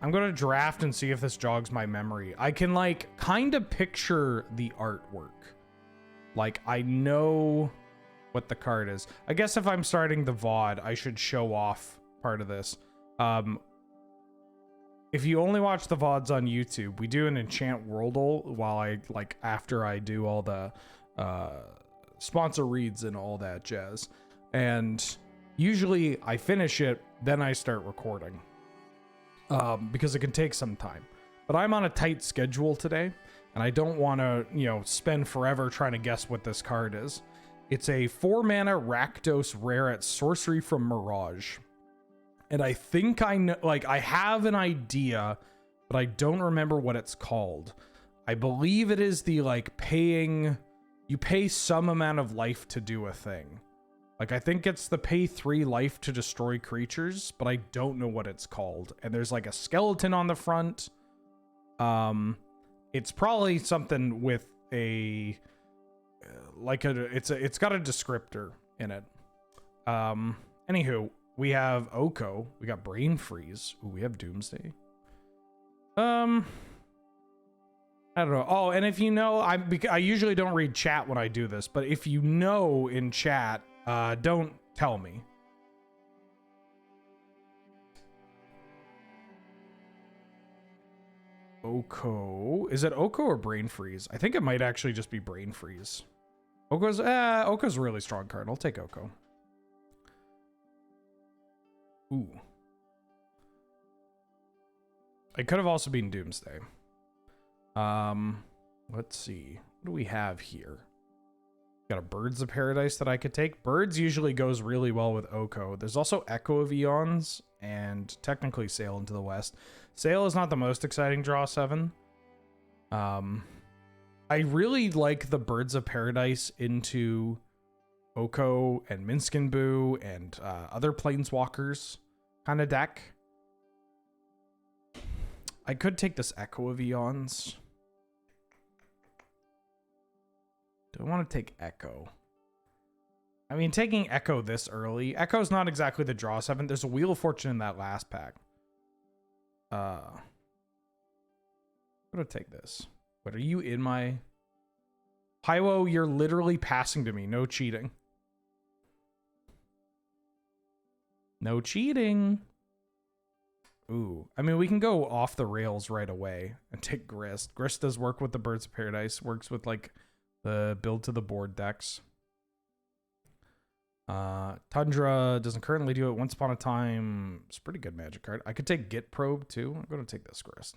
I'm gonna draft and see if this jogs my memory. I can like kind of picture the artwork. Like I know what the card is. I guess if I'm starting the VOD, I should show off part of this. If you only watch the VODs on YouTube, we do an enchant worldle while I like after I do all the sponsor reads and all that jazz. And usually I finish it, then I start recording. Because it can take some time. But I'm on a tight schedule today, and I don't want to, you know, spend forever trying to guess what this card is. It's a 4-mana Rakdos rare at sorcery from Mirage. And I think I know, like, I have an idea, but I don't remember what it's called. I believe it is the, like, you pay some amount of life to do a thing. Like, I think it's the pay 3 life to destroy creatures, but I don't know what it's called. And there's, like, a skeleton on the front. It's probably something with a, like, it's got a descriptor in it. Anywho, we have Oko. We got Brain Freeze. Ooh, we have Doomsday. I don't know. Oh, and if you know, I usually don't read chat when I do this, but if you know in chat, don't tell me. Oko. Is it Oko or Brain Freeze? I think it might actually just be Brain Freeze. Oko's a really strong card. I'll take Oko. Ooh. It could have also been Doomsday. Let's see. What do we have here? Got a Birds of Paradise that I could take. Birds usually goes really well with Oko. There's also Echo of Eons and technically Sail into the West. Sail is not the most exciting draw 7. I really like the Birds of Paradise into Oko and Minskin Boo and other Planeswalkers kind of deck. I could take this Echo of Eons. Do I want to take Echo? I mean, taking Echo this early. Echo's not exactly the draw 7. There's a Wheel of Fortune in that last pack. I'm gonna take this. But are you in my... Pywo, you're literally passing to me. No cheating. No cheating. Ooh. I mean, we can go off the rails right away and take Grist. Grist does work with the Birds of Paradise. Works with, like, the build to the board decks. Tundra doesn't currently do it. Once Upon a Time, it's a pretty good Magic card. I could take Git Probe too. I'm going to take this Grist.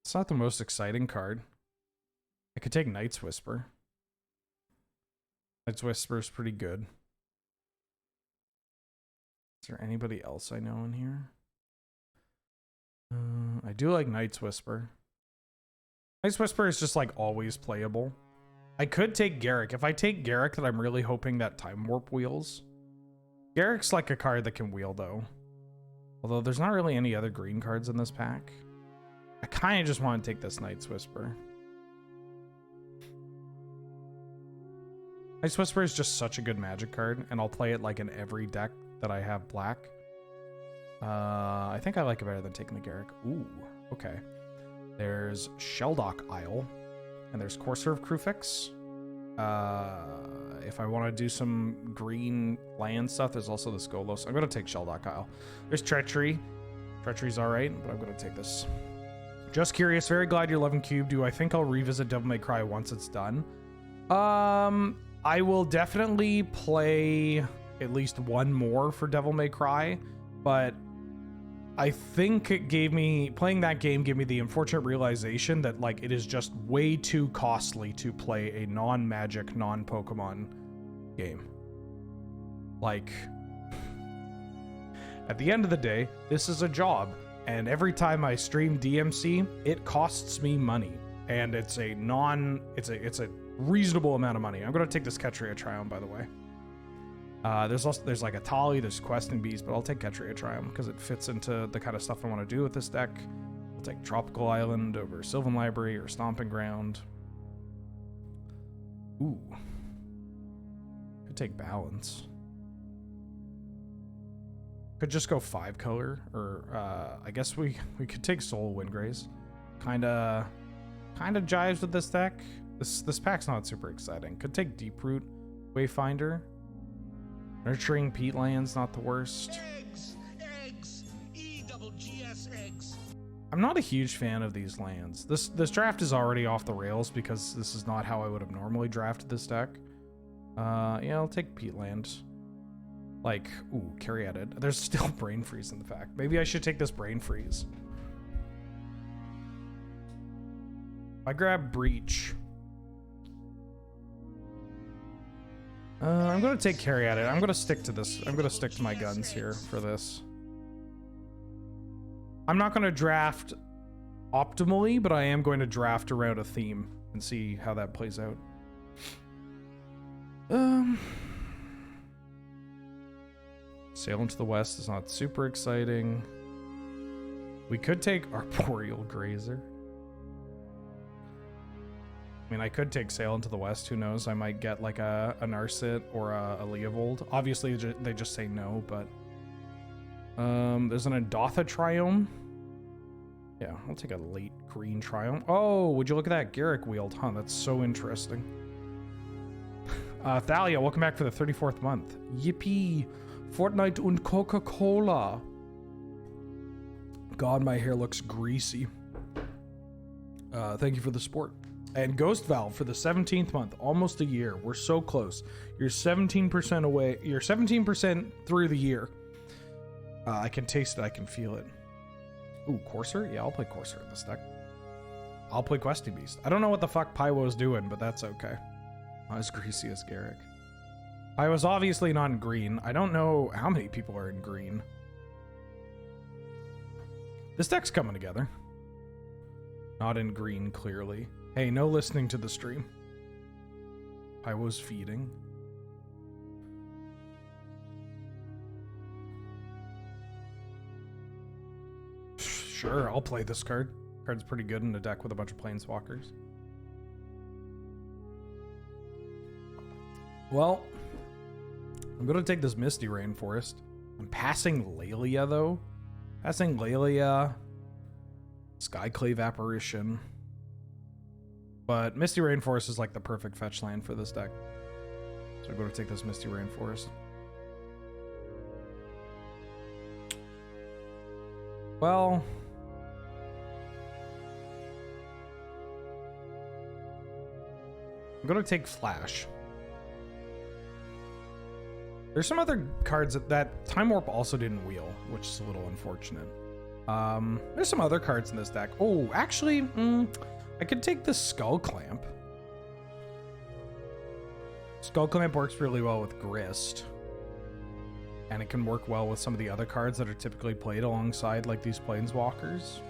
It's not the most exciting card. I could take Night's Whisper. Night's Whisper is pretty good. Is there anybody else I know in here? I do like Night's Whisper. Night's Whisper is just like always playable. I could take Garruk. If I take Garruk, then I'm really hoping that Time Warp wheels. Garruk's like a card that can wheel though. Although there's not really any other green cards in this pack. I kind of just want to take this Night's Whisper. Night's Whisper is just such a good Magic card, and I'll play it like in every deck that I have black. I think I like it better than taking the Garruk. Ooh, okay. There's Sheldock Isle, and there's Courser of Krufix. If I want to do some green land stuff, there's also the Skolos. I'm going to take Sheldock Isle. There's Treachery. Treachery's alright, but I'm going to take this. Just curious, very glad you're loving Cube. Do I think I'll revisit Devil May Cry once it's done? I will definitely play at least one more for Devil May Cry, but I think it gave me, playing that game gave me the unfortunate realization that like it is just way too costly to play a non-Magic, non-Pokemon game. Like, at the end of the day, this is a job, and every time I stream DMC, it costs me money, and it's a reasonable amount of money. I'm going to take this Ketria Triumph, by the way. There's like a Tali, there's Questing Bees, but I'll take Ketria Triumph because it fits into the kind of stuff I want to do with this deck. I'll take Tropical Island over Sylvan Library or Stomping Ground. Ooh. take balance. Could just go 5 color, or I guess we could take Soul Windgraze. Kinda jives with this deck. This pack's not super exciting. Could take Deeproot, Wayfinder. Nurturing Peatland's not the worst. Eggs, EGGS eggs. I'm not a huge fan of these lands. This draft is already off the rails because this is not how I would have normally drafted this deck. Yeah, I'll take Peatland. Like, ooh, Caryatid. There's still Brain Freeze in the pack. Maybe I should take this Brain Freeze. I grab Breach. I'm gonna take Caryatid. I'm gonna stick to this. I'm gonna stick to my guns here for this. I'm not gonna draft optimally, but I am going to draft around a theme and see how that plays out. Sail into the West is not super exciting. We could take Arboreal Grazer. I mean, I could take Sail into the West. Who knows? I might get like a Narset or a Leovold. Obviously, they just say no, but there's an Adotha Triome. Yeah, I'll take a late green Triome. Oh, would you look at that Garrick Wield? Huh, that's so interesting. Thalia, welcome back for the 34th month. Yippee! Fortnite und Coca-Cola. God, my hair looks greasy. Thank you for the support. And Ghost Valve for the 17th month, almost a year. We're so close. You're 17% away. You're 17% through the year. I can taste it. I can feel it. Ooh, Courser? Yeah, I'll play Courser in this deck. I'll play Questing Beast. I don't know what the fuck Pywo's doing, but that's okay. Not as greasy as Garrick. Pywo's obviously not in green. I don't know how many people are in green. This deck's coming together. Not in green, clearly. Hey, no listening to the stream. Pywo's feeding. Sure, I'll play this card. Card's pretty good in a deck with a bunch of Planeswalkers. Well, I'm gonna take this Misty Rainforest. I'm passing Laelia, though. Passing Laelia. Skyclave Apparition. But Misty Rainforest is like the perfect fetch land for this deck. So I'm going to take this Misty Rainforest. Well, I'm going to take Flash. There's some other cards that Time Warp also didn't wheel, which is a little unfortunate. There's some other cards in this deck. Oh, actually, I could take the Skull Clamp. Skull Clamp works really well with Grist. And it can work well with some of the other cards that are typically played alongside like these Planeswalkers.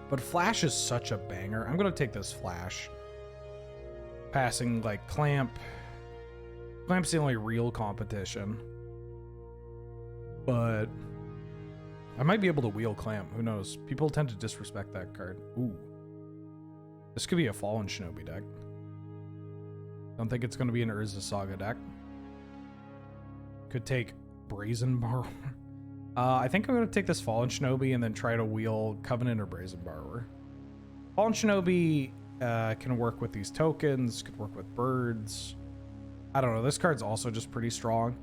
But Flash is such a banger. I'm going to take this Flash. Passing like Clamp. Clamp's the only real competition. But I might be able to wheel Clamp. Who knows? People tend to disrespect that card. Ooh. This could be a Fallen Shinobi deck. Don't think it's going to be an Urza Saga deck. Could take Brazen Borrower. I think I'm going to take this Fallen Shinobi and then try to wheel Covenant or Brazen Borrower. Fallen Shinobi can work with these tokens, could work with birds. I don't know. This card's also just pretty strong.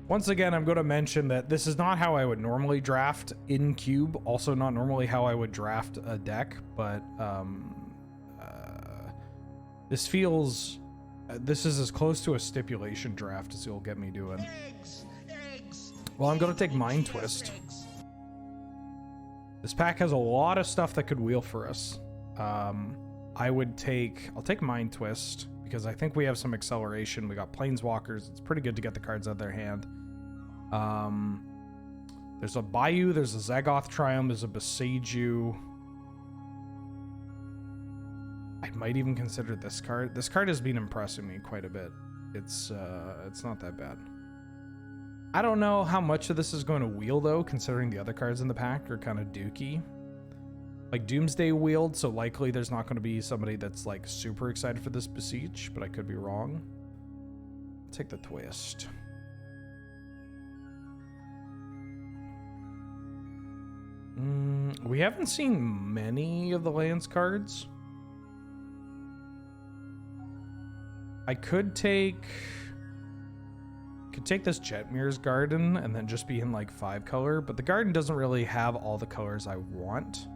Once again, I'm going to mention that this is not how I would normally draft in Cube. Also not normally how I would draft a deck, but this feels... this is as close to a stipulation draft as you'll get me doing. Well, I'm going to take Mind Twist. This pack has a lot of stuff that could wheel for us. I'll take Mind Twist because I think we have some acceleration. We got Planeswalkers. It's pretty good to get the cards out of their hand. There's a Bayou, there's a Zagoth Triumph, there's a Boseiju. I might even consider this card. This card has been impressing me quite a bit. It's not that bad. I don't know how much of this is going to wheel though, considering the other cards in the pack are kind of dookie. Like Doomsday wheeled, so likely there's not going to be somebody that's like super excited for this Beseech, but I could be wrong. take the twist. We haven't seen many of the lands cards. I could take this Jetmir's Garden and then just be in like 5 color, but the garden doesn't really have all the colors I want.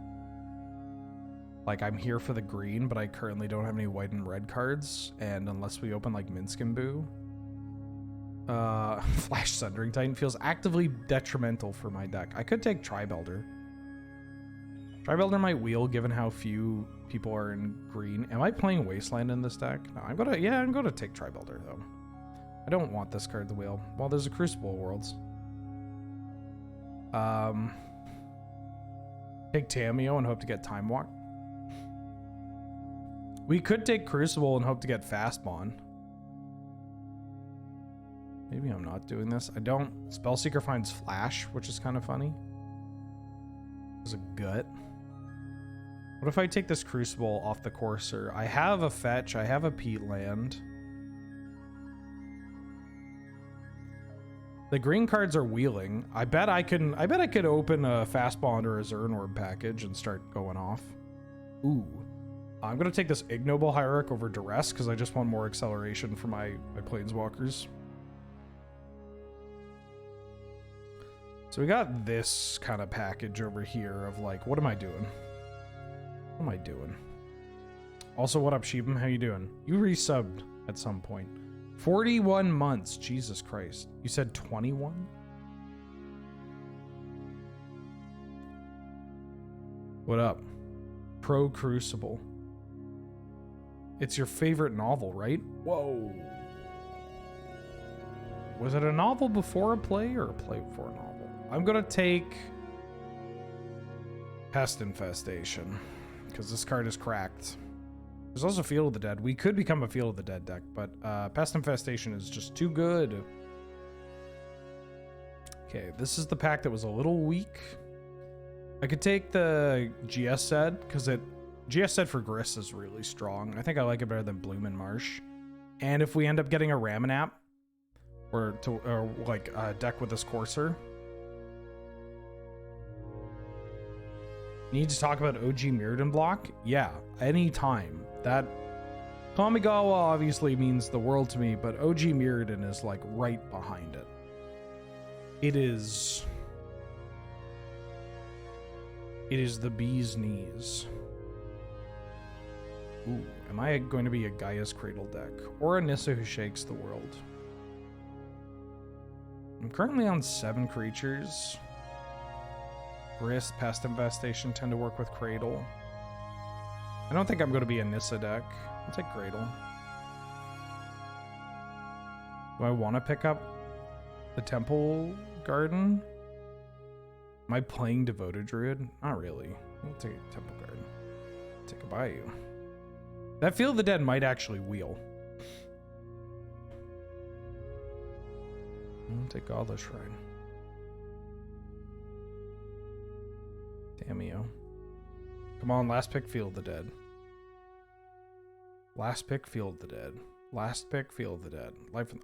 Like, I'm here for the green, but I currently don't have any white and red cards, and unless we open like Minsk and Boo. Flash Sundering Titan feels actively detrimental for my deck. I could take Tribelder. Tribelder might wheel given how few people are in green. Am I playing Wasteland in this deck? No, I'm gonna take Tribelder though. I don't want this card to wheel. Well, there's a Crucible of Worlds. Take Tameo and hope to get Time Walk. We could take Crucible and hope to get Fastbond. Maybe I'm not doing this. I don't. Spellseeker finds Flash, which is kind of funny. There's a gut. What if I take this Crucible off the Courser? I have a fetch. I have a Peatland. The green cards are wheeling. I bet I could open a Fastbond or a Zernorb package and start going off. Ooh. I'm gonna take this Ignoble Hierarch over Duress because I just want more acceleration for my Planeswalkers. So we got this kind of package over here of like, what am I doing? What am I doing? Also, what up, Sheebam? How you doing? You resubbed at some point. 41 months. Jesus Christ. You said 21? What up? Pro Crucible. It's your favorite novel, right? Whoa. Was it a novel before a play or a play before a novel? I'm gonna take Pest Infestation because this card is cracked. There's also Field of the Dead. We could become a Field of the Dead deck, but Pest Infestation is just too good. Okay, this is the pack that was a little weak. I could take the GS set because GS set for Gris is really strong. I think I like it better than Bloom and Marsh. And if we end up getting a Ramanap or like a deck with this Courser. Need to talk about OG Mirrodin block? Yeah, anytime. That Kamigawa obviously means the world to me, but OG Mirrodin is like right behind it. It is the bee's knees. Ooh, am I going to be a Gaia's Cradle deck or a Nissa who shakes the world? I'm currently on 7 creatures. Grist, Pest Infestation tend to work with Cradle. I don't think I'm going to be a Nissa deck. I'll take Cradle. Do I want to pick up the Temple Garden? Am I playing Devoted Druid? Not really. I'll take a Temple Garden. Take a Bayou. That Field of the Dead might actually wheel. I'll take Godless Shrine. Damio. Come on, last pick, Field of the Dead. Last pick, Field of the Dead. Last pick, Field of the Dead.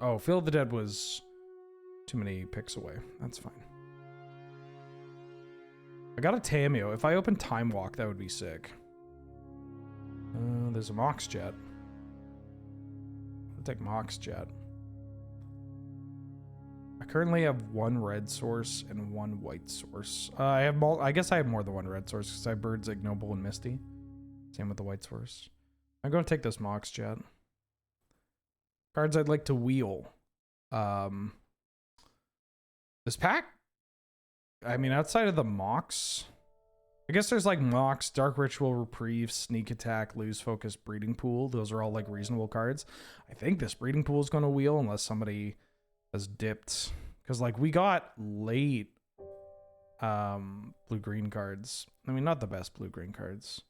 Oh, Field of the Dead was too many picks away. That's fine. I got a Tameo. If I open Time Walk, that would be sick. There's a Mox Jet. I'll take Mox Jet. I currently have 1 red source and 1 white source. I guess I have more than 1 red source because I have Birds, Ignoble, and Misty. Same with the white source. I'm going to take this Mox Jet. Cards I'd like to wheel. This pack, I mean, outside of the Mox, I guess there's like Mox, Dark Ritual, Reprieve, Sneak Attack, Lose Focus, Breeding Pool. Those are all like reasonable cards. I think this Breeding Pool is going to wheel unless somebody has dipped. Because like we got late blue-green cards. I mean, not the best blue-green cards.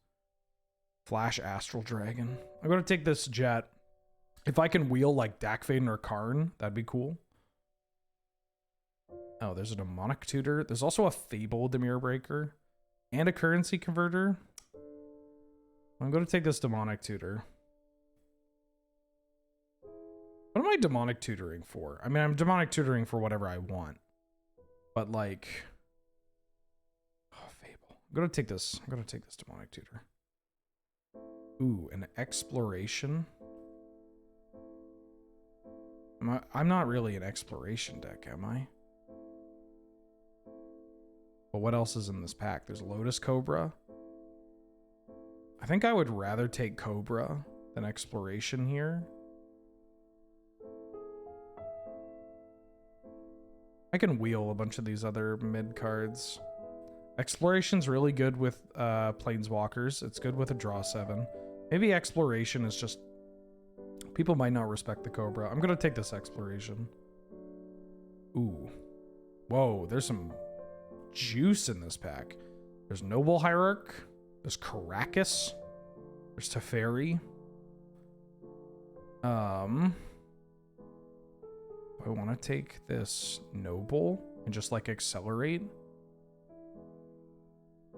Flash Astral Dragon. I'm going to take this Jet. If I can wheel like Dakvaden or Karn, that'd be cool. Oh, there's a Demonic Tutor. There's also a Fable Demir Breaker. And a Currency Converter. I'm going to take this Demonic Tutor. What am I demonic tutoring for? I mean, I'm demonic tutoring for whatever I want. But like... Oh, Fable. I'm gonna take this demonic tutor. Ooh, an exploration. I'm not really an exploration deck, am I? But what else is in this pack? There's Lotus Cobra. I think I would rather take Cobra than exploration here. I can wheel a bunch of these other mid cards. Exploration's really good with Planeswalkers. It's good with a draw 7. Maybe Exploration is just... People might not respect the Cobra. I'm gonna take this Exploration. Ooh. Whoa, there's some juice in this pack. There's Noble Hierarch. There's Caracas. There's Teferi. I want to take this Noble and just like accelerate.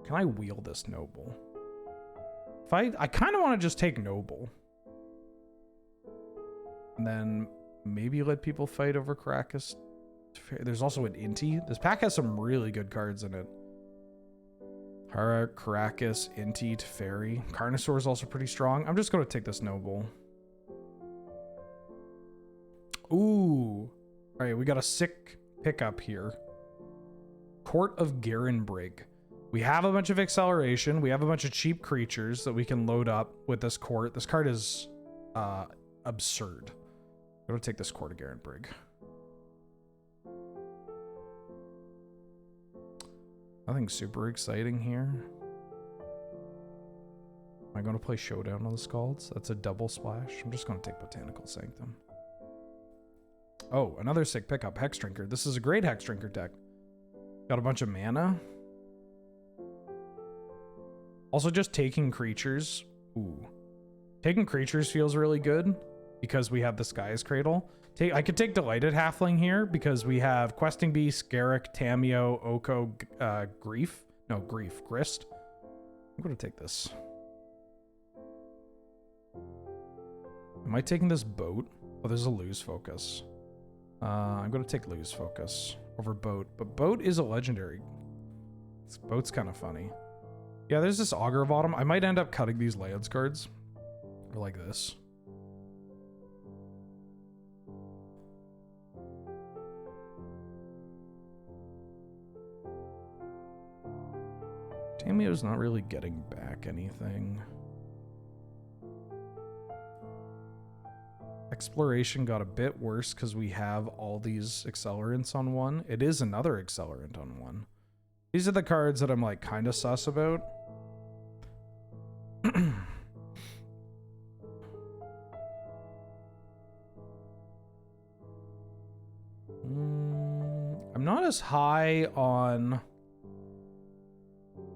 Can I wheel this Noble? If I kind of want to just take Noble. And then maybe let people fight over Caracas. There's also an Inti. This pack has some really good cards in it. Hara, Caracas, Inti, Teferi. Carnosaur is also pretty strong. I'm just going to take this Noble. Ooh. All right, we got a sick pickup here. Court of Garenbrig. We have a bunch of acceleration. We have a bunch of cheap creatures that we can load up with this court. This card is absurd. I'm going to take this Court of Garenbrig. Nothing super exciting here. Am I going to play Showdown of the Scalds? That's a double splash. I'm just going to take Botanical Sanctum. Oh, another sick pickup, Hex Drinker. This is a great Hex Drinker deck. Got a bunch of mana. Also just taking creatures. Ooh. Taking creatures feels really good because we have the Sky's Cradle. I could take Delighted Halfling here because we have Questing Beast, Garruk, Tameo, Oko, Grist. I'm going to take this. Am I taking this Boat? Oh, there's a Lose Focus. I'm going to take Lose Focus over Boat, but Boat is a legendary. Boat's kind of funny. Yeah, there's this Augur of Autumn. I might end up cutting these Lance cards. Or like this. Tameo's not really getting back anything. Exploration got a bit worse because we have all these accelerants on one. It is another accelerant on one. These are the cards that I'm like kind of sus about. I'm not as high on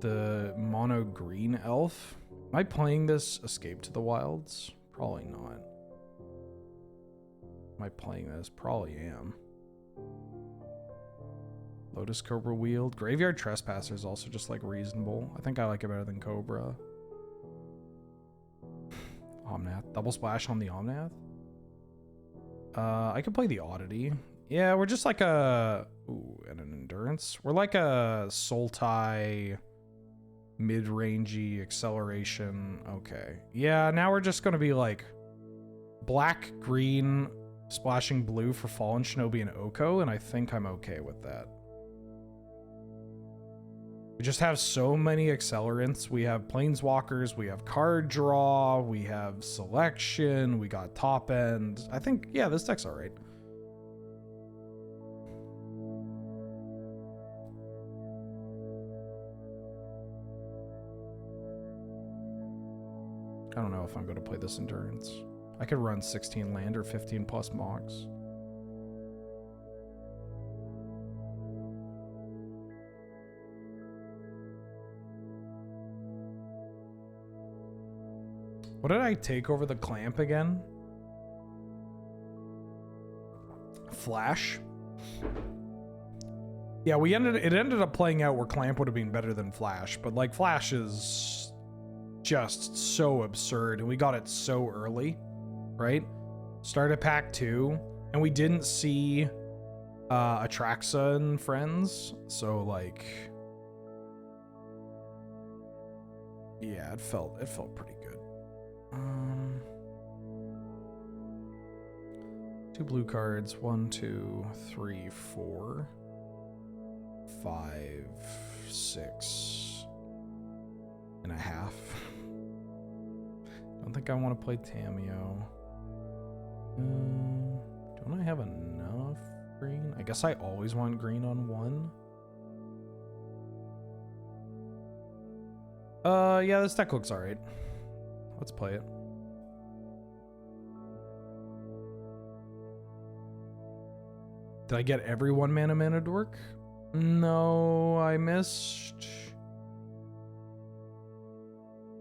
the mono green elf. Am I playing this Escape to the Wilds? Probably not. Am I playing this? Probably am. Lotus Cobra Wield. Graveyard Trespasser is also just like reasonable. I think I like it better than Cobra. Omnath. Double splash on the Omnath. I could play the Oddity. Yeah, we're just like a... Ooh, and an Endurance. We're like a Sultai... mid-rangey acceleration. Okay. Yeah, now we're just going to be like... black, green, splashing blue for Fallen Shinobi and Oko, and I think I'm okay with that. We just have so many accelerants. We have Planeswalkers, we have card draw, we have selection, we got top end. I think, yeah, this deck's alright. I don't know if I'm going to play this Endurance. I could run 16 land or 15 plus Mox. What did I take over the Clamp again? Flash? Yeah, it ended up playing out where Clamp would have been better than Flash, but like Flash is just so absurd and we got it so early, right? started pack 2, and we didn't see Atraxa and friends, so like, yeah, it felt pretty good. 2 blue cards, 1, 2, 3, 4, 5, 6 and a half. Don't think I want to play Tameo. Don't I have enough green? I guess I always want green on 1. Yeah, this deck looks alright. Let's play it. Did I get every 1 mana dork? No, I missed.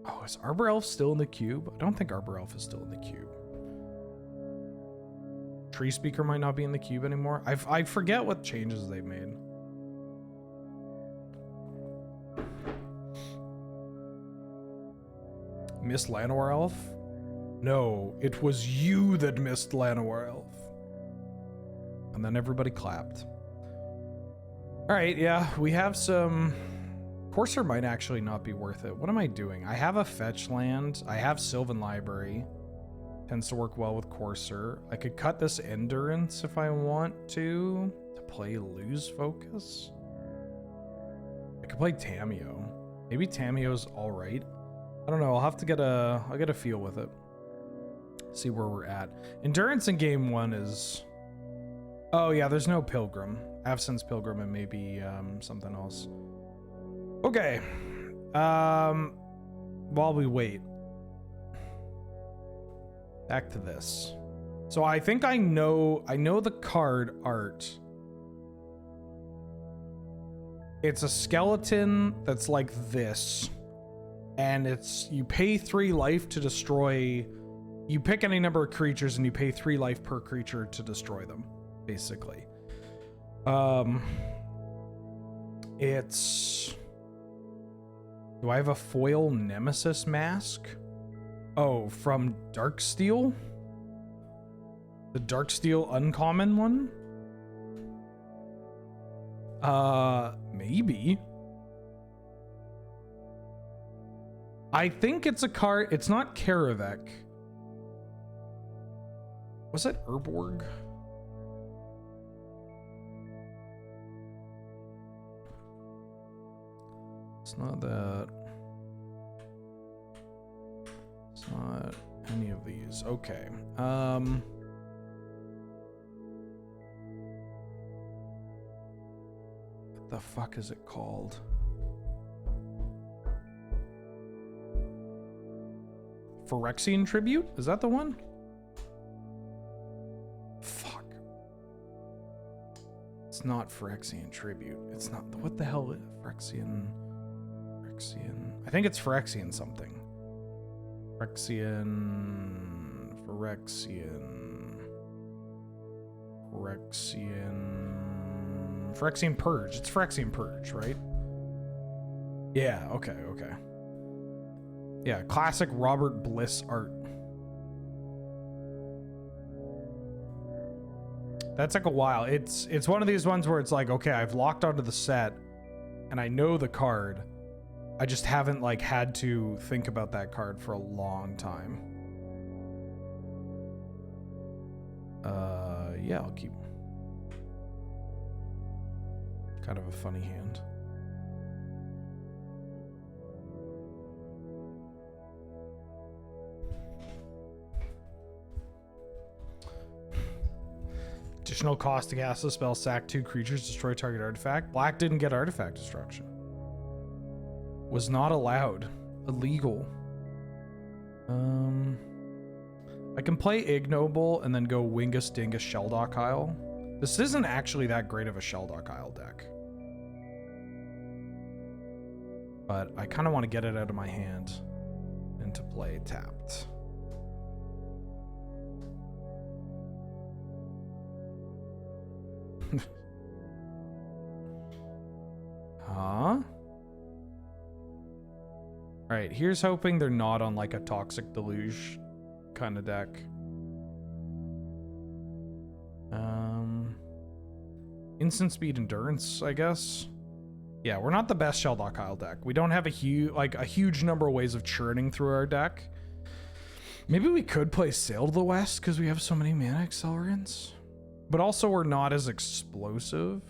Oh, is Arbor Elf still in the cube? I don't think Arbor Elf is still in the cube. Tree Speaker might not be in the cube anymore. I forget what changes they've made. Missed Llanowar Elf? No, it was you that missed Llanowar Elf. And then everybody clapped. Alright, yeah, we have some... Courser might actually not be worth it. What am I doing? I have a fetch land. I have Sylvan Library. Tends to work well with Courser. I could cut this Endurance if I want to play Lose Focus. I could play Tameo. Maybe Tameo's alright. I don't know. I'll have to get I'll get a feel with it. See where we're at. Endurance in game 1 is... Oh yeah, there's no Pilgrim. Absence Pilgrim and maybe something else. Okay. While we wait. Back to this. So I think I know the card art. It's a skeleton that's like this. And it's, you pay 3 life to destroy, you pick any number of creatures and you pay 3 life per creature to destroy them, basically. It's, do I have a foil Nemesis mask? Oh, from Darksteel? The Darksteel uncommon one? Maybe. I think it's a card. It's not Karavek. Was it Urborg? It's not that. It's not any of these. Okay. What the fuck is it called? Phyrexian Tribute? Is that the one? Fuck. It's not Phyrexian Tribute. It's not. What the hell is Phyrexian? I think it's Phyrexian something. Phyrexian Purge. It's Phyrexian Purge, right? Yeah, okay. Yeah, classic Robert Bliss art. That took a while. It's one of these ones where it's like, okay, I've locked onto the set and I know the card. I just haven't like had to think about that card for a long time. Yeah, I'll keep. Kind of a funny hand. Additional cost to cast a spell, sack 2 creatures, destroy target artifact. Black didn't get artifact destruction. Was not allowed. Illegal. I can play Ignoble and then go Wingus Dingus Sheldock Isle. This isn't actually that great of a Sheldock Isle deck. But I kind of want to get it out of my hand and to play tapped. Huh? Alright, here's hoping they're not on like a Toxic Deluge kind of deck. Instant speed endurance, I guess. Yeah, we're not the best Shelldock Isle deck. We don't have a huge number of ways of churning through our deck. Maybe we could play Sail to the West because we have so many mana accelerants. But also we're not as explosive.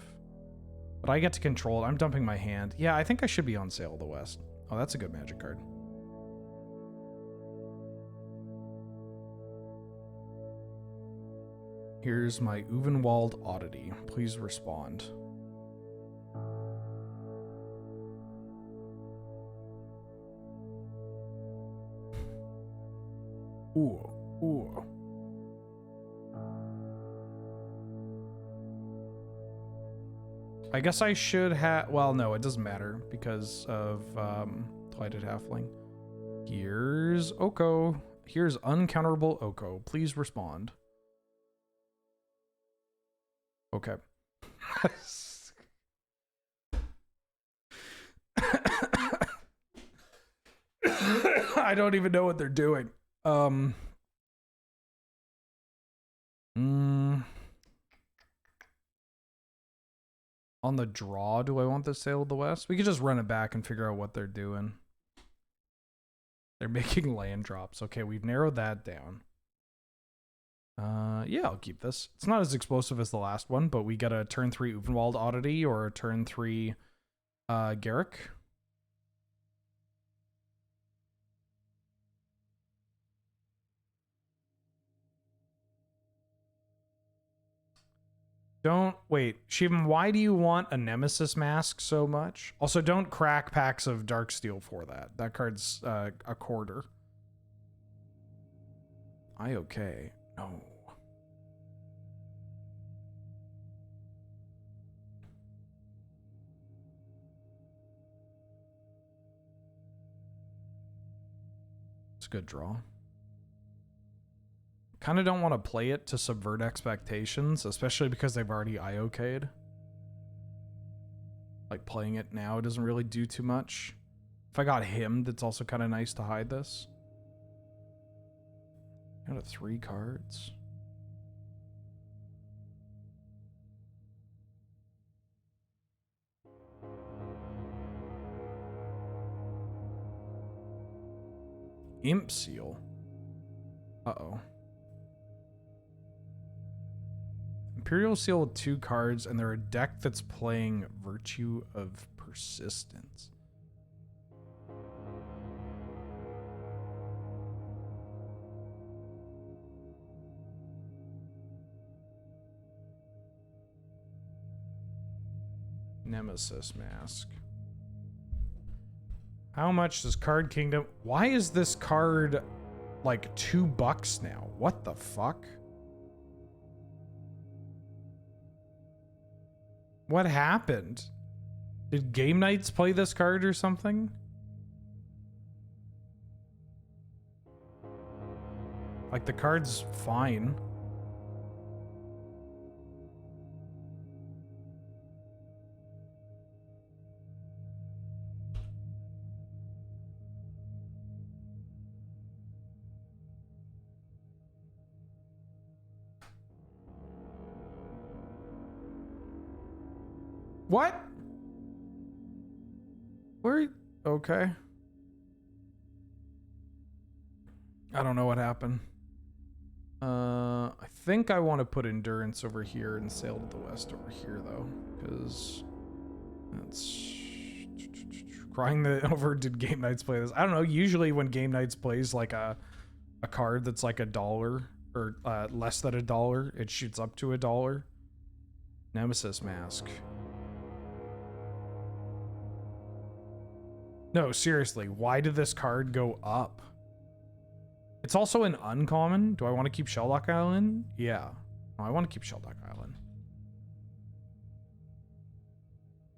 But I get to control it. I'm dumping my hand. Yeah, I think I should be on Sail to the West. Oh, that's a good Magic card. Here's my Uvenwald Oddity. Please respond. Ooh, ooh. I guess I should have... Well, no, it doesn't matter because of Blighted Halfling. Here's Oko. Here's uncounterable Oko. Please respond. Okay. I don't even know what they're doing. On the draw, do I want the Sail of the West? We could just run it back and figure out what they're doing. They're making land drops. Okay, we've narrowed that down. Yeah, I'll keep this. It's not as explosive as the last one, but we get a turn 3 Uvenwald Oddity or a turn 3 Garrick. Don't wait, Shivam, why do you want a Nemesis Mask so much? Also, don't crack packs of Darksteel for that. That card's a quarter. I okay. No. It's a good draw. Kind of don't want to play it to subvert expectations, especially because they've already IOK'd. Like, playing it now doesn't really do too much. If I got him, that's also kind of nice to hide this. Out of 3 cards. Imp Seal. Uh-oh. Imperial Seal with 2 cards, and they're a deck that's playing Virtue of Persistence. Nemesis Mask. How much does Card Kingdom... Why is this card like $2 now? What the fuck? What happened? Did Game Nights play this card or something? Like, the card's fine. What? Where? Okay. I don't know what happened. I think I want to put Endurance over here and Sail to the West over here, though, because that's... Crying over, did Game Nights play this? I don't know. Usually when Game Nights plays like a card that's like $1 or less than $1, it shoots up to $1. Nemesis Mask. No, seriously, why did this card go up? It's also an uncommon. Do I want to keep Shelldock Island? Yeah. No, I want to keep Shelldock Island.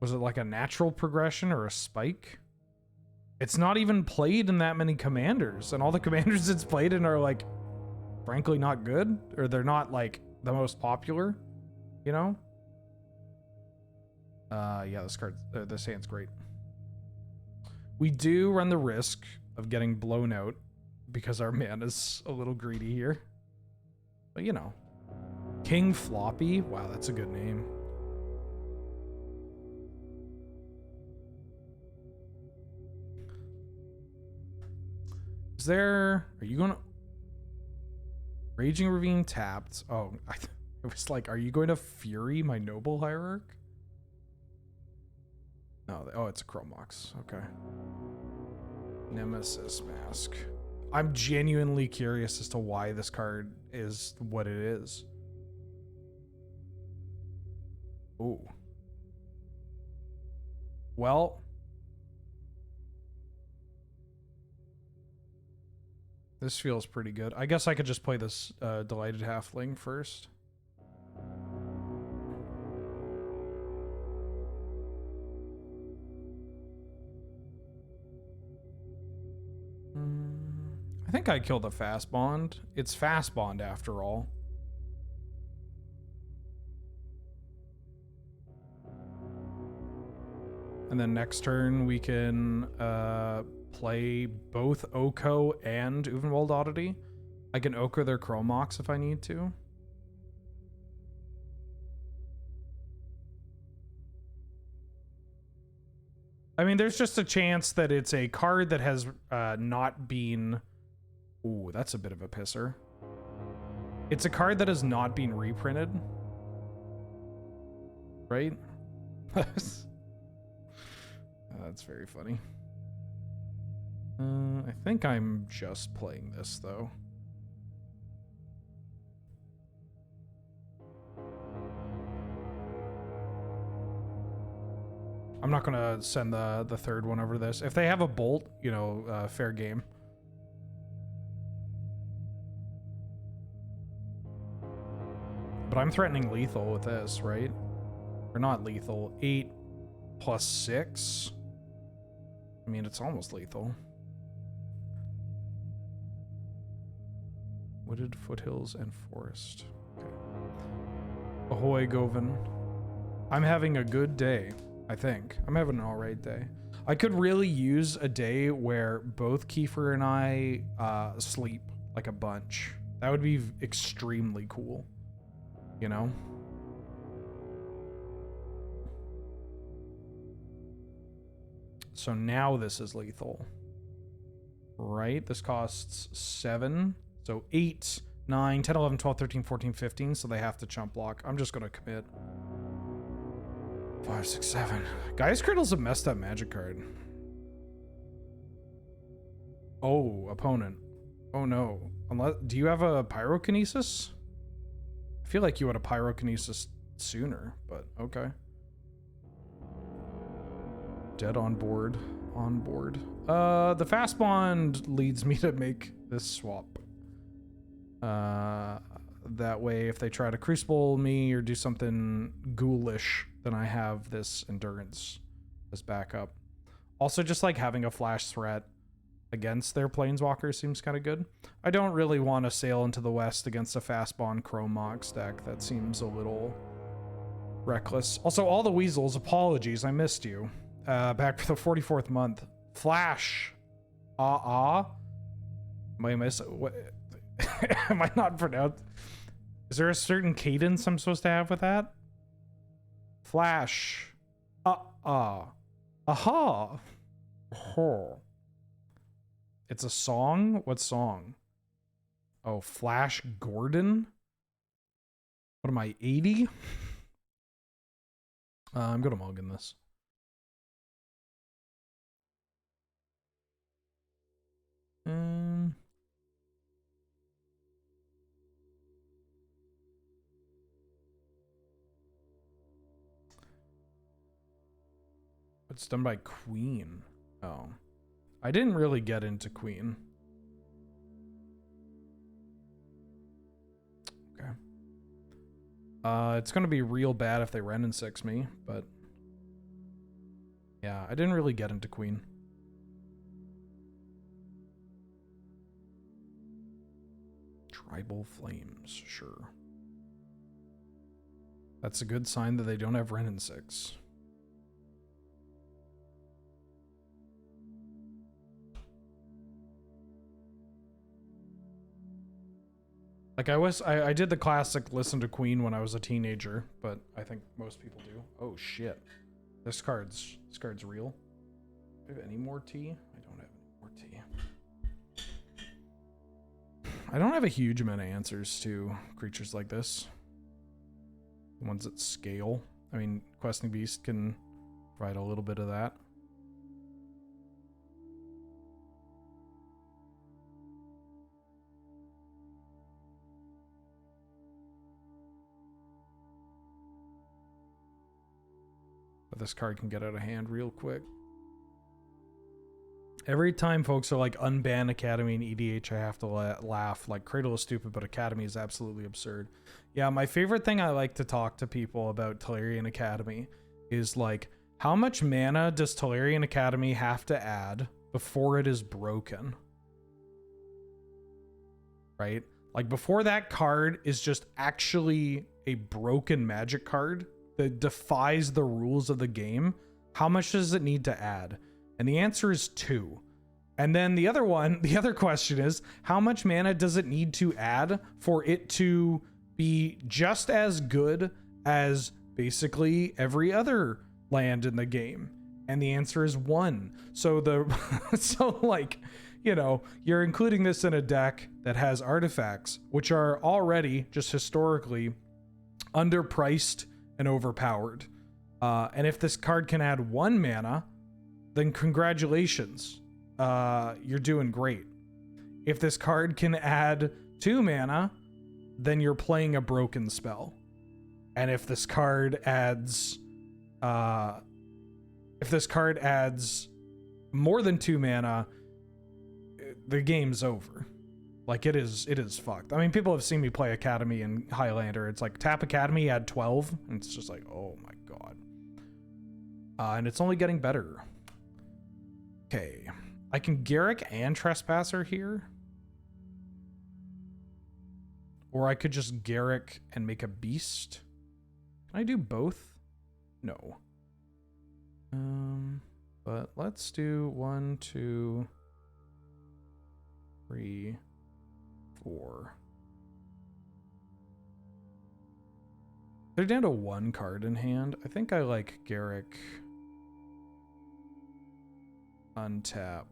Was it like a natural progression or a spike? It's not even played in that many commanders, and all the commanders it's played in are like, frankly, not good, or they're not like the most popular, you know? Yeah, this card, this hand's great. We do run the risk of getting blown out because our mana's a little greedy here. But, you know. King Floppy? Wow, that's a good name. Is there... Are you gonna... Raging Ravine tapped. Oh, it was like, are you going to Fury my Noble Hierarch? No, oh, it's a Chromox. Okay. Nemesis Mask. I'm genuinely curious as to why this card is what it is. Ooh. Well... This feels pretty good. I guess I could just play this Delighted Halfling first. I think I killed a Fast Bond. It's Fast Bond after all. And then next turn we can play both Oko and Uvenwald Oddity. I can Oko their Chromox if I need to. I mean, there's just a chance that it's a card that has not been... Ooh, that's a bit of a pisser. It's a card that has not been reprinted. Right? That's very funny. I think I'm just playing this, though. I'm not gonna send the third one over this. If they have a bolt, you know, fair game. But I'm threatening lethal with this, right? Or not lethal. 8 plus 6. I mean, it's almost lethal. Wooded foothills and forest. Okay. Ahoy, Govan. I'm having a good day, I think. I'm having an alright day. I could really use a day where both Kiefer and I sleep like a bunch. That would be extremely cool. You know? So now this is lethal. Right? This costs 7. So 8, 9, 10, 11, 12, 13, 14, 15. So they have to chump block. I'm just going to commit. 5, 6, 7. Gaia's Cradle's a messed up magic card. Oh, opponent. Oh no. Unless, do you have a Pyrokinesis? I feel like you had a Pyrokinesis sooner, but okay. Dead on board. On board. The Fast Bond leads me to make this swap. That way, if they try to Crucible me or do something ghoulish, then I have this Endurance as backup. Also, just like having a flash threat against their Planeswalker seems kind of good. I don't really want to sail into the west against a Fast Bond Chromox deck. That seems a little reckless. Also, all the weasels, apologies, I missed you. Back for the 44th month. Flash. Am I what? Am I not pronounced? Is there a certain cadence I'm supposed to have with that? Flash. Aha. Oh. It's a song? What song? Oh, Flash Gordon? What am I, 80? I'm gonna mulligan this. It's done by Queen. Oh. I didn't really get into Queen. Okay. It's gonna be real bad if they Ren and 6 me, but yeah, I didn't really get into Queen. Tribal Flames, sure. That's a good sign that they don't have Ren and 6. Like I did the classic listen to Queen when I was a teenager, but I think most people do. Oh shit. This card's real. Do I have any more tea? I don't have any more tea. I don't have a huge amount of answers to creatures like this. The ones that scale. I mean, Questing Beast can provide a little bit of that. But this card can get out of hand real quick. Every time folks are like, unban Academy and EDH, I have to laugh. Like, Cradle is stupid, but Academy is absolutely absurd. Yeah, my favorite thing I like to talk to people about Tolarian Academy is like, how much mana does Tolarian Academy have to add before it is broken? Right? Like, before that card is just actually a broken Magic card that defies the rules of the game, how much does it need to add? And the answer is 2. And then the other question is, how much mana does it need to add for it to be just as good as basically every other land in the game? And the answer is 1. So so like, you know, you're including this in a deck that has artifacts, which are already just historically underpriced and overpowered. And if this card can add 1 mana, then congratulations, you're doing great. If this card can add 2 mana, then you're playing a broken spell. And if this card adds more than 2 mana, the game's over. Like, it is fucked. I mean, people have seen me play Academy and Highlander. It's like, tap Academy, add 12, and it's just like, oh my god. And it's only getting better. Okay. I can Garrick and Trespasser here. Or I could just Garrick and make a beast. Can I do both? No. But let's do 1, 2, 3, 4. They're down to 1 card in hand. I think I like Garrick. Untap.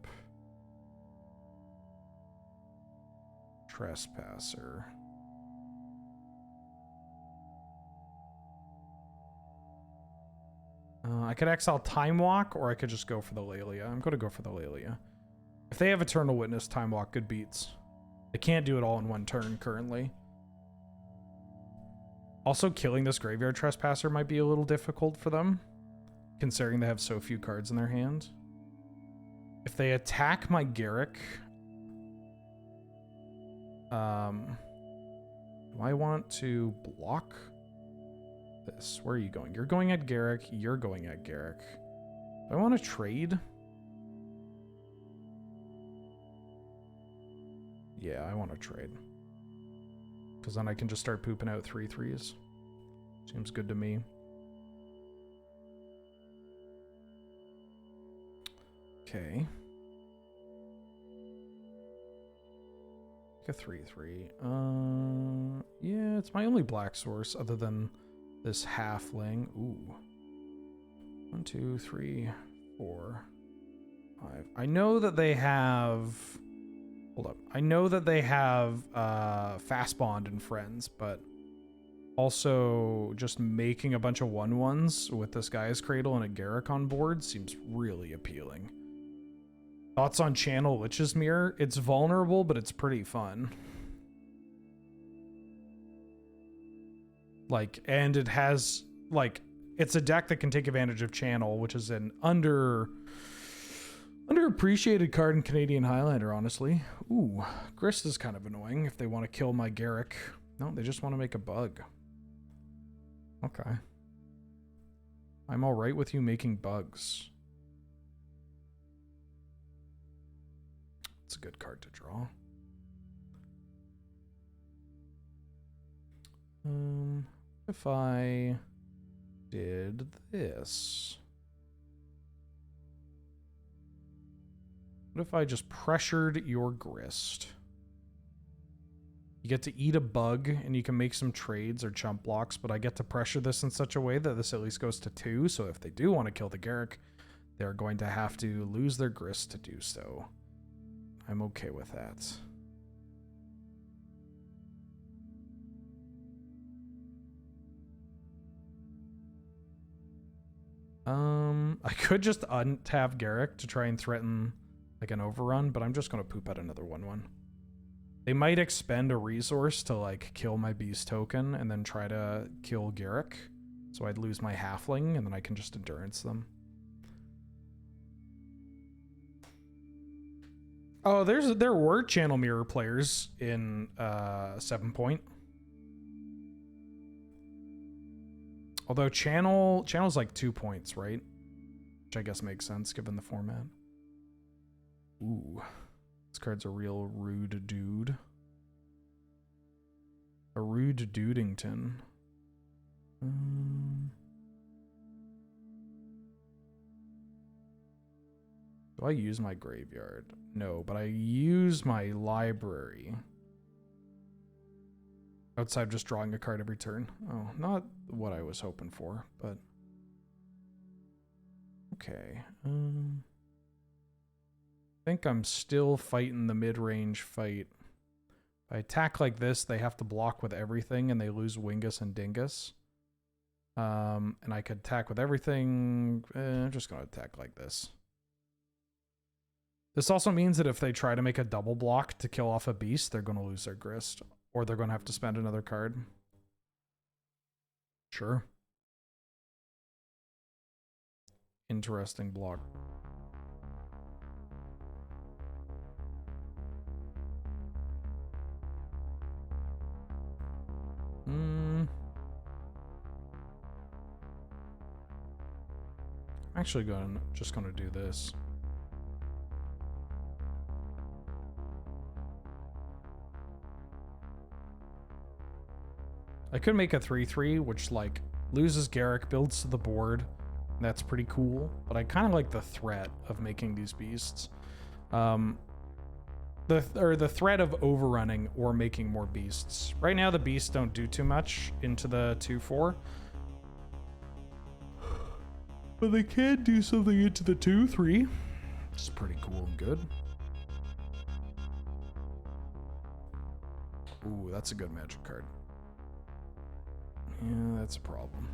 Trespasser. I could exile Time Walk, or I could just go for the Lelia. I'm going to go for the Lelia. If they have Eternal Witness, Time Walk, good beats. They can't do it all in 1 turn currently. Also, killing this Graveyard Trespasser might be a little difficult for them, considering they have so few cards in their hand. If they attack my Garrick, do I want to block this? Where are you going? You're going at Garrick. You're going at Garrick. Do I want to trade? Yeah, I want to trade. Because then I can just start pooping out 3/3s. Seems good to me. Okay. A 3/3. Yeah, it's my only black source other than this halfling. Ooh. 1, 2, 3, 4, 5. I know that they have. Hold up. I know that they have Fast Bond and Friends, but also just making a bunch of 1/1s with this Guy's Cradle and a Garrick on board seems really appealing. Thoughts on Channel Lich's Mirror? It's vulnerable, but it's pretty fun. Like, and it has, like, it's a deck that can take advantage of Channel, which is an underappreciated card in Canadian Highlander, honestly. Ooh, Grist is kind of annoying if they want to kill my Garrick. No, they just want to make a bug. Okay. I'm alright with you making bugs. It's a good card to draw. If I did this. What if I just pressured your Grist? You get to eat a bug, and you can make some trades or chump blocks, but I get to pressure this in such a way that this at least goes to 2, so if they do want to kill the Garrick, they're going to have to lose their Grist to do so. I'm okay with that. I could just untap Garrick to try and threaten like an overrun, but I'm just gonna poop out another 1/1. They might expend a resource to like kill my beast token and then try to kill Garrick. So I'd lose my halfling and then I can just endurance them. Oh, there were channel mirror players in 7 Point. Although channel's like 2 points, right? Which I guess makes sense given the format. Ooh. This card's a real rude dude. A rude dudington. Do I use my graveyard? No, but I use my library. Outside of just drawing a card every turn. Oh, not what I was hoping for, but... Okay. I think I'm still fighting the mid-range fight. If I attack like this, they have to block with everything, and they lose Wingus and Dingus. And I could attack with everything. I'm just going to attack like this. This also means that if they try to make a double block to kill off a beast, they're going to lose their grist. Or they're going to have to spend another card. Sure. Interesting block. I'm actually just going to do this. I could make a 3/3, which like loses Garrick, builds to the board. That's pretty cool, but I kind of like the threat of making these beasts. The threat of overrunning or making more beasts. Right now the beasts don't do too much into the 2/4. But they can do something into the 2/3. Which is pretty cool and good. Ooh, that's a good magic card. Yeah, that's a problem.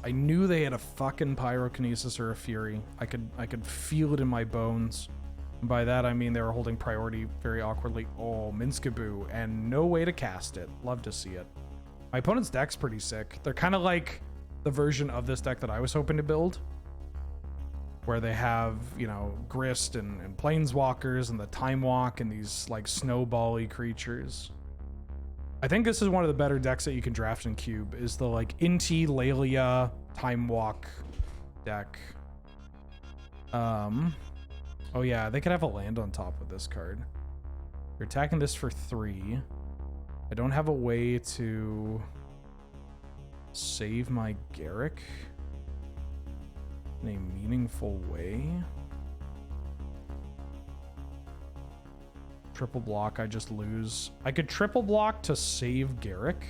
I knew they had a fucking Pyrokinesis or a Fury. I could feel it in my bones. And by that I mean they were holding priority very awkwardly. Oh, Minskaboo, and no way to cast it. Love to see it. My opponent's deck's pretty sick. They're kind of like the version of this deck that I was hoping to build, where they have, you know, Grist and Planeswalkers and the Time Walk and these like snowball-y creatures. I think this is one of the better decks that you can draft in Cube, is the like Inti, Laelia, Time Walk deck. Oh yeah, they could have a land on top of this card. You're attacking this for 3. I don't have a way to save my Garrick in a meaningful way. Triple block, I just lose. I could triple block to save Garrick,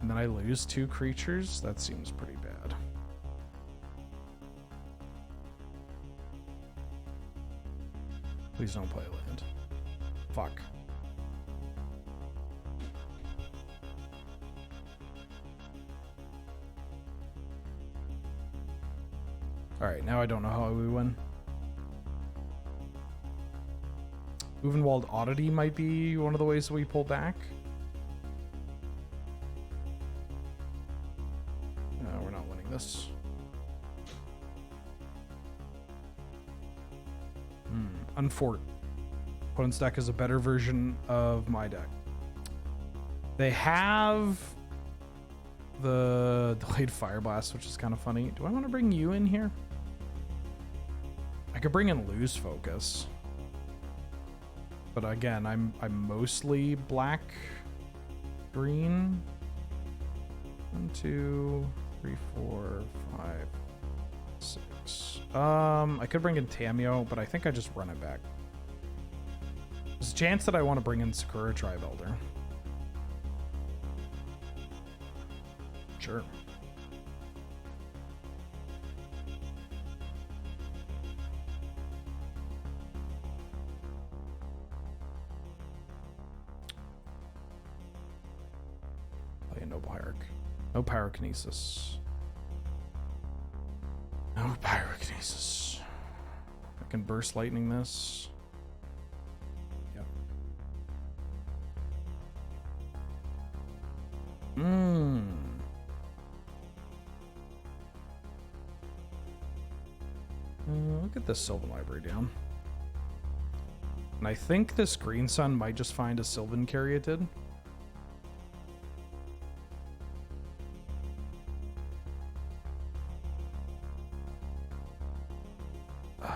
and then I lose 2 creatures. That seems pretty bad. Please don't play land. Fuck. Alright, now I don't know how we win. Uvenwald Oddity might be one of the ways that we pull back. No, we're not winning this. Unfort. Opponent's deck is a better version of my deck. They have the Delayed Fire Blast, which is kind of funny. Do I want to bring you in here? I could bring in Lose Focus. But again, I'm mostly black, green. 1, 2, 3, 4, 5, 6. I could bring in Tamio, but I think I just run it back. There's a chance that I want to bring in Sakura Tribe Elder. Sure. Noble Hierarch. No pyrokinesis. No pyrokinesis. I can burst lightning this. Yep. Look at this Sylvan Library down. And I think this Green Sun might just find a Sylvan Caryatid. I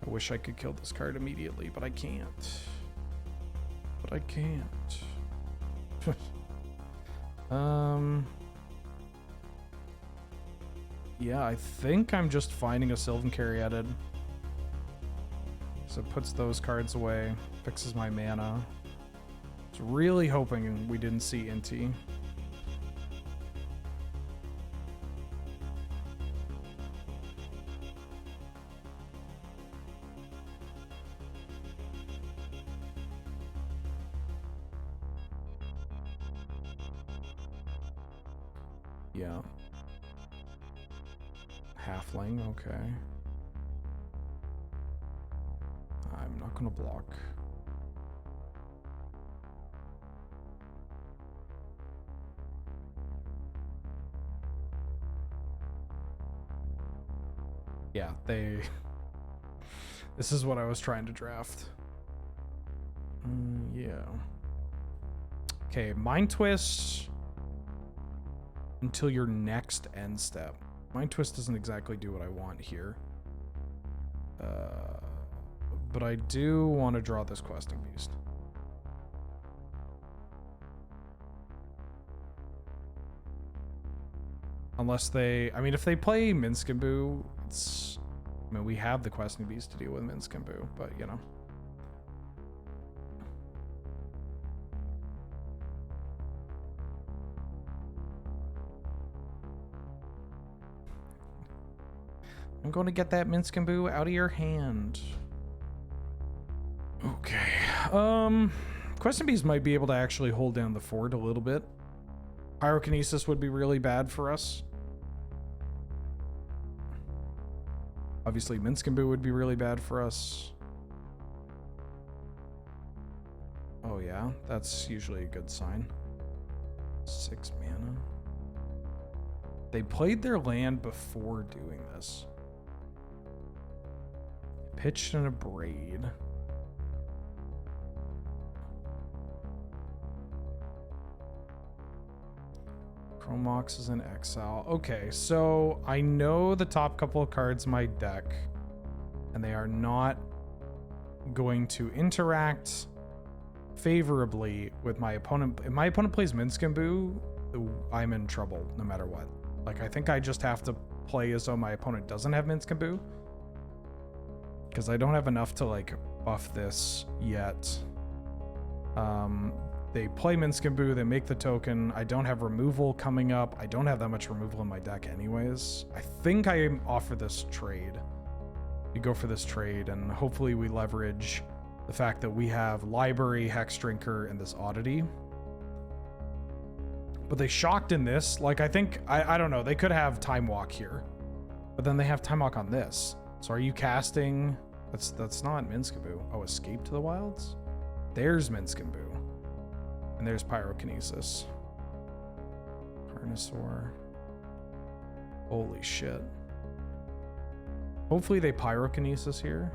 wish I could kill this card immediately, but I can't. But I can't. Yeah, I think I'm just finding a Sylvan Caryatid. So it puts those cards away, fixes my mana. I was really hoping we didn't see Inti. Yeah. Halfling, okay. I'm not gonna block. Yeah, they... This is what I was trying to draft. Yeah. Okay, Mind Twist until your next end step. Mind Twist doesn't exactly do what I want here. But I do want to draw this Questing Beast. Unless they... I mean, if they play Minskimbu, it's... I mean, we have the Questing Beast to deal with Minskimbu, but, you know. I'm going to get that Minskimbu out of your hand. Okay. Questing Beast might be able to actually hold down the fort a little bit. Pyrokinesis would be really bad for us. Obviously, Minskimbu would be really bad for us. Oh yeah, that's usually a good sign. 6 mana. They played their land before doing this. Pitched and a Braid. Chromox is in exile. Okay, so I know the top couple of cards in my deck, and they are not going to interact favorably with my opponent. If my opponent plays Minskimbu, I'm in trouble no matter what. Like, I think I just have to play as though my opponent doesn't have Minskimbu, because I don't have enough to, like, buff this yet. They play Minskimbu, they make the token. I don't have removal coming up. I don't have that much removal in my deck anyways. I think I offer this trade. We go for this trade, and hopefully we leverage the fact that we have Library, Hex Drinker, and this Oddity. But they shocked in this. Like, I think, I don't know, they could have Time Walk here. But then they have Time Walk on this. So are you casting... That's not Minskimbu. Oh, Escape to the Wilds? There's Minskimbu. And there's Pyrokinesis. Carnosaur. Holy shit. Hopefully they Pyrokinesis here.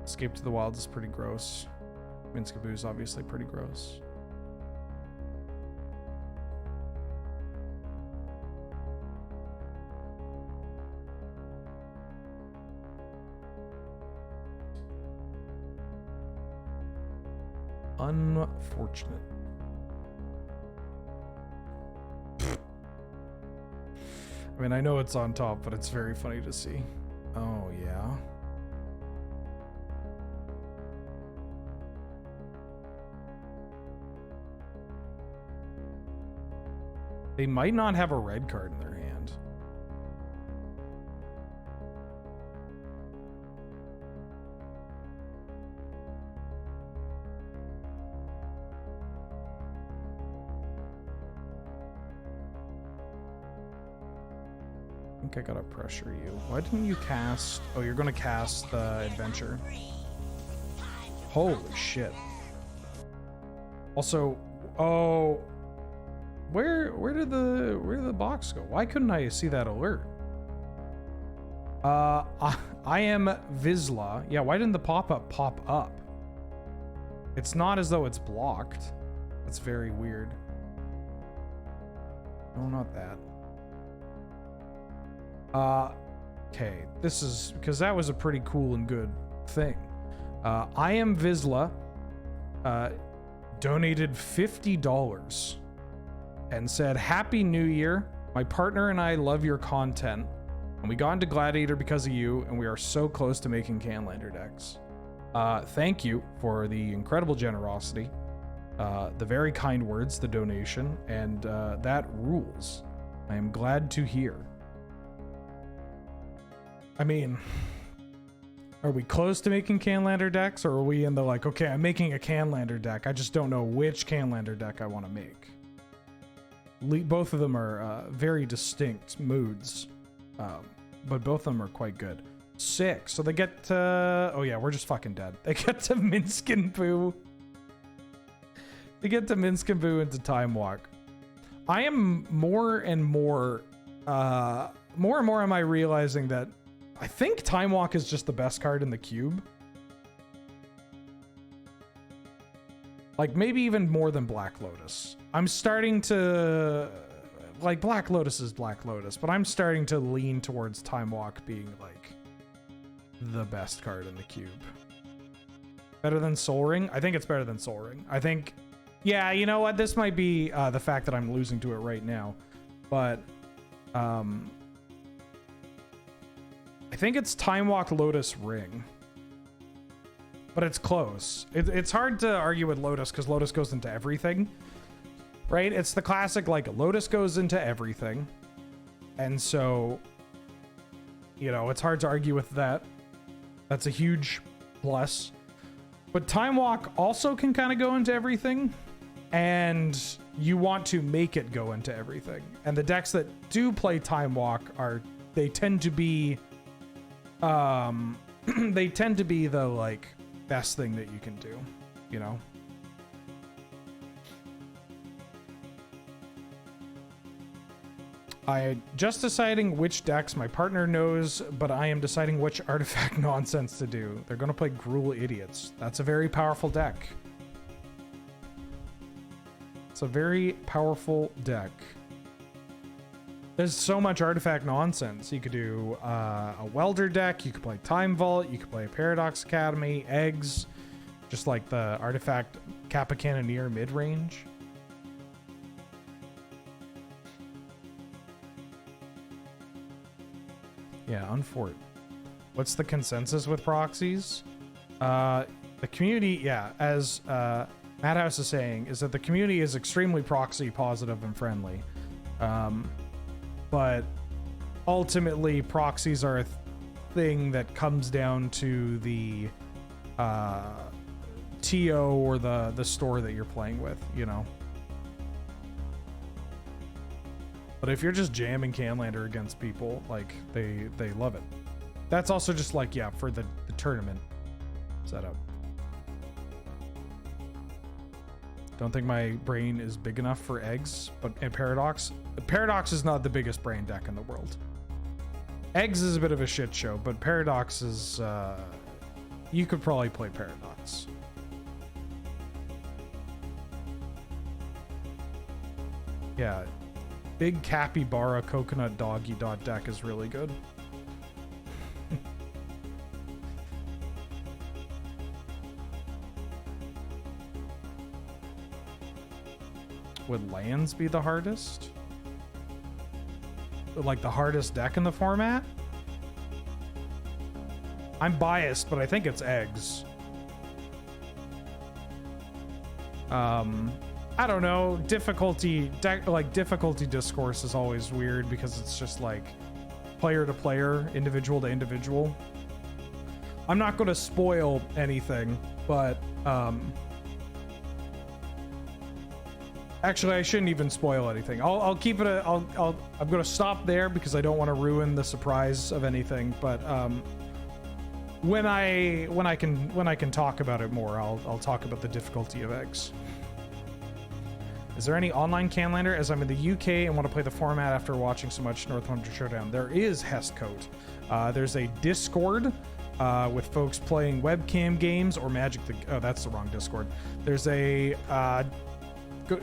Escape to the Wilds is pretty gross. Minskimbu is obviously pretty gross. Unfortunate. I mean, I know it's on top, but it's very funny to see. Oh, yeah. They might not have a red card in their hand. think I gotta pressure you. Why didn't you cast? Oh, you're gonna cast the adventure. Holy shit. Also, oh, where did the box go? Why couldn't I see that alert? I am Vizsla. Yeah, why didn't the pop-up pop up? It's not as though it's blocked. That's very weird. No, not that. Okay, this is because that was a pretty cool and good thing. I am Vizsla. Donated $50 and said, "Happy New Year. My partner and I love your content, and we got into Gladiator because of you, and we are so close to making Canlander decks. Thank you for the incredible generosity, the very kind words, the donation, and that rules. I am glad to hear." I mean, are we close to making Canlander decks, or are we in the like, okay, I'm making a Canlander deck, I just don't know which Canlander deck I want to make? Both of them are very distinct moods, but both of them are quite good. 6, so they get to, oh yeah, we're just fucking dead. They get to Minsk and Boo. They get to Minsk and Boo into Time Walk. I am more and more am I realizing that I think Time Walk is just the best card in the cube. Like, maybe even more than Black Lotus. I'm starting to... Like, Black Lotus is Black Lotus, but I'm starting to lean towards Time Walk being, like, the best card in the cube. Better than Soul Ring? I think it's better than Soul Ring. I think... Yeah, you know what? This might be the fact that I'm losing to it right now. But... I think it's Time Walk Lotus Ring. But it's close. It's hard to argue with Lotus because Lotus goes into everything. Right? It's the classic, like, Lotus goes into everything. And so, you know, it's hard to argue with that. That's a huge plus. But Time Walk also can kind of go into everything. And you want to make it go into everything. And the decks that do play Time Walk they tend to be... they tend to be the, like, best thing that you can do, you know? I just deciding which decks my partner knows, but I am deciding which artifact nonsense to do. They're gonna play Gruel Idiots. That's a very powerful deck. It's a very powerful deck. There's so much artifact nonsense. You could do a Welder deck, you could play Time Vault, you could play Paradox Academy, Eggs, just like the artifact Kappa Cannoneer Midrange. Yeah, Unfort. What's the consensus with proxies? The community, yeah, as Madhouse is saying, is that the community is extremely proxy positive and friendly. But ultimately, proxies are a thing that comes down to the TO or the store that you're playing with, you know? But if you're just jamming Canlander against people, like, they love it. That's also just like, yeah, for the tournament setup. Don't think my brain is big enough for Eggs, but and Paradox. Paradox is not the biggest brain deck in the world. Eggs is a bit of a shit show, but Paradox is, you could probably play Paradox. Yeah, big Capybara Coconut Doggy Dot deck is really good. Would lands be the hardest? Like the hardest deck in the format? I'm biased, but I think it's Eggs. I don't know. Difficulty discourse is always weird because it's just like player to player, individual to individual. I'm not going to spoil anything, but Actually, I shouldn't even spoil anything. I'll keep it. I'm gonna stop there because I don't want to ruin the surprise of anything. But when I can talk about it more, I'll talk about the difficulty of eggs. Is there any online Canlander? As I'm in the UK and want to play the format after watching so much Northampton Showdown, there is Hestcoat. There's a Discord with folks playing webcam games or Magic the... Oh, that's the wrong Discord. There's a...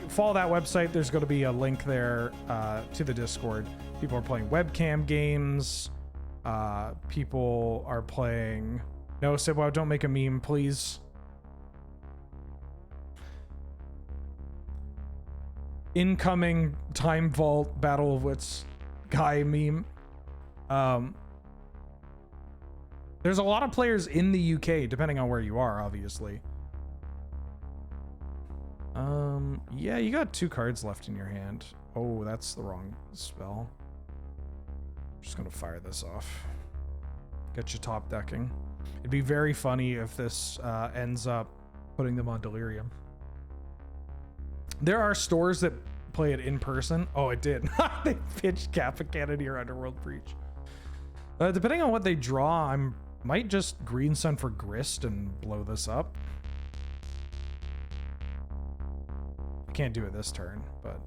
follow that website. There's going to be a link there to the Discord. People are playing webcam games. People are playing... No, Sibwab, don't make a meme, please. Incoming Time Vault Battle of Wits guy meme. There's a lot of players in the UK, depending on where you are, obviously. Yeah, you got 2 cards left in your hand. Oh, that's the wrong spell. I'm just gonna fire this off. Get you top decking. It'd be very funny if this ends up putting them on Delirium. There are stores that play it in person. Oh, it did. They pitched Kappa Cannoneer Underworld Breach. Depending on what they draw, I might just Green Sun for Grist and blow this up. I can't do it this turn, but...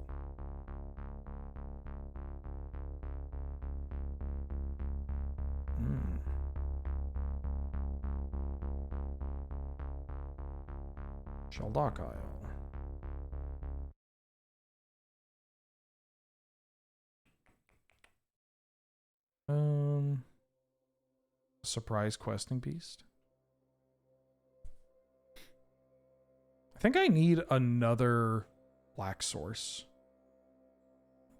Sheldock Isle. Surprise questing beast. I think I need another black source.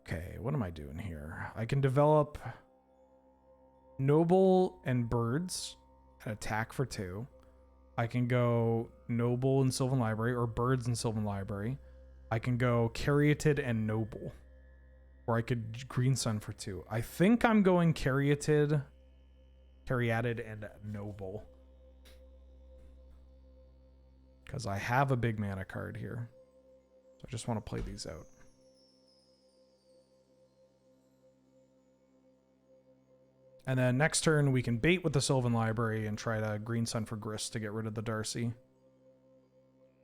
Okay, what am I doing here? I can develop Noble and Birds and attack for 2. I can go Noble and Sylvan Library or Birds and Sylvan Library. I can go Caryatid and Noble. Or I could Green Sun for 2. I think I'm going Caryatid and Noble. Because I have a big mana card here. So I just want to play these out. And then next turn we can bait with the Sylvan Library and try to Green Sun for Grist to get rid of the Darcy.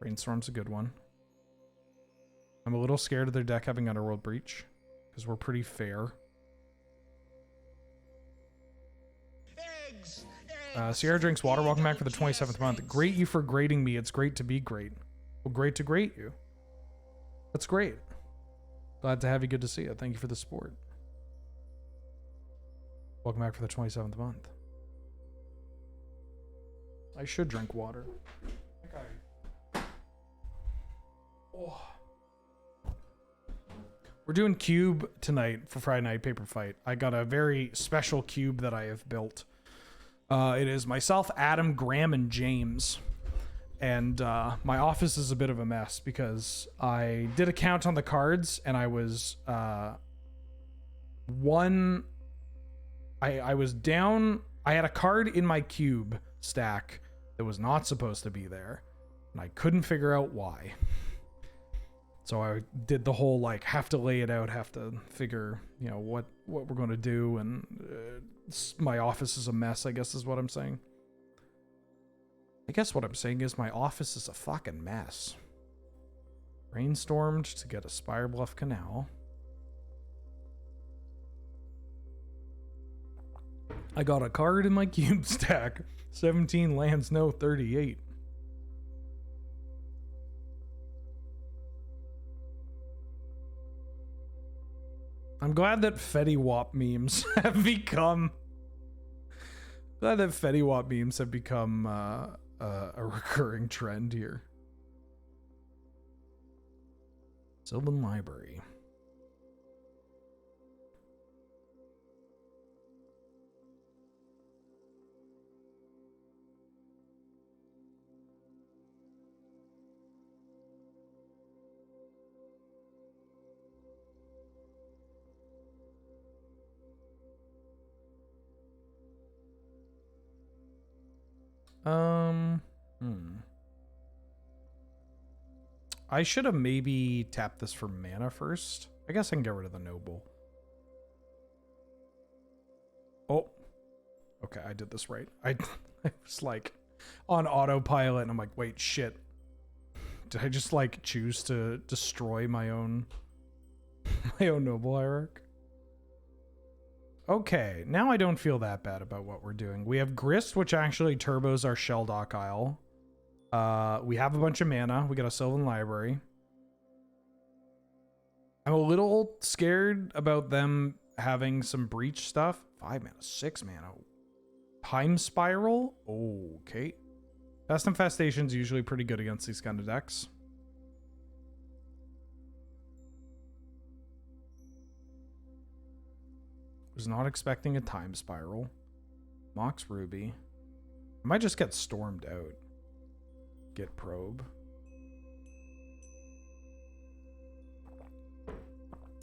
Brainstorm's a good one. I'm a little scared of their deck having Underworld Breach, because we're pretty fair. Sierra Drinks Water, welcome back for the 27th month. Great you for grading me. It's great to be great. Well, great to grate you. That's great. Glad to have you. Good to see you. Thank you for the support. Welcome back for the 27th month. I should drink water. Oh. We're doing cube tonight for Friday Night Paper Fight. I got a very special cube that I have built. It is myself, Adam, Graham, and James. And my office is a bit of a mess because I did a count on the cards and I was I was down. I had a card in my cube stack that was not supposed to be there, and I couldn't figure out why. So I did the whole like have to lay it out, have to figure, you know, what we're going to do, and my office is a mess, I guess is what I'm saying. I guess what I'm saying is my office is a fucking mess. Brainstormed to get a Spire Bluff Canal. I got a card in my cube stack. 17 lands, no 38. I'm glad that Fetty Wap memes have become... Glad that Fetty Wap memes have become a recurring trend here. Sylvan Library. I should have maybe tapped this for mana first. I guess I can get rid of the noble. Oh. Okay, I did this right. I was like on autopilot and I'm like, wait, shit. Did I just like choose to destroy my own noble hierarch? Okay, now I don't feel that bad about what we're doing. We have Grist, which actually turbos our Shelldock Isle. We have a bunch of mana. We got a Sylvan Library. I'm a little scared about them having some breach stuff. 5 mana, 6 mana. Time Spiral? Okay. Pest Infestation's usually pretty good against these kind of decks. Was not expecting a Time Spiral. Mox Ruby. I might just get stormed out. Get Probe.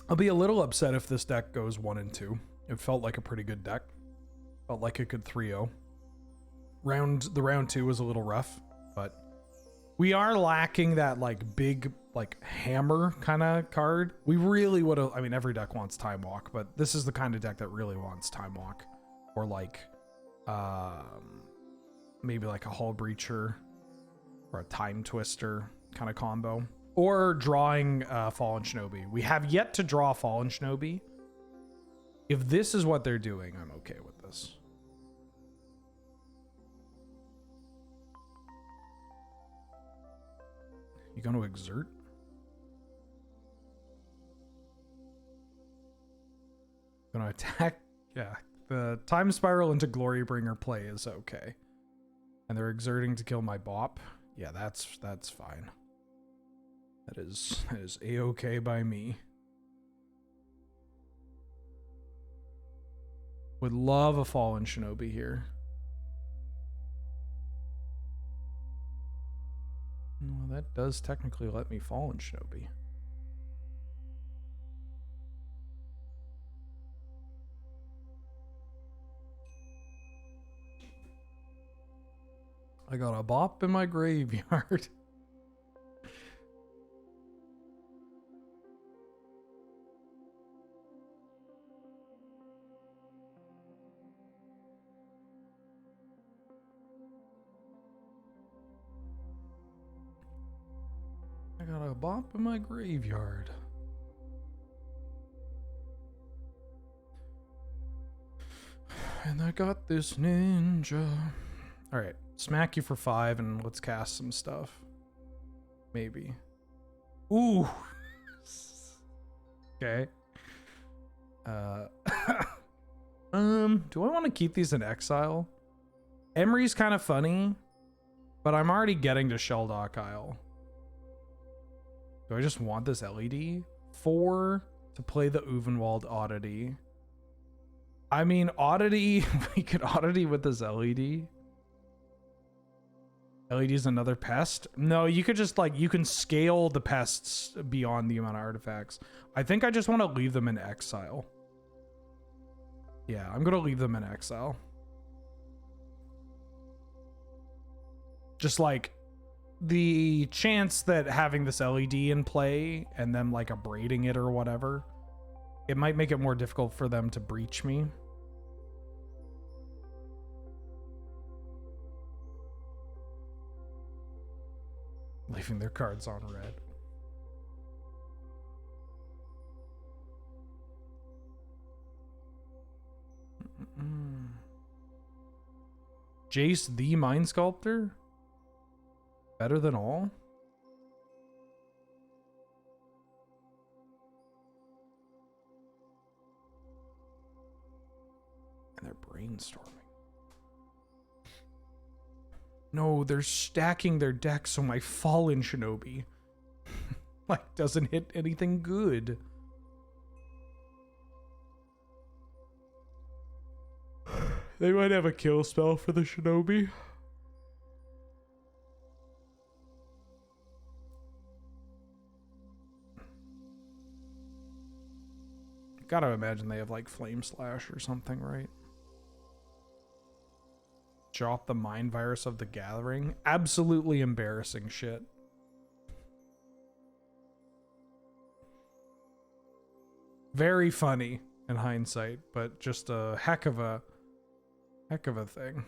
I'll be a little upset if this deck goes 1 and 2. It felt like a pretty good deck. Felt like it could 3-0. The round 2 was a little rough, but we are lacking that like big like hammer kind of card. We really would have, I mean, every deck wants Time Walk, but this is the kind of deck that really wants Time Walk. Or like maybe like a Hull Breacher or a Time Twister kind of combo. Or drawing Fallen Shinobi. We have yet to draw Fallen Shinobi. If this is what they're doing, I'm okay with this. You gonna exert? Gonna attack? Yeah. The Time Spiral into Glorybringer play is okay. And they're exerting to kill my bop. Yeah, that's fine. That is a-okay by me. Would love a Fallen Shinobi here. Well, that does technically let me Fallen Shinobi. I got a bop in my graveyard. I got a bop in my graveyard. And I got this ninja. Alright, smack you for 5 and let's cast some stuff. Maybe. Ooh! Okay. Do I want to keep these in exile? Emery's kind of funny, but I'm already getting to Shelldock Isle. Do I just want this LED? 4 to play the Uvenwald Oddity. I mean, Oddity, we could Oddity with this LED. LED is another pest? No, you could just like, you can scale the pests beyond the amount of artifacts. I think I just want to leave them in exile. Yeah, I'm going to leave them in exile. Just like the chance that having this LED in play and them like abrading it or whatever, it might make it more difficult for them to breach me. Leaving their cards on red. Jace the Mind Sculptor? Better than all? And they're brainstorming. No, they're stacking their deck so my Fallen Shinobi like doesn't hit anything good. They might have a kill spell for the Shinobi. Gotta imagine they have like Flame Slash or something, right? Drop the Mind Virus of the Gathering. Absolutely embarrassing shit. Very funny in hindsight, but just a heck of a thing.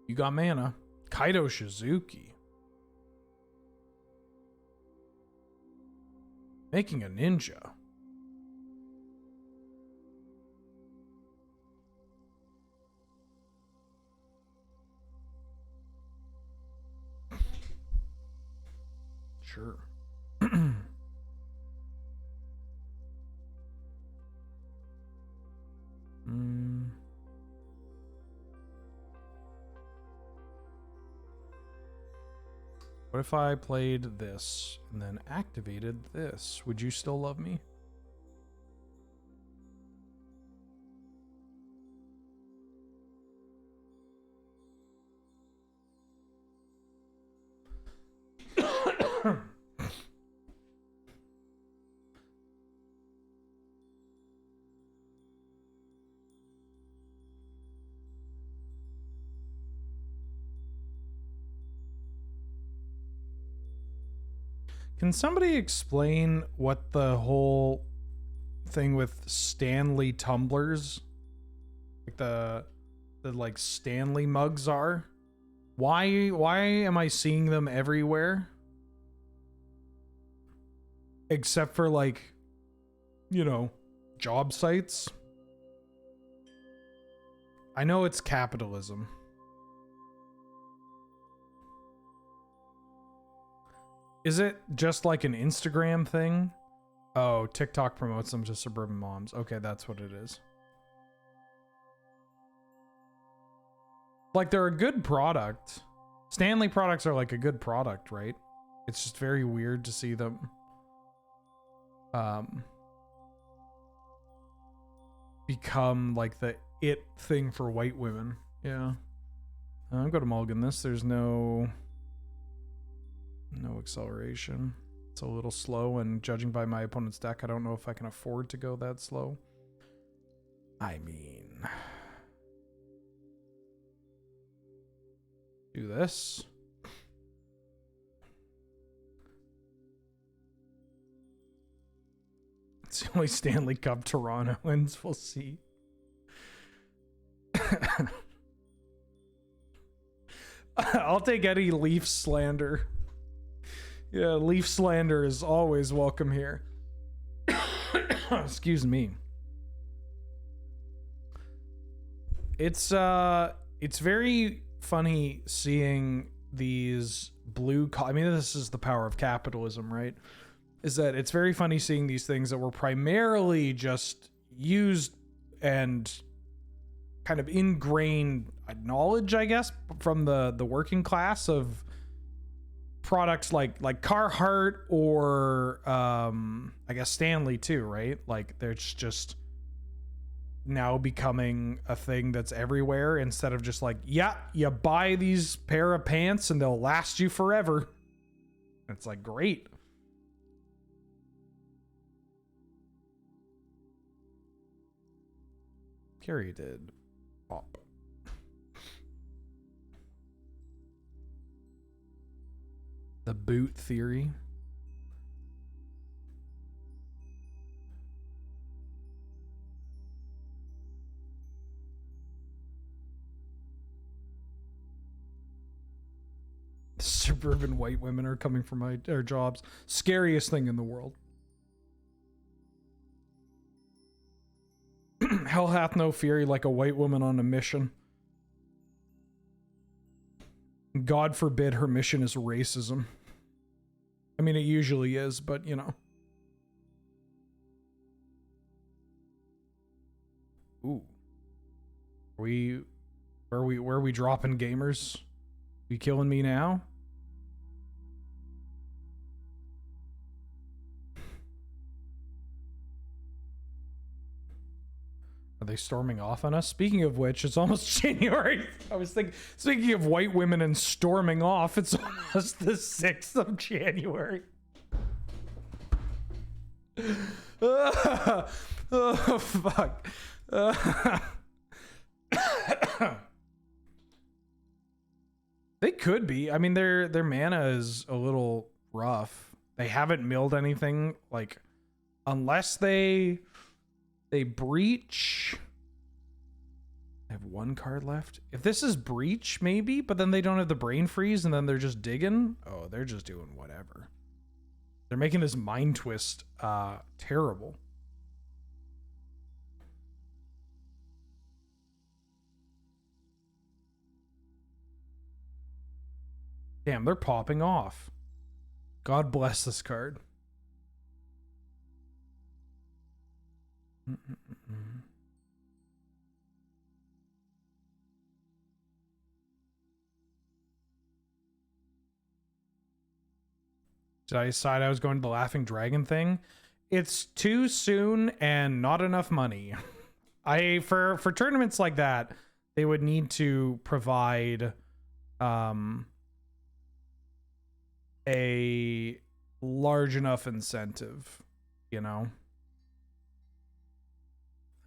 You got mana. Kaido Shizuki. Making a ninja. Sure. What if I played this and then activated this? Would you still love me? Can somebody explain what the whole thing with Stanley tumblers, like the like Stanley mugs are? Why am I seeing them everywhere? Except for like, you know, job sites. I know it's capitalism. Is it just like an Instagram thing? Oh, TikTok promotes them to suburban moms. Okay, that's what it is. Like, they're a good product. Stanley products are like a good product, right? It's just very weird to see them become like the it thing for white women. Yeah. I'm going to mulligan this. There's no acceleration. It's a little slow, and judging by my opponent's deck, I don't know if I can afford to go that slow. I mean, do this. It's the only Stanley Cup Toronto wins. We'll see. I'll take any Leaf slander. Yeah, Leaf slander is always welcome here. Excuse me. It's very funny seeing these blue I mean, this is the power of capitalism, right? Is that it's very funny seeing these things that were primarily just used and kind of ingrained knowledge, I guess, from the working class of products like Carhartt or I guess Stanley too, right? Like, they're just now becoming a thing that's everywhere, instead of just like, yeah, you buy these pair of pants and they'll last you forever. It's like, great. Carrie did pop. The boot theory. Suburban white women are coming for our jobs. Scariest thing in the world. Hell hath no fury like a white woman on a mission. God forbid her mission is racism. I mean, it usually is, but you know. Ooh. Where are we dropping gamers? You killing me now? Are they storming off on us? Speaking of which, it's almost January. I was thinking, speaking of white women and storming off, it's almost the 6th of January. Oh, fuck. They could be. I mean, their mana is a little rough. They haven't milled anything, like, unless they breach. I have one card left. If this is breach, maybe, but then they don't have the brain freeze and then they're just digging. Oh, they're just doing whatever. They're making this mind twist terrible. Damn, they're popping off. God bless this card. Did I decide I was going to the Laughing Dragon thing? It's too soon and not enough money. For tournaments like that, they would need to provide a large enough incentive, you know.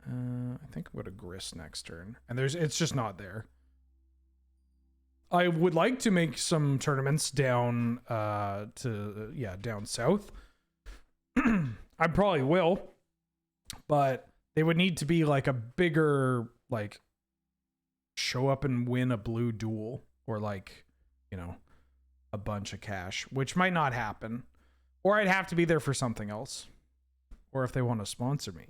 I think I'm going to Grist next turn, and it's just not there. I would like to make some tournaments down down south. I probably will, but they would need to be like a bigger, like, show up and win a blue duel, or like, you know, a bunch of cash, which might not happen, or I'd have to be there for something else, or if they want to sponsor me.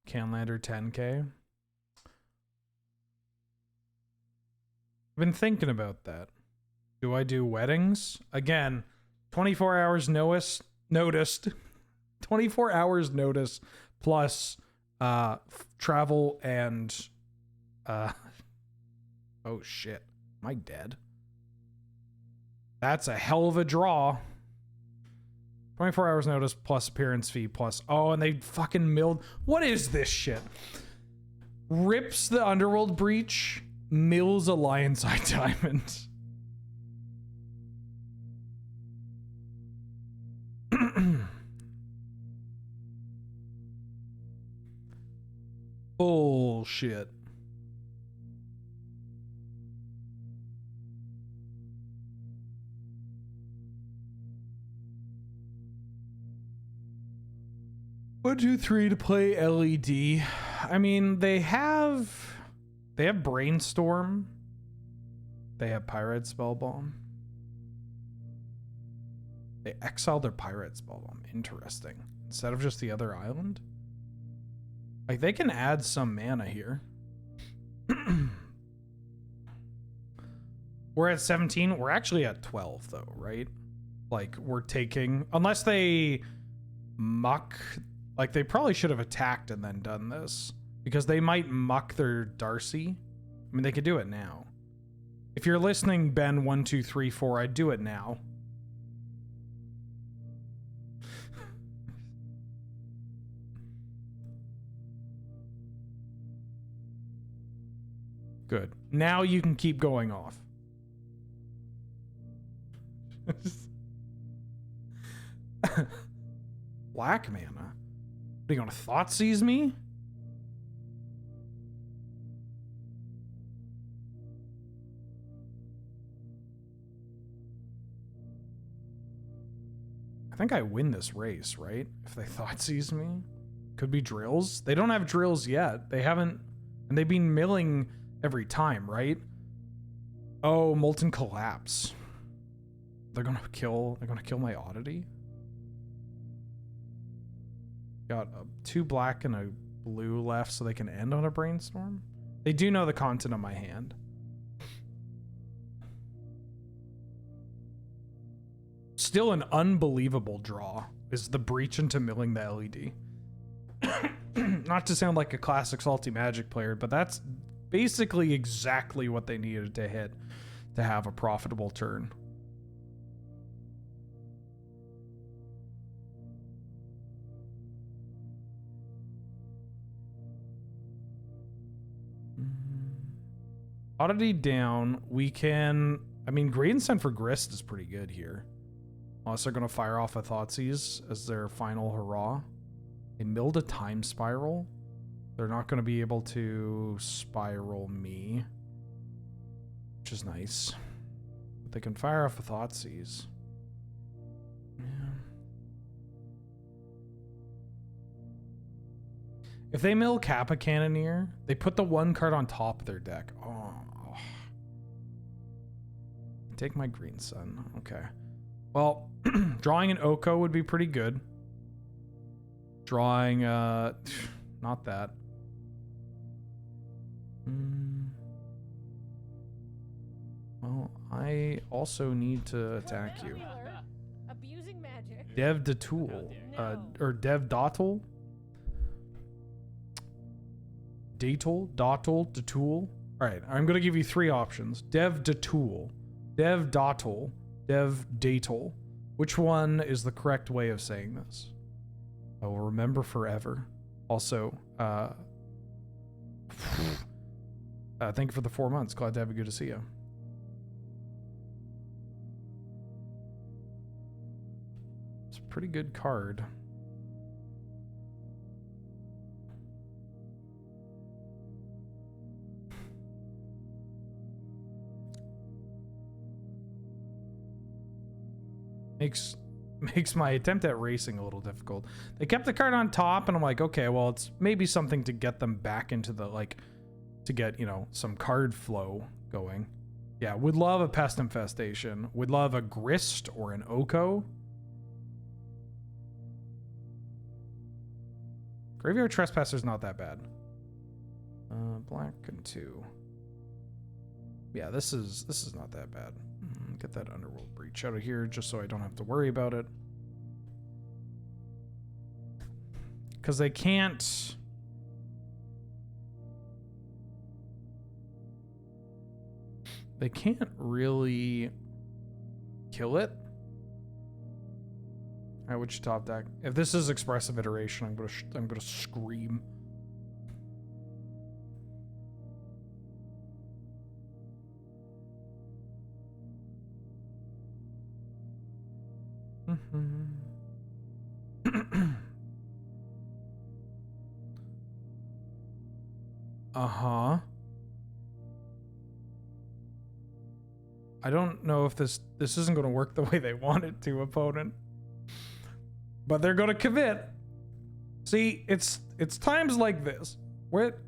Canlander 10K. I've been thinking about that. Do I do weddings? Again, 24 hours noticed. 24 hours notice plus travel and oh shit. Am I dead? That's a hell of a draw. 24 hours notice plus appearance fee plus... Oh, and they fucking milled... What is this shit? Rips the Underworld Breach, mills a Lion's Eye Diamond. Bullshit. One, two, three to play LED. I mean, they have Brainstorm. They have Pirate Spellbomb. They exiled their Pirate Spellbomb. Interesting. Instead of just the other island. Like, they can add some mana here. We're at 17. We're actually at 12, though, right? Like, we're taking... Unless they muck... Like, they probably should have attacked and then done this. Because they might muck their Darcy. I mean, they could do it now. If you're listening, Ben1234, I'd do it now. Good. Now you can keep going off. Black mana? What, are you gonna Thoughtseize me? I think I win this race, right? If they Thoughtseize me. Could be drills. They don't have drills yet. They haven't... And they've been milling every time, right? Oh, Molten Collapse. They're gonna kill my Oddity? Got 2 black and a blue left so they can end on a Brainstorm. They do know the content of my hand. Still an unbelievable draw is the breach into milling the LED. Not to sound like a classic Salty Magic player, but that's basically exactly what they needed to hit to have a profitable turn. Oddity down. We can... I mean, Great Incent for Grist is pretty good here. Unless they're going to fire off a Thoughtseize as their final hurrah. They milled a Time Spiral. They're not going to be able to spiral me. Which is nice. But they can fire off a Thoughtseize. Yeah. If they mill Kappa Cannoneer, they put the one card on top of their deck. Oh. Take my Green Sun. Okay. Well, drawing an Oko would be pretty good. Drawing, not that. Well, I also need to attack you. Abusing magic. Dev de Tool. Or Dev Dottle. Datul? Dottle? De Tool? Alright, I'm going to give you three options. Dev de Tool. Dev Dottle. Dev Datul. Which one is the correct way of saying this? I will remember forever. Also, thank you for the 4 months. Glad to have you. Good to see you. It's a pretty good card. Makes my attempt at racing a little difficult. They kept the card on top, and I'm like, okay, well, it's maybe something to get them back into the, like, to get, you know, some card flow going. Yeah, would love a Pest Infestation. Would love a Grist or an Oko. Graveyard Trespasser's not that bad. Black and 2. Yeah, this is not that bad. Get that Underworld Breach out of here just so I don't have to worry about it. Because they can't... They can't really kill it. Alright, what's your top deck? If this is Expressive Iteration, I'm gonna scream. Uh-huh. I don't know if this isn't going to work the way they want it to, opponent. But they're going to commit. See, it's times like this. What?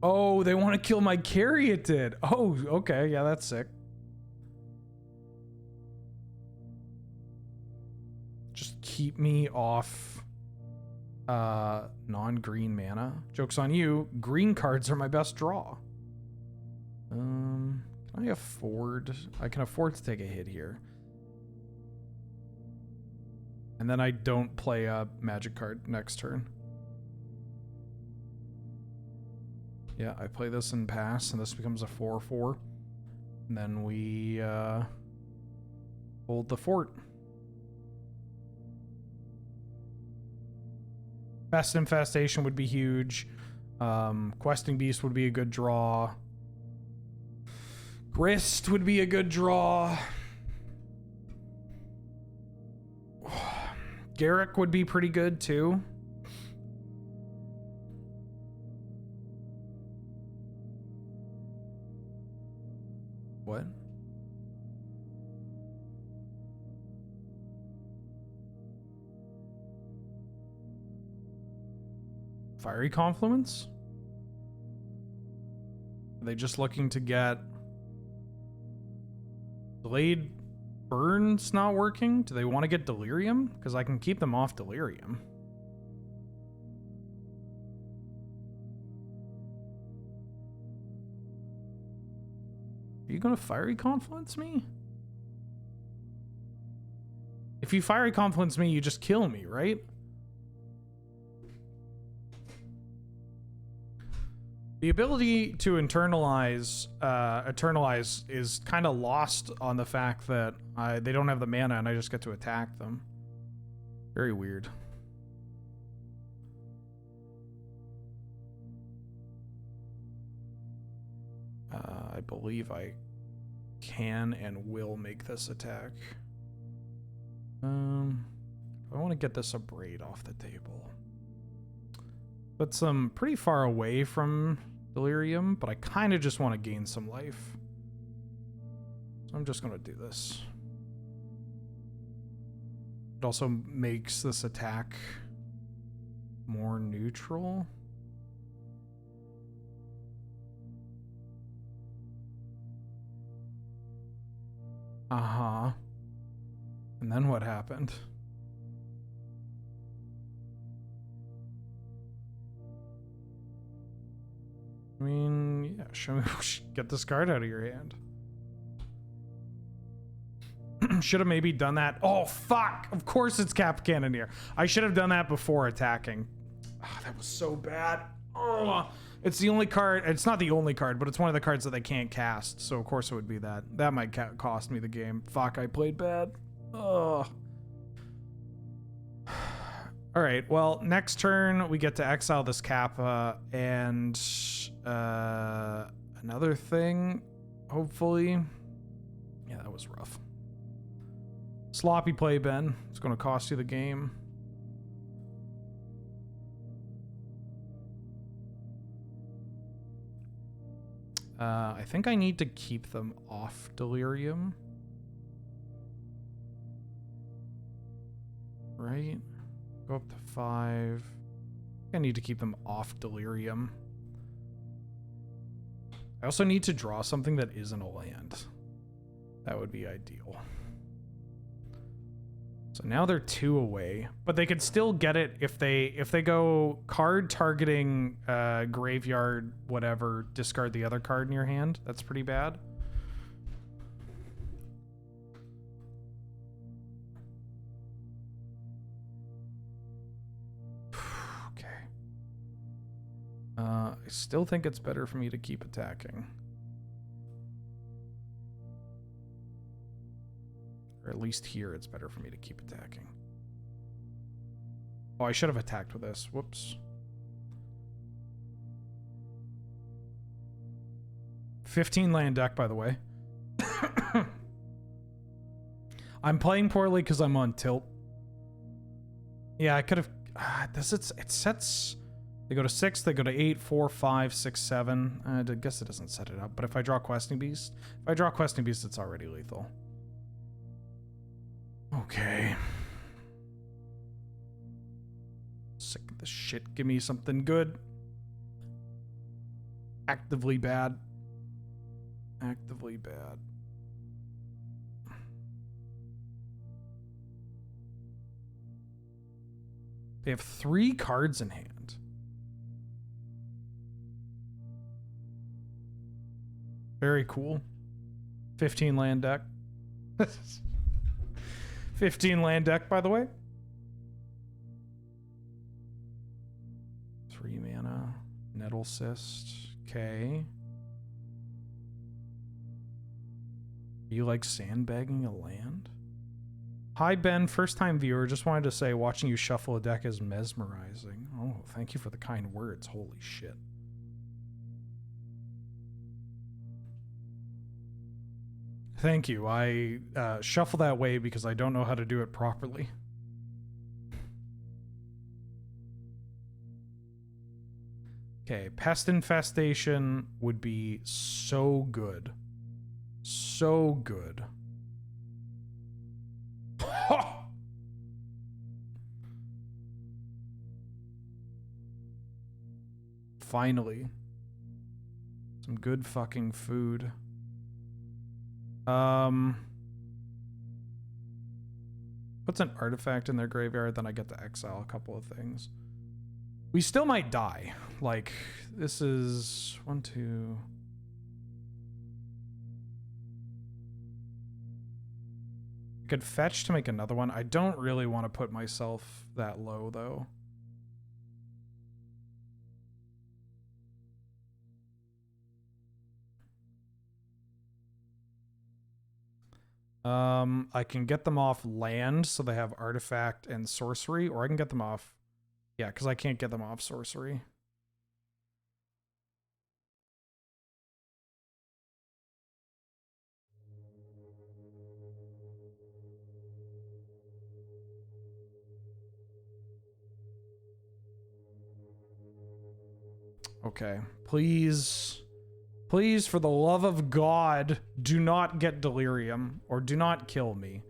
Oh, they want to kill my Caryatid. Oh, okay. Yeah, that's sick. Just keep me off non-green mana. Joke's on you. Green cards are my best draw. Can I afford? I can afford to take a hit here. And then I don't play a magic card next turn. Yeah, I play this and pass, and this becomes a 4/4. And then we hold the fort. Pest Infestation would be huge. Questing Beast would be a good draw. Grist would be a good draw. Garrick would be pretty good too. What? Fiery Confluence? Are they just looking to get... Delayed Burn's not working? Do they want to get Delirium? Because I can keep them off Delirium. Are you going to Fiery Confluence me? If you Fiery Confluence me, you just kill me, right? The ability to internalize is kind of lost on the fact that they don't have the mana and I just get to attack them. Very weird. I I believe I can and will make this attack. I want to get this abrade off the table. But some pretty far away from delirium, but I kind of just want to gain some life. So I'm just going to do this. It also makes this attack more neutral. Uh-huh. And then what happened? I mean, yeah, show me. Get this card out of your hand. Should have maybe done that. Oh, fuck. Of course it's Cap Cannoneer. I should have done that before attacking. Oh, that was so bad. Oh, it's the only card. It's not the only card, but it's one of the cards that they can't cast. So, of course, it would be that. That might cost me the game. Fuck, I played bad. Oh. All right. Well, next turn, we get to exile this Kappa and another thing, hopefully. Yeah, that was rough. Sloppy play, Ben. It's going to cost you the game. I think I need to keep them off delirium. Right? Go up to 5. I need to keep them off delirium. I also need to draw something that isn't a land. That would be ideal. So now they're 2 away, but they could still get it if they go card targeting graveyard, whatever, discard the other card in your hand. That's pretty bad. Okay. I still think it's better for me to keep attacking. Or at least here, it's better for me to keep attacking. Oh, I should have attacked with this. Whoops. 15 land deck, by the way. I'm playing poorly because I'm on tilt. Yeah, I could have... it sets... They go to 6, they go to 8, 4, 5, 6, 7. I guess it doesn't set it up. But if I draw Questing Beast... If I draw Questing Beast, it's already lethal. Okay. Sick of this shit. Give me something good. Actively bad. Actively bad. They have 3 cards in hand. Very cool. 15 land deck. 15 land deck, by the way. 3 mana. Nettle Cyst. Okay. You like sandbagging a land? Hi, Ben. First time viewer. Just wanted to say watching you shuffle a deck is mesmerizing. Oh, thank you for the kind words. Holy shit. Thank you. I shuffle that way because I don't know how to do it properly. Okay, Pest Infestation would be so good. So good. Finally. Some good fucking food. Puts an artifact in their graveyard, then I get to exile a couple of things. We still might die. Like, this is 1, 2. I could fetch to make another one. I don't really want to put myself that low, though. I can get them off land, so they have artifact and sorcery, or I can get them off... Yeah, because I can't get them off sorcery. Okay. Please, please, for the love of God, do not get delirium or do not kill me.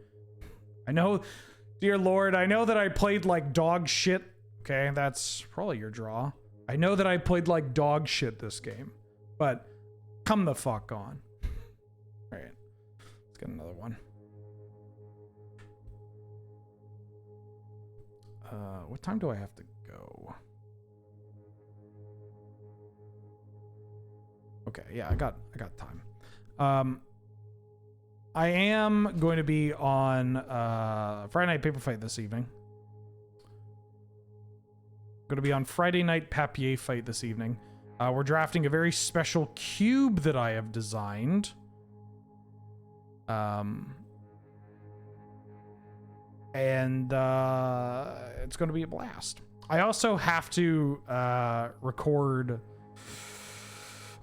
I know, dear Lord, I know that I played like dog shit. Okay, that's probably your draw. I know that I played like dog shit this game, but come the fuck on. All right, let's get another one. What time do I have to go? Okay, yeah, I got time. I am going to be on Friday Night Paper Fight this evening. Going to be on Friday Night Papier Fight this evening. We're drafting a very special cube that I have designed. And it's going to be a blast. I also have to record.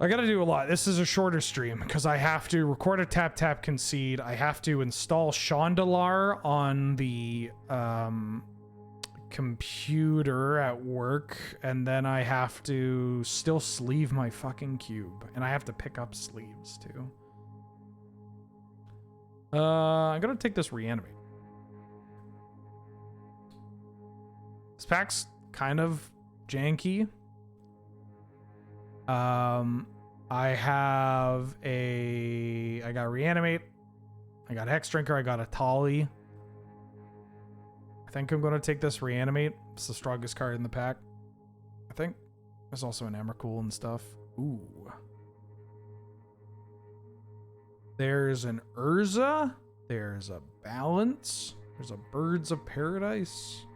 I got to do a lot. This is a shorter stream because I have to record a tap tap concede. I have to install Chandelar on the computer at work, and then I have to still sleeve my fucking cube, and I have to pick up sleeves too. I'm gonna take this Reanimate. This pack's kind of janky. I got Reanimate, I got Hex Drinker, I got a Tolly. I think I'm gonna take this Reanimate. It's the strongest card in the pack, I think. There's also an Emrakul and stuff. Ooh. There's an Urza. There's a Balance. There's a Birds of Paradise.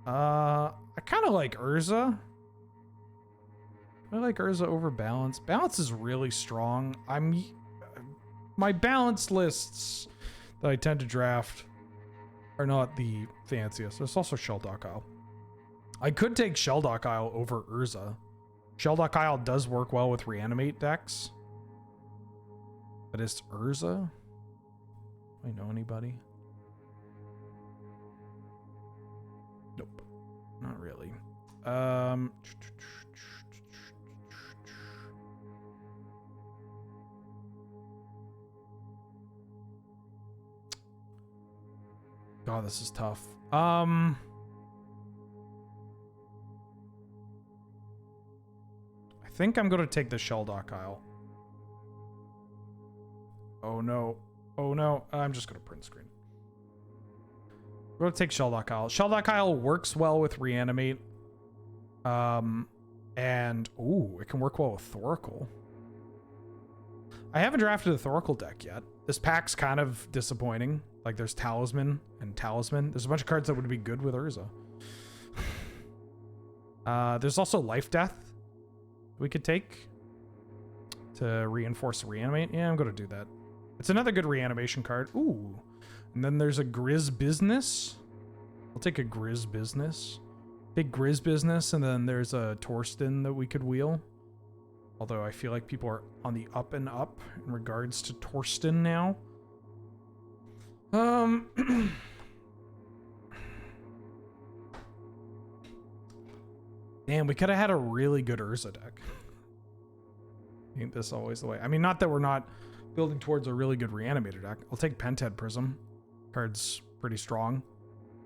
I kind of like Urza. I like Urza over Balance. Balance is really strong. My Balance lists that I tend to draft are not the fanciest. There's also Sheldock Isle. I could take Sheldock Isle over Urza. Sheldock Isle does work well with Reanimate decks. But it's Urza? Do I know anybody? Nope. Not really. God, this is tough. I think I'm going to take the Sheldock Isle. Oh no. Oh no. I'm just going to print screen. I'm going to take Sheldock Isle. Sheldock Isle works well with Reanimate. And, ooh, it can work well with Thoracle. I haven't drafted a Thoracle deck yet. This pack's kind of disappointing. Like, there's Talisman and Talisman. There's a bunch of cards that would be good with Urza. There's also Life Death we could take to reinforce Reanimate. Yeah, I'm going to do that. It's another good reanimation card. Ooh. And then there's a Grizz Business. I'll take a Grizz Business. Take Grizz Business, and then there's a Torsten that we could wheel. Although I feel like people are on the up and up in regards to Torsten now. Damn, we could have had a really good Urza deck. Ain't this always the way? I mean, not that we're not building towards a really good Reanimator deck. I'll take Pented Prism. Card's pretty strong.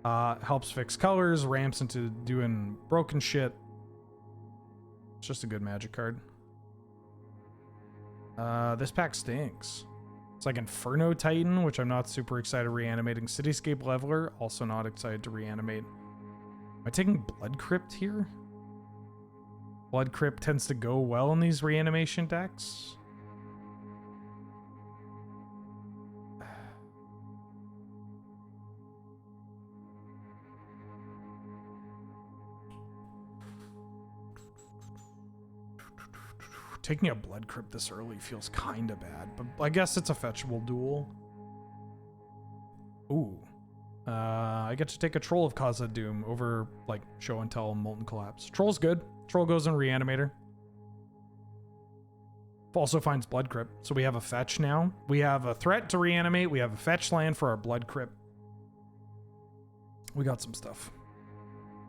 Helps fix colors, ramps into doing broken shit. It's just a good Magic card. This pack stinks. It's like Inferno Titan, which I'm not super excited reanimating. Cityscape Leveler, also not excited to reanimate. Am I taking Blood Crypt here? Blood Crypt tends to go well in these reanimation decks. Taking a Blood Crypt this early feels kind of bad, but I guess it's a fetchable duel. Ooh. I get to take a Troll of Khazad-dûm over, like, Show and Tell and Molten Collapse. Troll's good. Troll goes in Reanimator. Also finds Blood Crypt, so we have a fetch now. We have a threat to reanimate. We have a fetch land for our Blood Crypt. We got some stuff.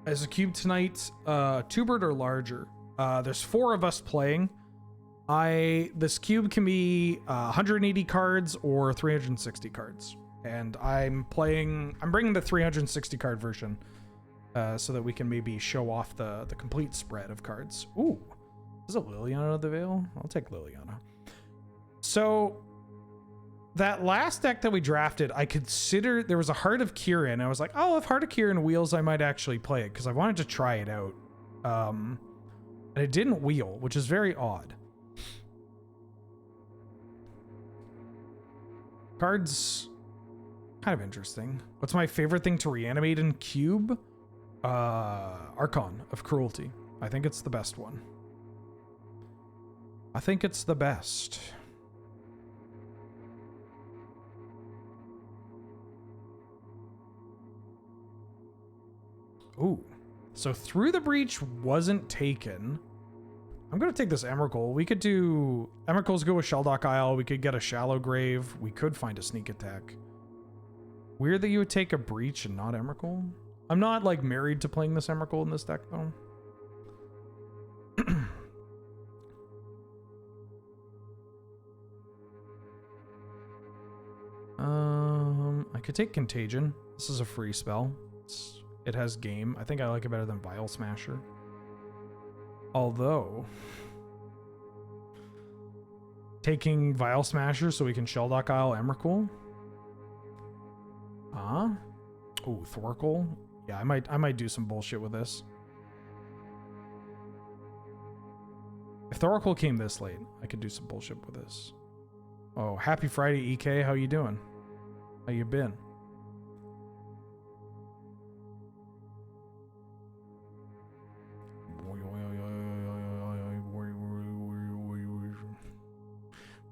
As a cube tonight, 2-bird or larger. There's 4 of us playing. This cube can be 180 cards or 360 cards, and I'm bringing the 360 card version so that we can maybe show off the complete spread of cards. Ooh, is it Liliana of the Veil? I'll take Liliana. So that last deck that we drafted, I considered there was a Heart of Kirin. I was like, oh, if Heart of Kirin wheels, I might actually play it because I wanted to try it out. And it didn't wheel, which is very odd. Cards, kind of interesting. What's my favorite thing to reanimate in Cube? Archon of Cruelty. I think it's the best one. I think it's the best. Ooh. So Through the Breach wasn't taken. I'm going to take this Emrakul. We could do... Emrakul's go with Sheldock Isle. We could get a Shallow Grave. We could find a Sneak Attack. Weird that you would take a Breach and not Emrakul. I'm not, like, married to playing this Emrakul in this deck, though. I could take Contagion. This is a free spell. It has game. I think I like it better than Vial Smasher. Although, taking Vial Smasher so we can Sheldock Isle Emrakul. Oh, Thorkel. Yeah, I might do some bullshit with this. If Thorkel came this late, I could do some bullshit with this. Oh, happy Friday, EK. How you doing? How you been?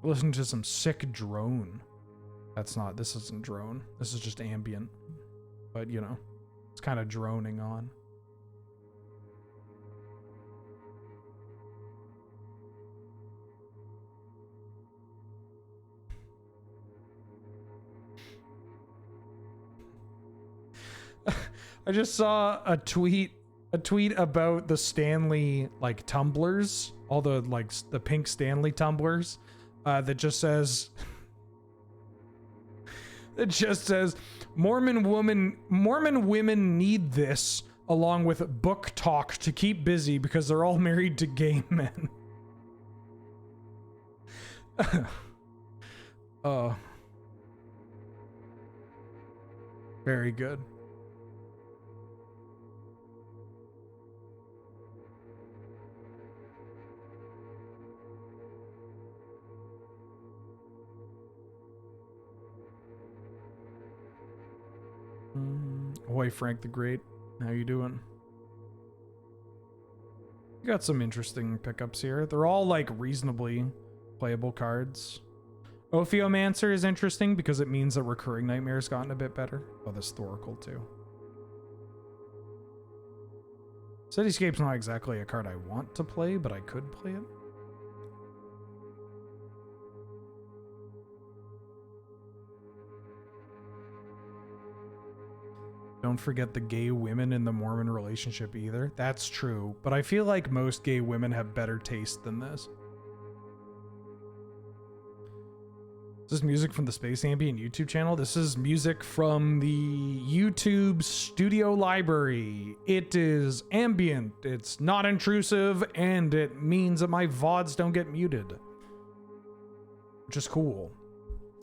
Listen to some sick drone. This isn't drone. This is just ambient. But, you know, it's kind of droning on. I just saw a tweet about the Stanley, like, tumblers, all the, like, the pink Stanley tumblers, that just says Mormon women need this along with book talk to keep busy because they're all married to gay men. Very good. Ahoy, Frank the Great. How you doing? You got some interesting pickups here. They're all like reasonably playable cards. Ophiomancer is interesting because it means that Recurring Nightmare's gotten a bit better. Oh, this Thoracle too. Cityscape's not exactly a card I want to play, but I could play it. Don't forget the gay women in the Mormon relationship either. That's true, but I feel like most gay women have better taste than this. Is this music from the Space Ambient YouTube channel? This is music from the YouTube studio library. It is ambient, it's not intrusive, and it means that my VODs don't get muted. Which is cool.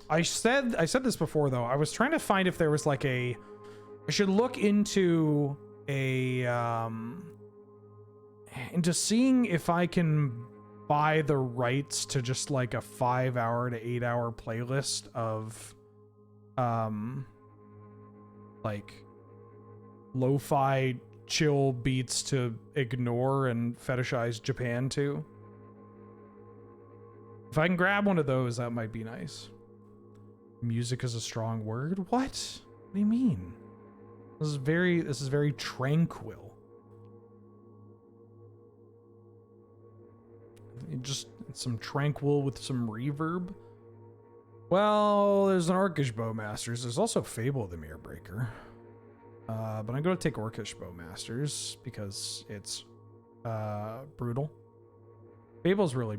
I said this before though. I was trying to find if there was like I should look into into seeing if I can buy the rights to just like a 5-hour to 8-hour playlist of like lo-fi chill beats to ignore and fetishize Japan to. If I can grab one of those, that might be nice. Music is a strong word? What? What do you mean? This is very tranquil. Just some tranquil with some reverb. Well, there's an Orcish Bowmasters. There's also Fable of the Mirror Breaker. But I'm going to take Orcish Bowmasters because it's brutal. Fable's really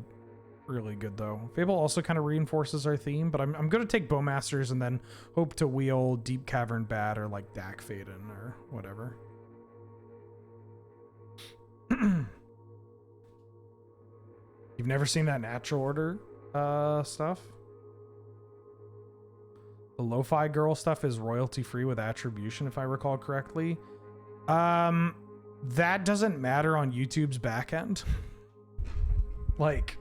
good though. Fable also kind of reinforces our theme, but I'm gonna take Bowmasters and then hope to wheel Deep Cavern Bat or like Dak Faden or whatever. You've never seen that Natural Order stuff? The Lo-Fi Girl stuff is royalty free with attribution, if I recall correctly. That doesn't matter on YouTube's backend. Like,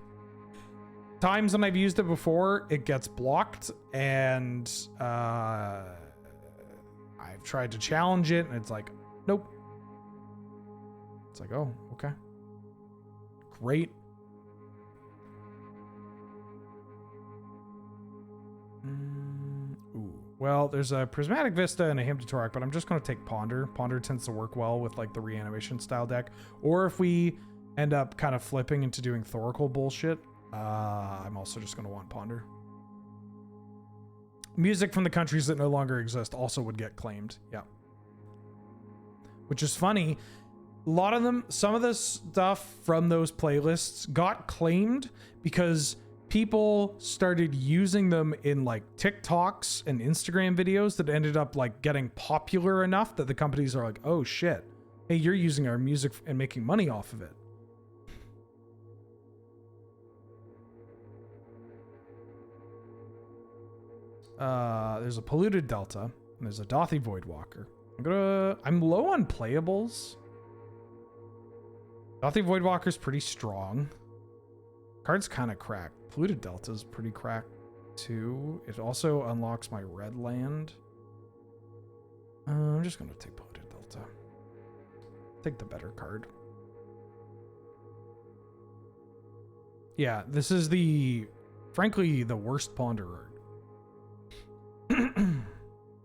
times when I've used it before, it gets blocked, and I've tried to challenge it, and it's like, nope. It's like, oh, okay. Great. Ooh. Well, there's a Prismatic Vista and a Hymn to Torak, but I'm just going to take Ponder. Ponder tends to work well with like the Reanimation style deck. Or if we end up kind of flipping into doing Thoracle bullshit, I'm also just going to want Ponder. Music from the countries that no longer exist also would get claimed. Yeah. Which is funny. A lot of them, some of the stuff from those playlists got claimed because people started using them in like TikToks and Instagram videos that ended up like getting popular enough that the companies are like, oh shit, hey, you're using our music and making money off of it. There's a Polluted Delta, and there's a Dothy Voidwalker. I'm low on playables. Dothy Voidwalker's pretty strong. Card's kind of cracked. Polluted Delta's pretty cracked too. It also unlocks my red land. I'm just gonna take Polluted Delta. Take the better card. Yeah, this is frankly, the worst Ponder art.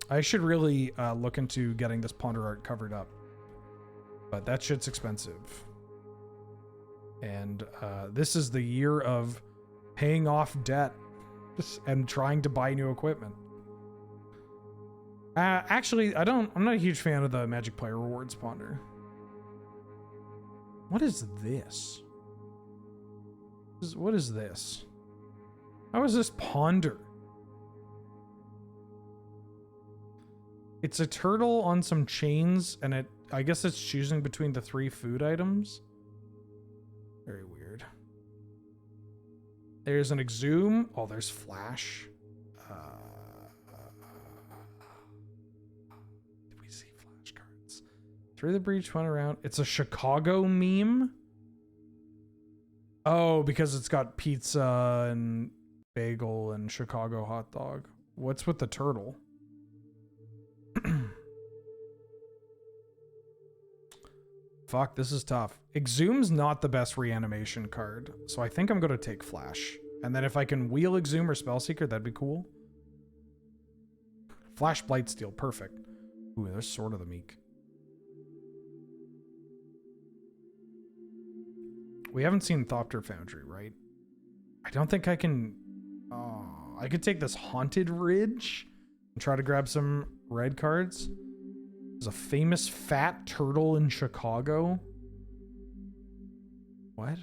I should really look into getting this Ponder art covered up. But that shit's expensive. And this is the year of paying off debt and trying to buy new equipment. Actually, I'm not a huge fan of the Magic Player Rewards Ponder. What is this? What is this? How is this Ponder? It's a turtle on some chains, and I guess it's choosing between the 3 food items. Very weird. There's an Exhume. Oh, there's Flash. Did we see Flash cards? Through the Breach, went around. It's a Chicago meme. Oh, because it's got pizza and bagel and Chicago hot dog. What's with the turtle? Fuck, this is tough. Exhume's not the best reanimation card, so I think I'm going to take Flash. And then if I can wheel Exhume or Spellseeker, that'd be cool. Flash Blightsteel, perfect. Ooh, there's Sword of the Meek. We haven't seen Thopter Foundry, right? I don't think I can... Oh, I could take this Haunted Ridge and try to grab some red cards. There's a famous fat turtle in Chicago. What?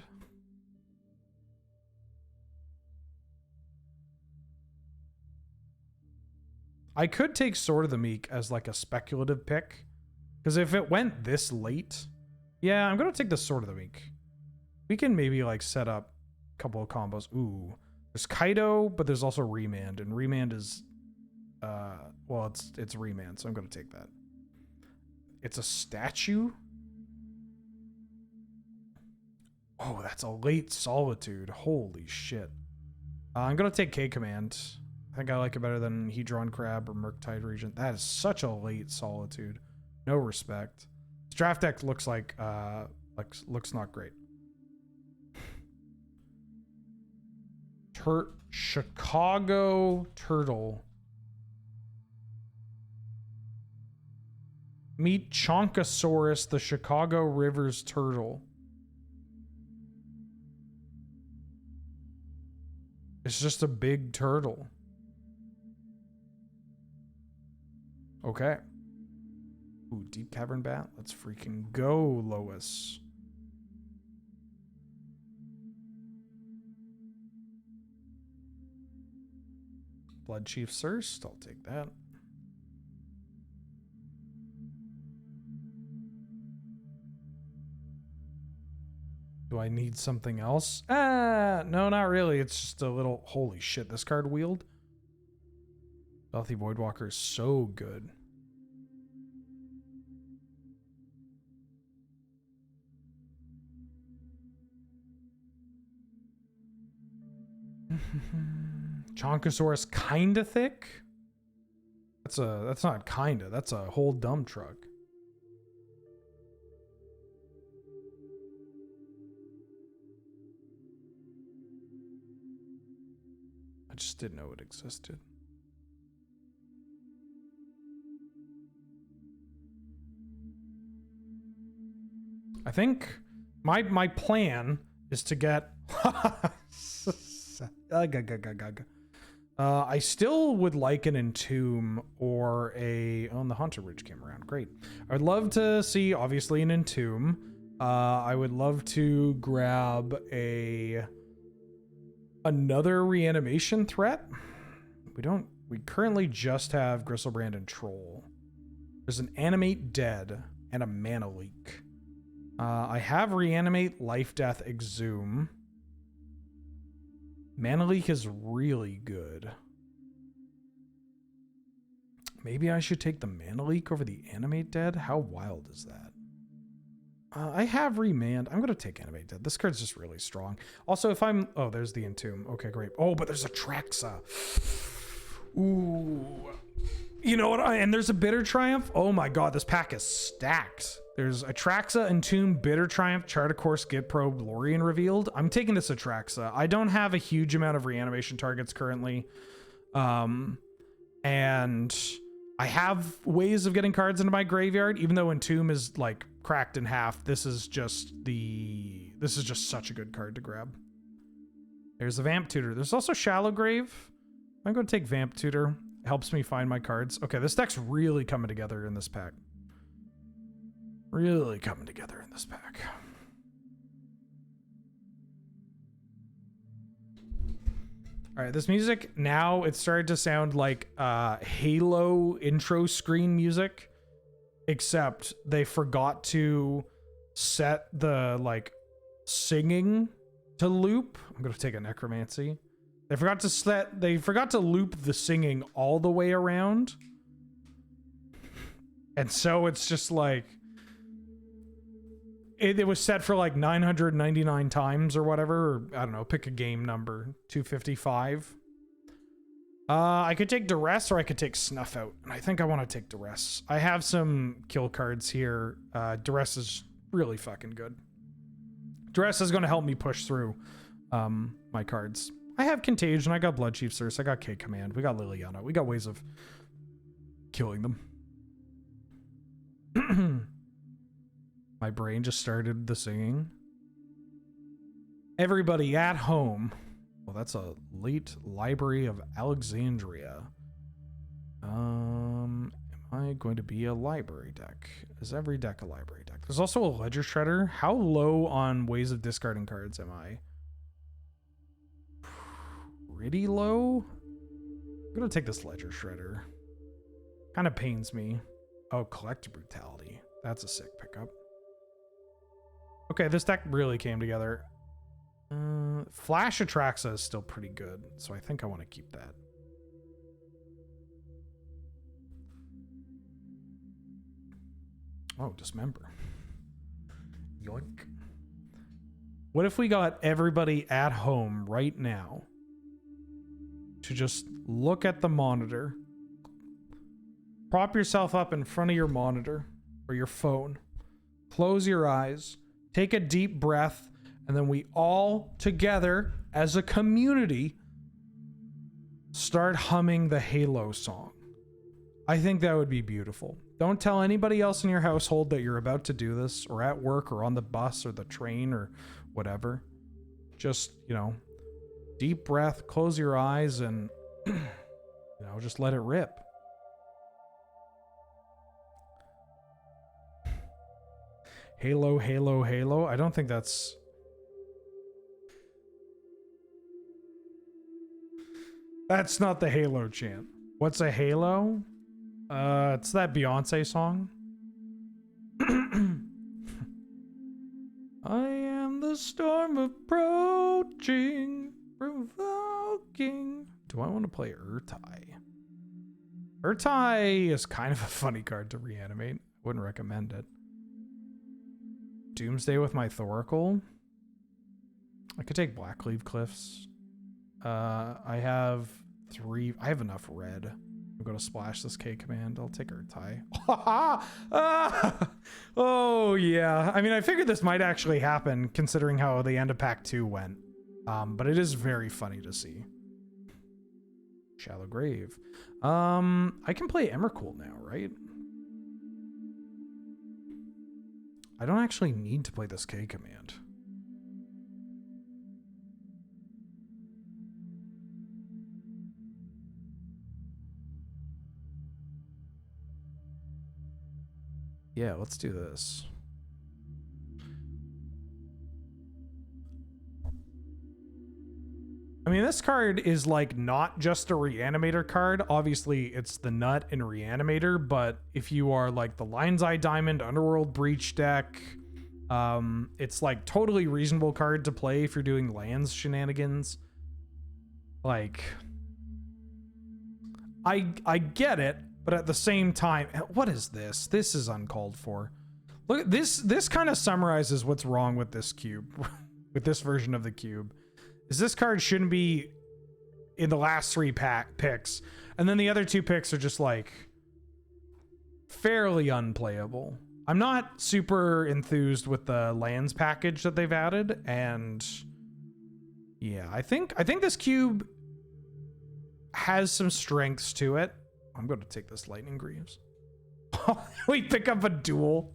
I could take Sword of the Meek as like a speculative pick. Because if it went this late... Yeah, I'm going to take the Sword of the Meek. We can maybe like set up a couple of combos. Ooh. There's Kaido, but there's also Remand. And Remand is... well, it's Remand, so I'm going to take that. It's a statue? Oh, that's a late Solitude. Holy shit. I'm going to take K-Command. I think I like it better than Hedron Crab or Murktide Regent. That is such a late Solitude. No respect. This draft deck looks like looks not great. Chicago Turtle. Meet Chonkosaurus, the Chicago Rivers turtle. It's just a big turtle. Okay. Ooh, Deep Cavern Bat. Let's freaking go, Lois. Blood Chief Thirst. I'll take that. Do I need something else? No, not really. It's just a little... Holy shit, this card wield. Stealthy Voidwalker is so good. Chonkosaurus kinda thick? That's not kinda, that's a whole dump truck. I just didn't know it existed. I think my plan is to get I still would like an Entomb or a... Oh, and the Haunted Ridge came around. Great. I would love to see, obviously, an Entomb. I would love to grab another reanimation threat. We currently just have Gristlebrand and Troll. There's an Animate Dead and a Mana Leak. I have Reanimate, Life, Death, Exhume. Mana Leak is really good. Maybe I should take the Mana Leak over the Animate Dead? How wild is that? I have Remand. I'm going to take Animate Dead. This card's just really strong. Also, if I'm... Oh, there's the Entomb. Okay, great. Oh, but there's a Traxa. Ooh. You know what? And there's a Bitter Triumph. Oh my god, this pack is stacked. There's Atraxa, Entomb, Bitter Triumph, Chartacourse, Git Probe, Lorien Revealed. I'm taking this Atraxa. I don't have a huge amount of reanimation targets currently. And I have ways of getting cards into my graveyard, even though Entomb is like cracked in half. This is just such a good card to grab. There's a Vamp Tutor. There's also Shallow Grave. I'm going to take Vamp Tutor. It helps me find my cards. Okay, this deck's really coming together in this pack. Really coming together in this pack. All right, this music, now it's started to sound like Halo intro screen music, except they forgot to set the, like, singing to loop. I'm going to take a Necromancy. They forgot to loop the singing all the way around. And so it's just like... It was set for like 999 times or whatever. Or, I don't know, pick a game number. 255. I could take Duress or I could take Snuff Out. And I think I want to take Duress. I have some kill cards here. Duress is really fucking good. Duress is going to help me push through my cards. I have Contagion. I got Blood Chief Thirst. I got K Command. We got Liliana. We got ways of killing them. My brain just started the singing. Everybody at home. Well, that's a late Library of Alexandria. Am I going to be a library deck? Is every deck a library deck? There's also a Ledger Shredder. How low on ways of discarding cards am I? Pretty low? I'm gonna take this Ledger Shredder. Kind of pains me. Oh, Collective Brutality. That's a sick pickup. Okay, this deck really came together. Flash Atraxa is still pretty good, so I think I want to keep that. Oh, Dismember. Yoink. What if we got everybody at home right now to just look at the monitor, prop yourself up in front of your monitor or your phone, close your eyes, take a deep breath, and then we all together as a community start humming the Halo song. I think that would be beautiful. Don't tell anybody else in your household that you're about to do this, or at work, or on the bus, or the train, or whatever. Just, you know, deep breath, close your eyes, and, you know, just let it rip. Halo, Halo, Halo. I don't think that's... That's not the Halo chant. What's a Halo? It's that Beyonce song. I am the storm approaching, provoking. Do I want to play Urtai? Urtai is kind of a funny card to reanimate. Wouldn't recommend it. Doomsday with my Thoracle. I could take Blackleaf Cliffs. I have enough red. I'm gonna splash this K command. I'll take Urtai. Oh yeah. I mean, I figured this might actually happen considering how the end of pack 2 went. But it is very funny to see. Shallow Grave. I can play Emrakul now, right? I don't actually need to play this K command. Yeah, let's do this. I mean, this card is like not just a Reanimator card. Obviously, it's the nut in Reanimator, but if you are like the Lion's Eye Diamond Underworld Breach deck, it's like totally reasonable card to play if you're doing lands shenanigans. Like, I get it, but at the same time, what is this? This is uncalled for. Look at this. This kind of summarizes what's wrong with this cube, with this version of the cube. Is this card shouldn't be in the last 3 picks, and then the other 2 picks are just like fairly unplayable. I'm not super enthused with the lands package that they've added, and yeah, I think this cube has some strengths to it. I'm going to take this Lightning Greaves. We pick up a duel.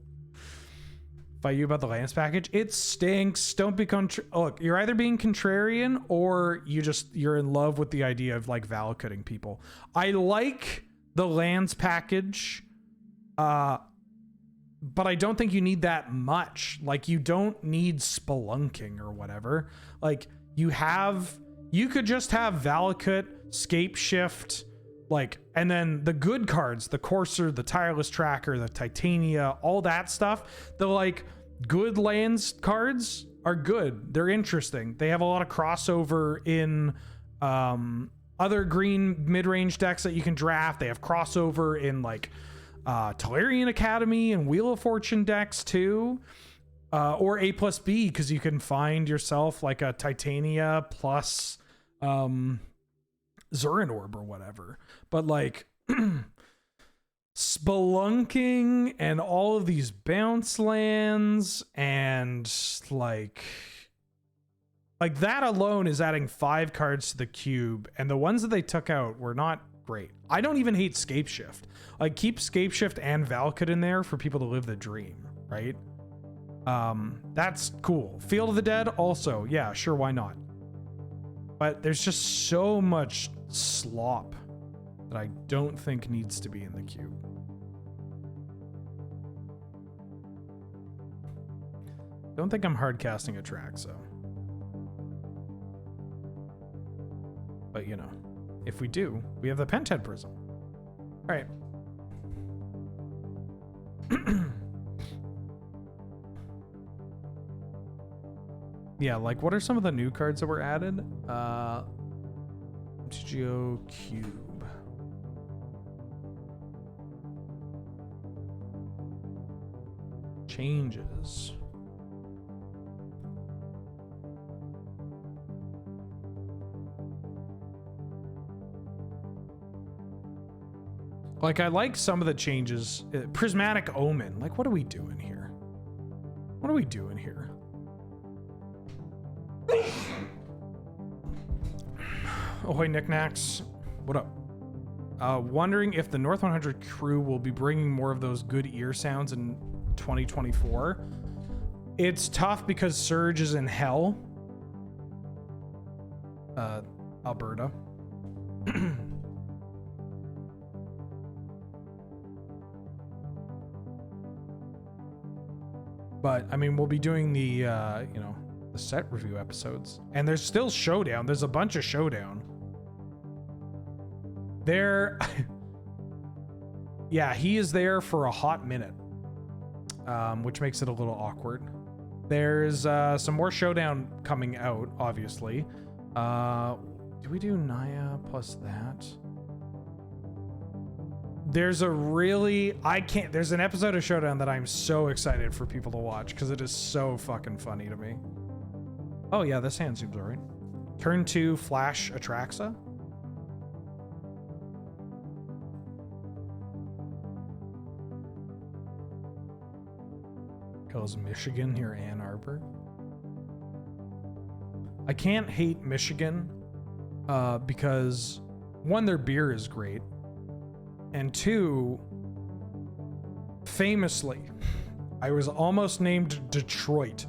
Fight you about the lands package. It stinks. Don't be look, you're either being contrarian or you're in love with the idea of like valcutting people. I like the lands package, but I don't think you need that much. Like, you don't need spelunking or whatever. Like, you could just have Valakut, Scape Shift, like, and then the good cards, the Courser, the Tireless Tracker, the Titania, all that stuff. The like good lands cards are good. They're interesting. They have a lot of crossover in other green mid-range decks that you can draft. They have crossover in like Tolarian Academy and Wheel of Fortune decks too. Or A+B, because you can find yourself like a Titania plus Zurin Orb or whatever. But like spelunking and all of these bounce lands and like that alone is adding 5 cards to the cube, and the ones that they took out were not great. I don't even hate Scape Shift. Like, keep Scape Shift and Valakut in there for people to live the dream, right? That's cool. Field of the Dead also, yeah, sure, why not? But there's just so much slop that I don't think needs to be in the cube. Don't think I'm hard casting a track, so. But you know, if we do, we have the Penthead Prism. All right. Yeah, like, what are some of the new cards that were added? MTGO Cube. Changes. Like, I like some of the changes. Prismatic Omen. Like, what are we doing here? What are we doing here? Ahoy knickknacks. What up? Wondering if the North 100 crew will be bringing more of those good ear sounds in 2024. It's tough because Surge is in hell. Alberta. But I mean, we'll be doing the you know, the set review episodes, and there's still Showdown. There's a bunch of Showdown. There, yeah, he is there for a hot minute, which makes it a little awkward. There's some more Showdown coming out, obviously. Do we do Naya plus that? There's a really, there's an episode of Showdown that I'm so excited for people to watch because it is so fucking funny to me. Oh yeah, this hand seems alright. Turn 2, Flash Atraxa. Goes Michigan here, Ann Arbor. I can't hate Michigan because one, their beer is great. And two, famously, I was almost named Detroit.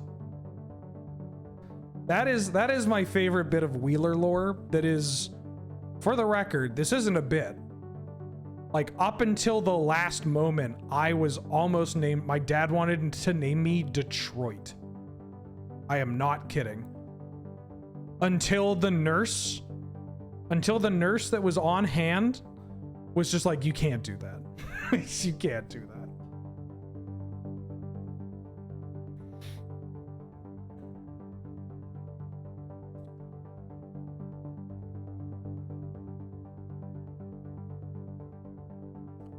That is my favorite bit of Wheeler lore. That is, for the record, this isn't a bit. Like, up until the last moment, I was almost named, my dad wanted to name me Detroit. I am not kidding. Until the nurse that was on hand was just like, you can't do that. You can't do that.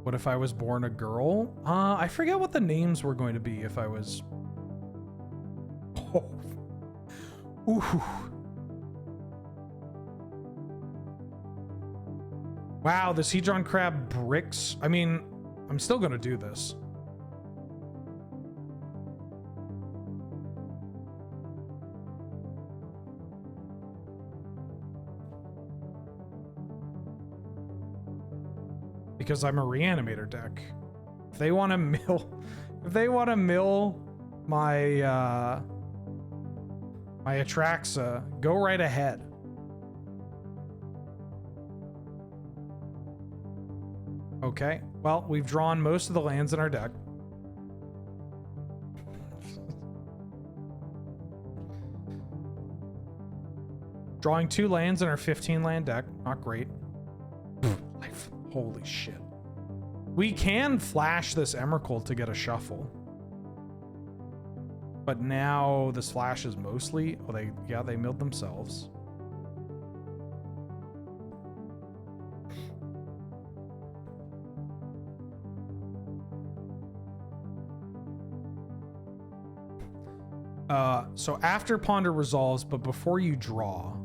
What if I was born a girl? I forget what the names were going to be if I was... Oh. Ooh. Wow, the Hedron crab bricks. I mean, I'm still gonna do this. Because I'm a Reanimator deck. If they want to mill my my Atraxa, go right ahead. Okay, well, we've drawn most of the lands in our deck. Drawing 2 lands in our 15 land deck. Not great. Holy shit. We can flash this Emrakul to get a shuffle. But now this flash is mostly... Oh, they milled themselves. So after Ponder resolves, but before you draw...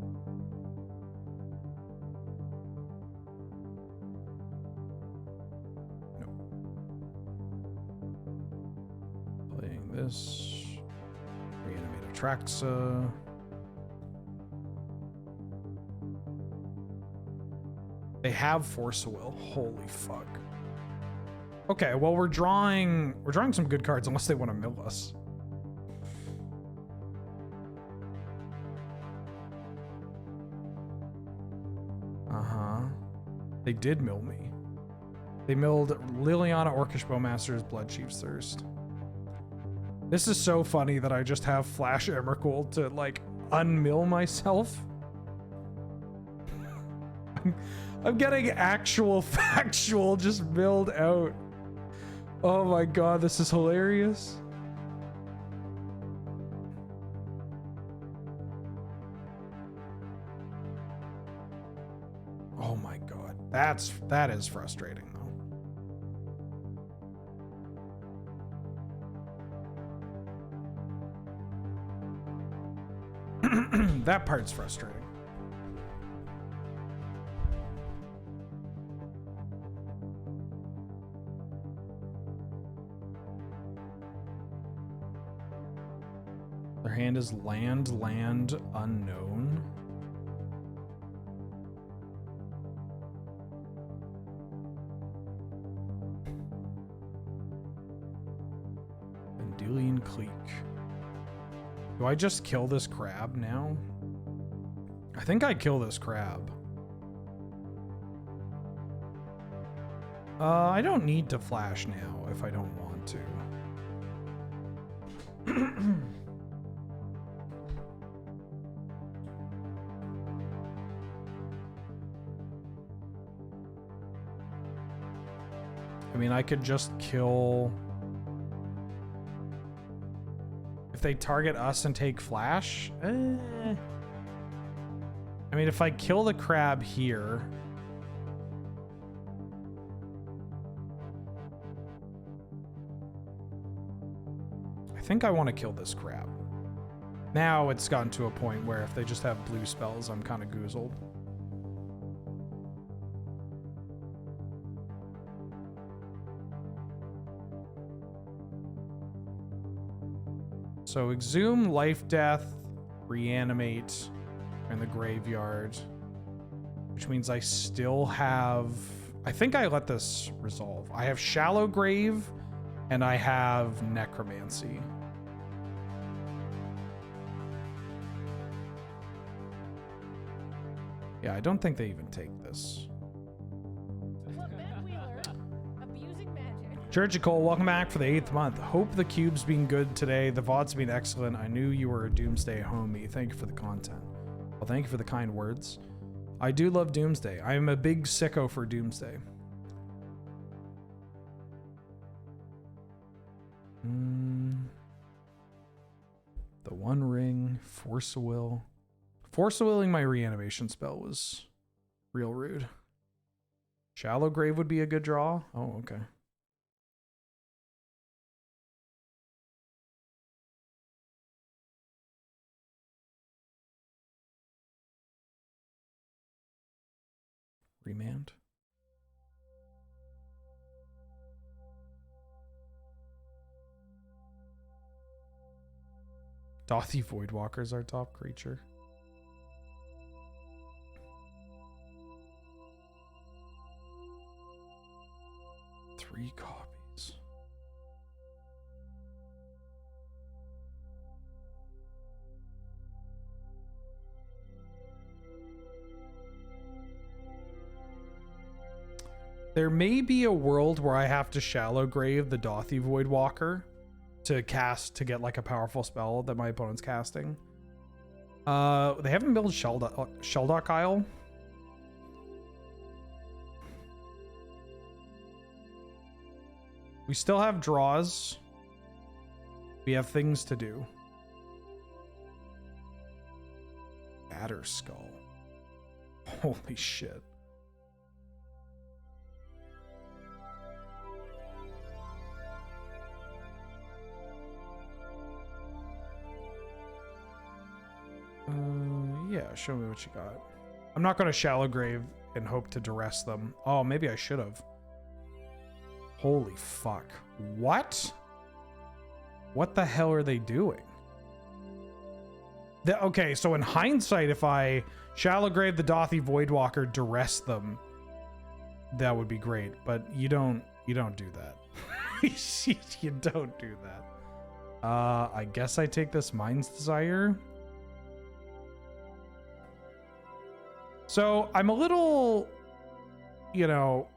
This Reanimator Atraxa. They have Force of Will. Holy fuck. Okay, well we're drawing some good cards unless they want to mill us. Uh-huh. They did mill me. They milled Liliana, Orcish Bowmaster's, Blood Chief's Thirst. This is so funny that I just have Flash Emrakul to, like, unmill myself. I'm getting actual factual just milled out. Oh my god, this is hilarious. Oh my god. That is frustrating. That part's frustrating. Their hand is land unknown. Vendilion Clique. Do I just kill this crab now? I think I kill this crab. I don't need to flash now if I don't want to. I mean, I could just kill... If they target us and take flash? I mean, if I kill the crab here... I think I want to kill this crab. Now it's gotten to a point where if they just have blue spells, I'm kind of goozled. So exhume, life, death, reanimate in the graveyard, which means I still have... I think I let this resolve. I have shallow grave and I have necromancy. Yeah, I don't think they even take this. What Matt Wheeler, abusing magic. Churchy Cole, welcome back for the 8th month. Hope the cube's been good today. The VOD's been excellent. I knew you were a Doomsday homie. Thank you for the content. Well, thank you for the kind words. I do love Doomsday. I am a big sicko for Doomsday. The One Ring, Force of Will. Force of Willing my reanimation spell was real rude. Shallow Grave would be a good draw. Oh, okay. Remand. Dothy Voidwalker is our top creature. Three copies. There may be a world where I have to shallow grave the Dothy Voidwalker to cast to get like a powerful spell that my opponent's casting. They haven't built Sheldock Isle. We still have draws. We have things to do. Batter Skull. Holy shit. Yeah, show me what you got. I'm not going to shallow grave and hope to duress them. Oh, maybe I should have. Holy fuck. What? What the hell are they doing? Okay, so in hindsight, if I shallow grave the Dothy Voidwalker, duress them, that would be great. But you don't do that. You don't do that. I guess I take this Mind's Desire. So I'm a little, you know,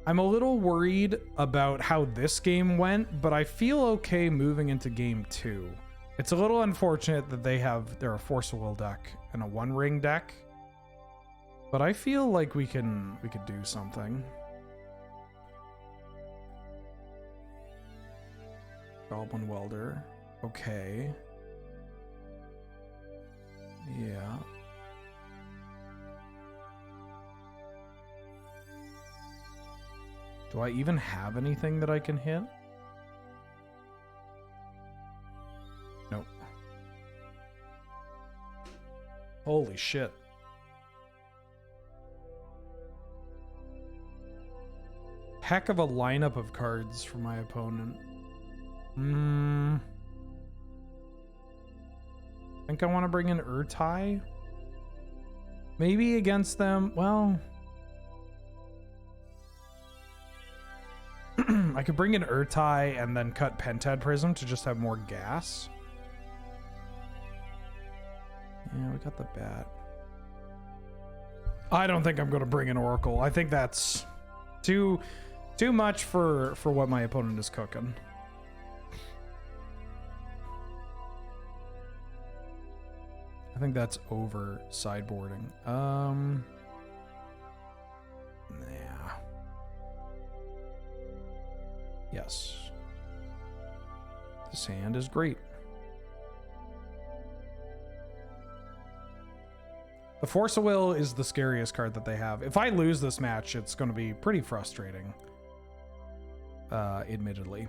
I'm a little worried about how this game went, but I feel okay moving into game 2. It's a little unfortunate that they're a Force of Will deck and a One Ring deck, but I feel like we could do something. Goblin Welder, okay. Yeah. Do I even have anything that I can hit? Nope. Holy shit. Heck of a lineup of cards for my opponent. I think I want to bring in Urtai. Maybe against them. Well, I could bring in Urtai and then cut Pentad Prism to just have more gas. Yeah, we got the bat. I don't think I'm going to bring in Oracle. I think that's too much for what my opponent is cooking. I think that's over sideboarding. Yes. This hand is great. The Force of Will is the scariest card that they have. If I lose this match, it's going to be pretty frustrating. Admittedly.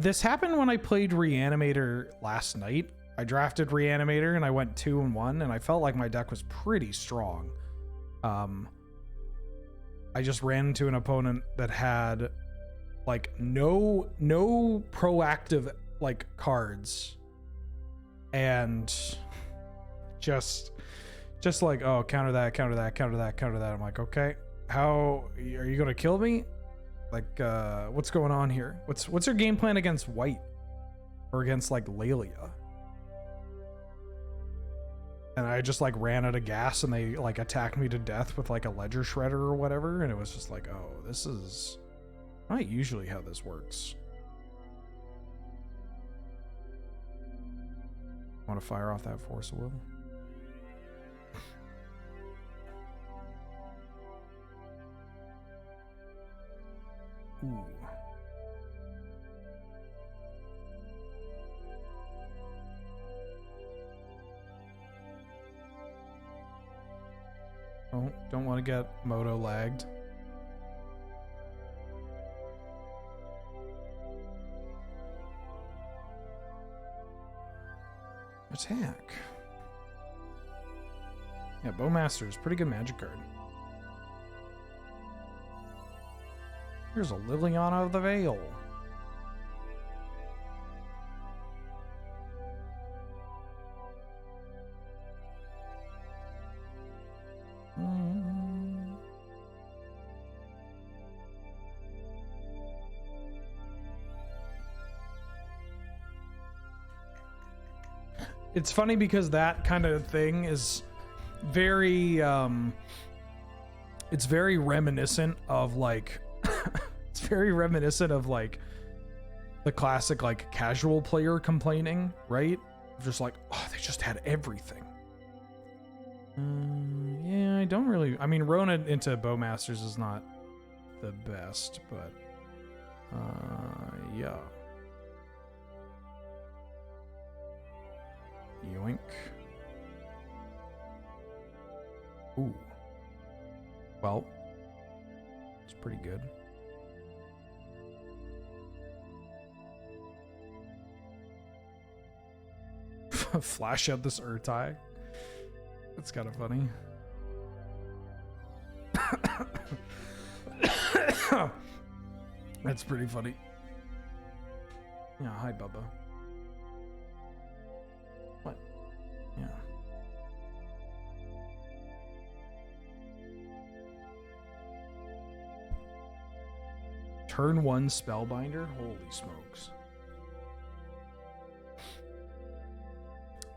This happened when I played Reanimator last night. I drafted Reanimator and I went 2-1, and I felt like my deck was pretty strong. I just ran into an opponent that had like no proactive like cards, and just like, oh, counter that, counter that, counter that, counter that. I'm like, okay, how are you gonna kill me? Like, what's going on here? What's your game plan against white or against like Lelia? And I just like ran out of gas, and they like attacked me to death with like a ledger shredder or whatever. And it was just like, oh, this is not usually how this works. Want to fire off that Force of Will? Ooh. Oh, don't want to get Moto lagged. Attack. Yeah, Bowmaster is pretty good magic card. Here's a Liliana of the Veil. It's funny because that kind of thing is very, it's very reminiscent of like, it's very reminiscent of like the classic like casual player complaining, right? Just like, oh, they just had everything. Yeah, I don't really, I mean, Rona into Bowmasters is not the best, but yeah. Yoink. Ooh. Well, it's pretty good. Flash out this Sultai. That's kind of funny. That's pretty funny. Yeah, hi, Bubba. What? Yeah. Turn 1 Spellbinder? Holy smokes.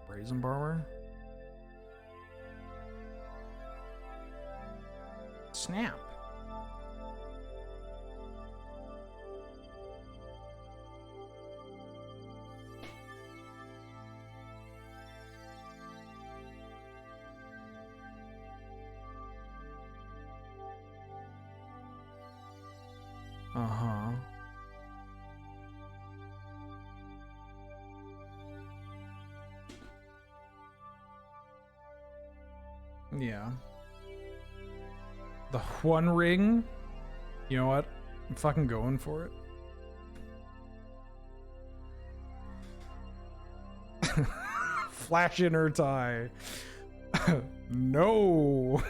Brazen Barber? Snap. Uh-huh. Yeah. The One Ring? You know what? I'm fucking going for it. Flash in her tie. No.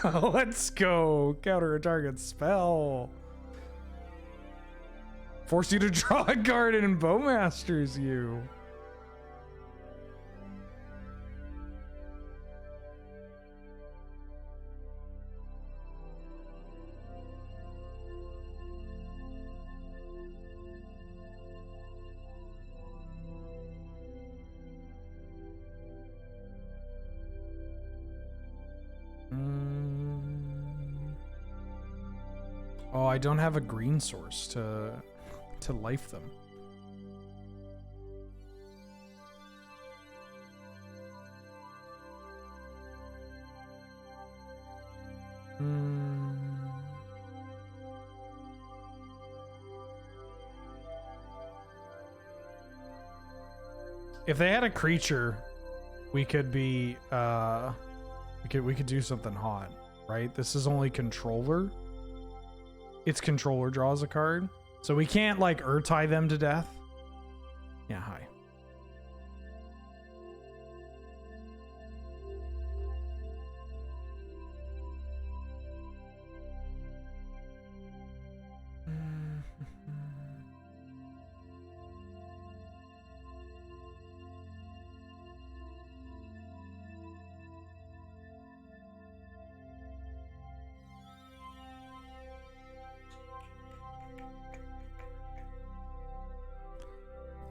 Let's go. Counter a target spell. Force you to draw a card and Bowmasters you. Oh, I don't have a green source to life them. if they had a creature, we could be we could do something hot, right? This is only controller. Its controller draws a card, so we can't like Urtai them to death. Yeah, hi.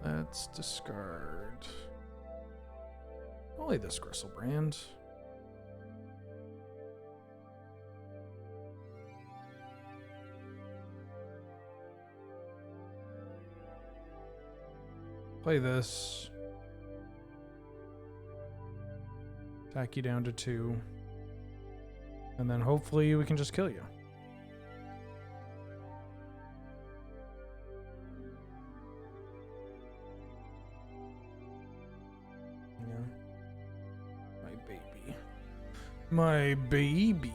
Let's discard only this Gristlebrand. Play this. Attack you down to 2. And then hopefully we can just kill you. My baby.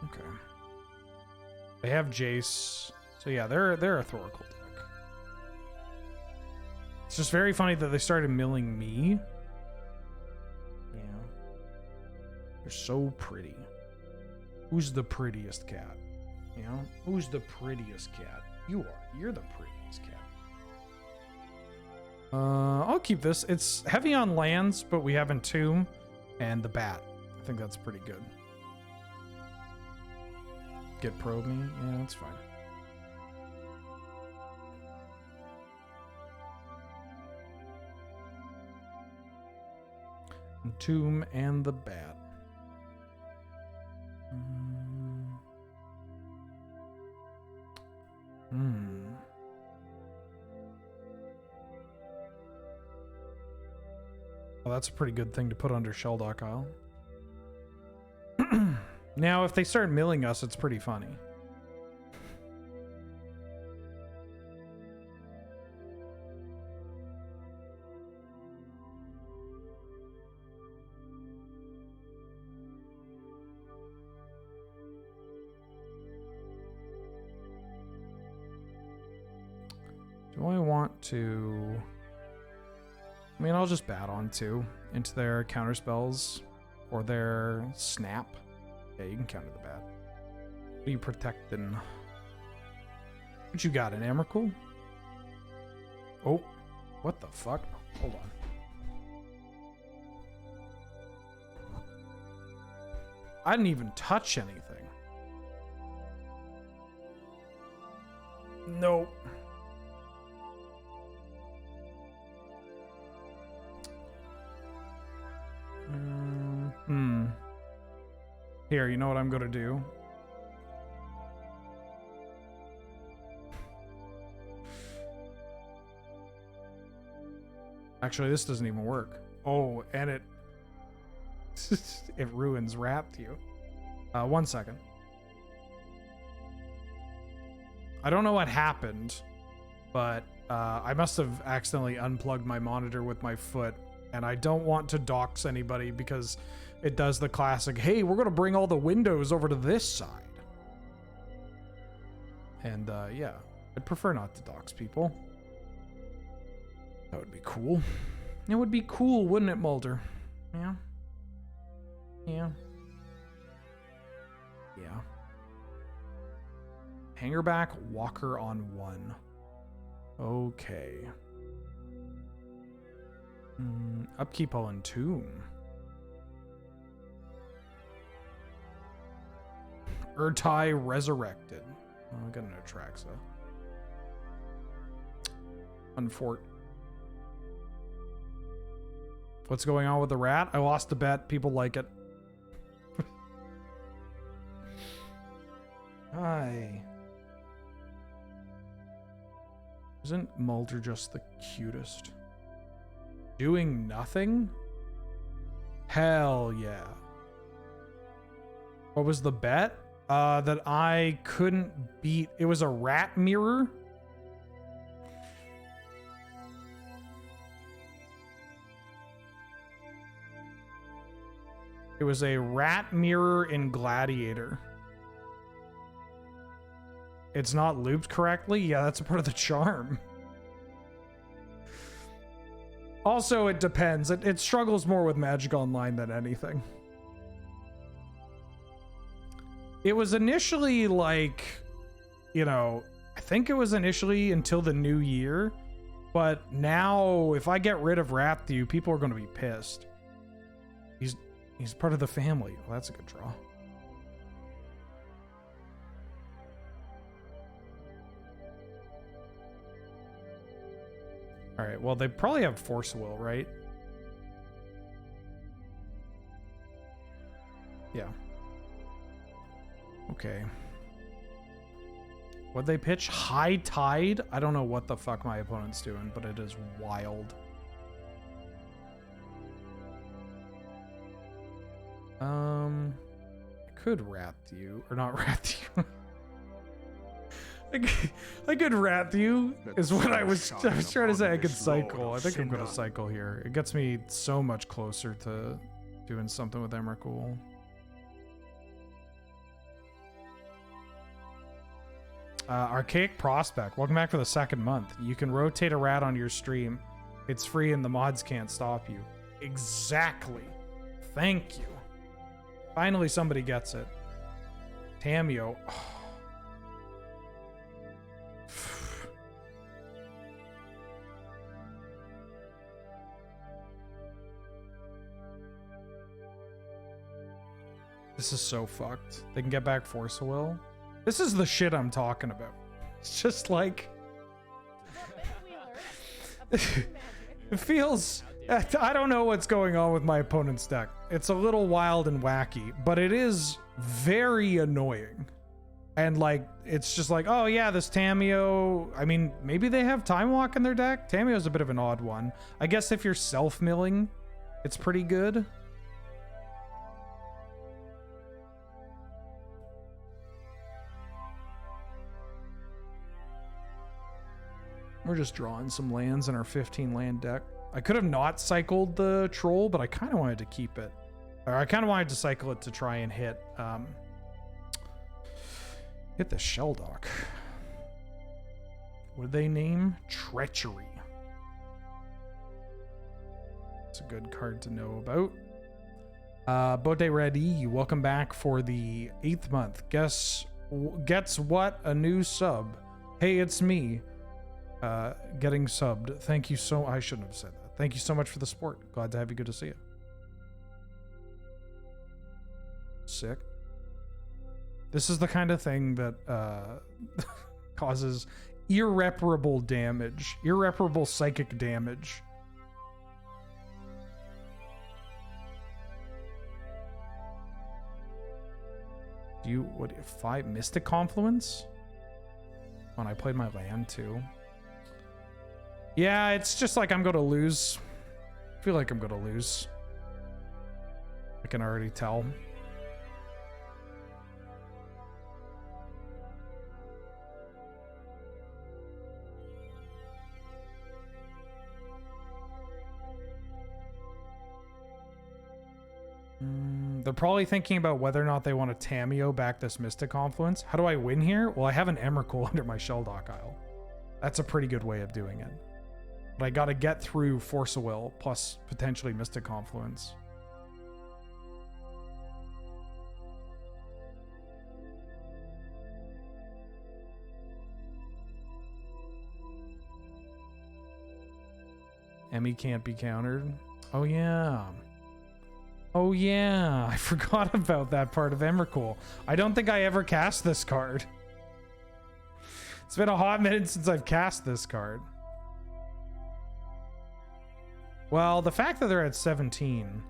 Okay. They have Jace. So yeah, they're a Thoracle deck. It's just very funny that they started milling me. Yeah. They're so pretty. Who's the prettiest cat? You know? Who's the prettiest cat? You are. You're the prettiest cat. I'll keep this. It's heavy on lands, but we have Entomb and the Bat. I think that's pretty good. Get probe me? Yeah, that's fine. Entomb and the Bat. Well, that's a pretty good thing to put under Shelldock Isle. Now, if they start milling us, it's pretty funny. Do I want to... I mean, I'll just bat on 2 into their counter spells or their snap. Yeah, you can counter the bat. What are you protecting? What you got, an Emrakul? Oh, what the fuck? Hold on. I didn't even touch anything. Nope. Here, you know what I'm gonna do? Actually, this doesn't even work. Oh, and it it ruins Wrapped You. 1 second. I don't know what happened, but I must have accidentally unplugged my monitor with my foot, and I don't want to dox anybody because it does the classic, hey, we're gonna bring all the windows over to this side. And yeah, I'd prefer not to dox people. That would be cool. It would be cool, wouldn't it, Mulder? Yeah. Yeah. Yeah. Hangerback, Walker on 1. Okay. Upkeep on Entomb. Urtai Resurrected. Oh, I got an Atraxa. Unfort. What's going on with the rat? I lost the bet. People like it. Hi. Isn't Mulder just the cutest? Doing nothing? Hell yeah. What was the bet? That I couldn't beat. It was a rat mirror. It was a rat mirror in Gladiator. It's not looped correctly? Yeah, that's a part of the charm. Also, it depends. It struggles more with Magic Online than anything. It was initially like, you know, I think it was initially until the new year, but now if I get rid of Rapthew, people are going to be pissed. He's part of the family. Well, that's a good draw. All right, well, they probably have Force Will, right? Yeah. Okay. What'd they pitch? High Tide? I don't know what the fuck my opponent's doing, but it is wild. I could Rapthew, or not Rapthew. I could Rapthew is what I was trying to say. I could cycle. I think I'm gonna cycle here. It gets me so much closer to doing something with Emrakul. Archaic Prospect, welcome back for the second month. You can rotate a rat on your stream. It's free and the mods can't stop you. Exactly. Thank you. Finally somebody gets it. Tamio. Oh. This is so fucked. They can get back Force of Will. This is the shit I'm talking about. It's just like... It feels... I don't know what's going on with my opponent's deck. It's a little wild and wacky, but it is very annoying. And like, it's just like, oh yeah, this Tamio... I mean, maybe they have Time Walk in their deck? Tamio's a bit of an odd one. I guess if you're self-milling, it's pretty good. We're just drawing some lands in our 15 land deck. I could have not cycled the troll, but I kind of wanted to keep it. Or I kind of wanted to cycle it to try and hit the Shelldock. What did they name? Treachery. It's a good card to know about. Bote Ready, welcome back for the 8th month. Gets what? A new sub. Hey, it's me. Getting subbed. Thank you so... I shouldn't have said that. Thank you so much for the support. Glad to have you. Good to see you. Sick. This is the kind of thing that causes irreparable damage. Irreparable psychic damage. Do you... What... 5 Mystic Confluence? When I played my land too. Yeah, it's just like I'm gonna lose. I feel like I'm gonna lose. I can already tell. They're probably thinking about whether or not they want to Tamio back this Mystic Confluence. How do I win here? Well, I have an Emrakul under my Shelldock Isle. That's a pretty good way of doing it. But I gotta get through Force of Will, plus potentially Mystic Confluence. Emmy can't be countered. Oh yeah. Oh yeah, I forgot about that part of Emrakul. I don't think I ever cast this card. It's been a hot minute since I've cast this card. Well, the fact that they're at 17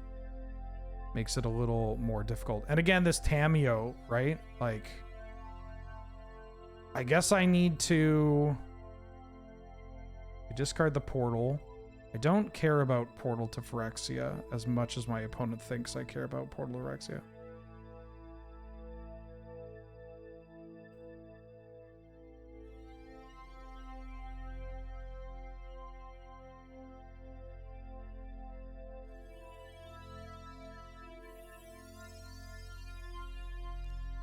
makes it a little more difficult. And again, this Tamio, right? Like, I guess I need to discard the portal. I don't care about Portal to Phyrexia as much as my opponent thinks I care about Portal to Phyrexia.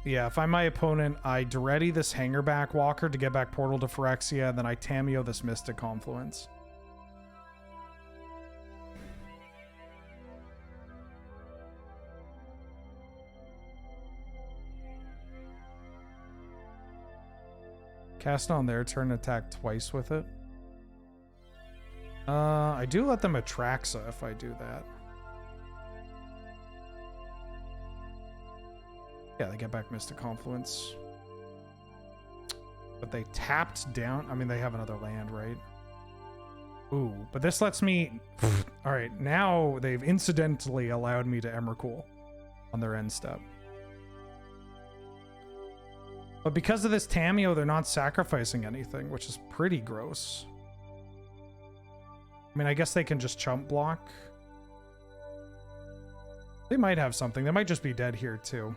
Yeah, if I'm my opponent, I ready this Hangerback Walker to get back Portal to Phyrexia, and then I Tameo this Mystic Confluence. Cast on their turn, attack twice with it. I do let them Atraxa if I do that. Yeah, they get back Mystic Confluence. But they tapped down. I mean, they have another land, right? Ooh, but this lets me... Alright, now they've incidentally allowed me to Emrakul on their end step. But because of this Tameo, they're not sacrificing anything, which is pretty gross. I mean, I guess they can just chump block. They might have something. They might just be dead here, too.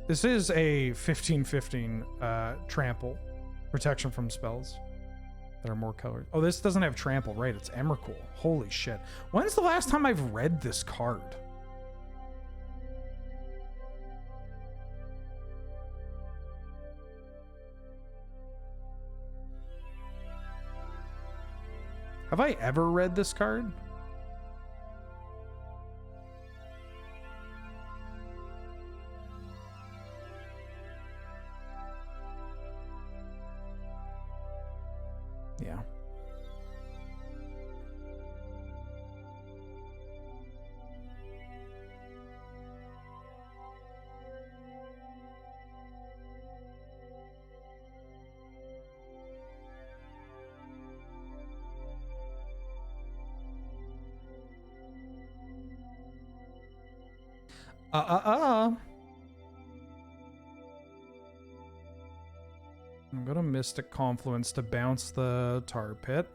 This is a 15/15 trample. Protection from spells that are more colored. Oh, this doesn't have trample, right? It's Emrakul. Holy shit. When's the last time I've read this card? Have I ever read this card? Yeah. I'm gonna Mystic Confluence to bounce the Tar Pit.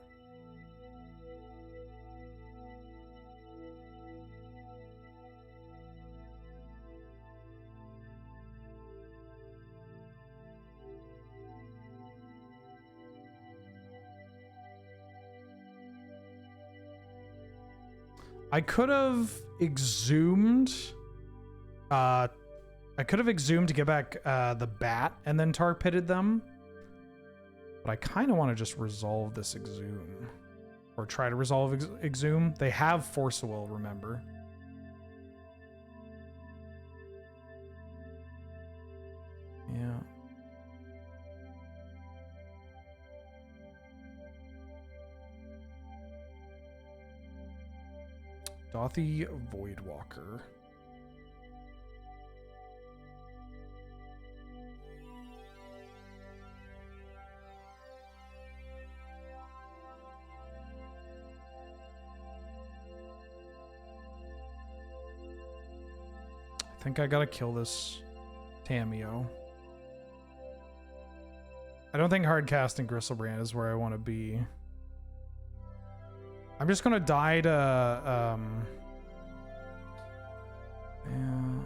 I could have exhumed. I could have exhumed to get back the bat and then tar pitted them. But I kind of want to just resolve this exhume. Or try to resolve exhume. They have Force of Will, remember. Yeah. Dothy Voidwalker. I think I gotta kill this Tameo. I don't think hard casting Gristlebrand is where I want to be. I'm just gonna die to yeah,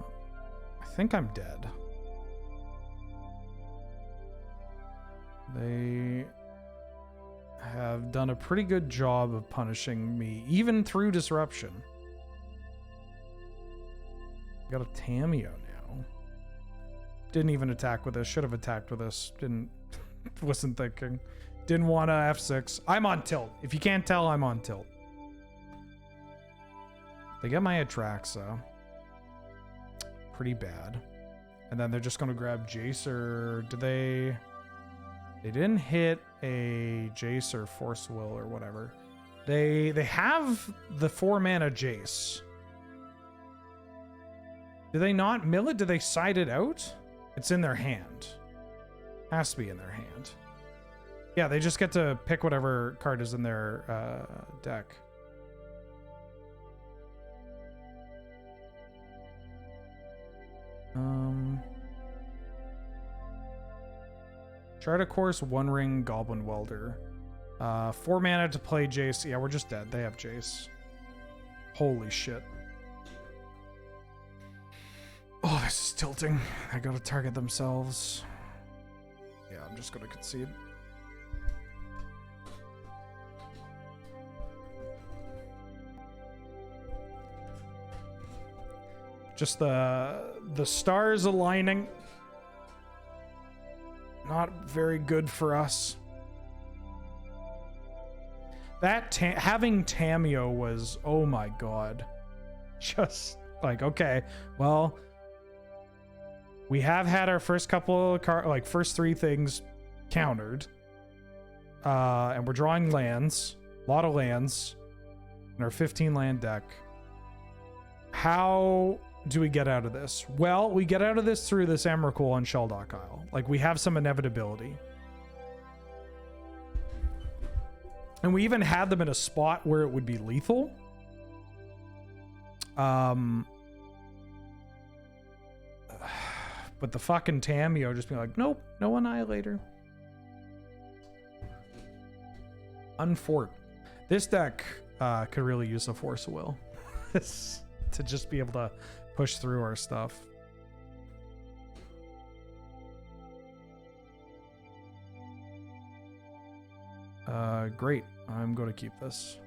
I think I'm dead. They have done a pretty good job of punishing me, even through disruption. Got a Tameo now. Didn't even attack with this. Should have attacked with this. Didn't. Wasn't thinking. Didn't want to F6. I'm on tilt. If you can't tell, I'm on tilt. They get my Atraxa. Pretty bad. And then they're just going to grab Jacer. Did they... They didn't hit a Jace or Force Will or whatever. They have the 4-mana Jace. Do they not mill it? Do they side it out? It's in their hand. Has to be in their hand. Yeah, they just get to pick whatever card is in their deck. Try to course One Ring Goblin Welder. 4 mana to play Jace. Yeah, we're just dead. They have Jace. Holy shit. Oh, this is tilting. I gotta target themselves. Yeah, I'm just gonna concede. Just the stars aligning. Not very good for us. That having Tamio was, oh my god. Just like, okay, well, we have had our first couple of first 3 things countered. And we're drawing lands, a lot of lands in our 15 land deck. How do we get out of this? Well, we get out of this through this Emrakul on Sheldock Isle. Like, we have some inevitability. And we even had them in a spot where it would be lethal. But the fucking Tamio just being like, nope, no Annihilator. Unfort. This deck could really use a Force of Will to just be able to push through our stuff. Great. I'm going to keep this.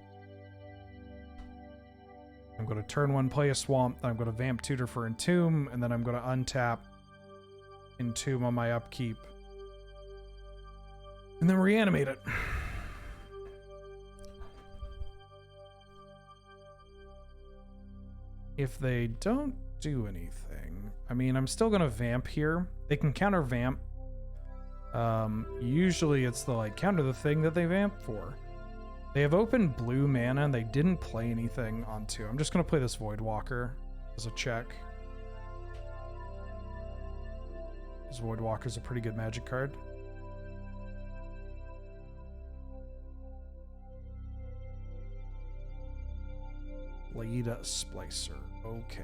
I'm going to turn 1, play a swamp. Then I'm going to vamp tutor for Entomb, and then I'm going to untap Entomb on my upkeep. And then reanimate it. If they don't do anything, I mean, I'm still going to vamp here. They can counter vamp. Usually it's the, like, counter the thing that they vamp for. They have open blue mana and they didn't play anything onto. I'm just going to play this Voidwalker as a check. This Voidwalker's a pretty good magic card. Laida Splicer. Okay.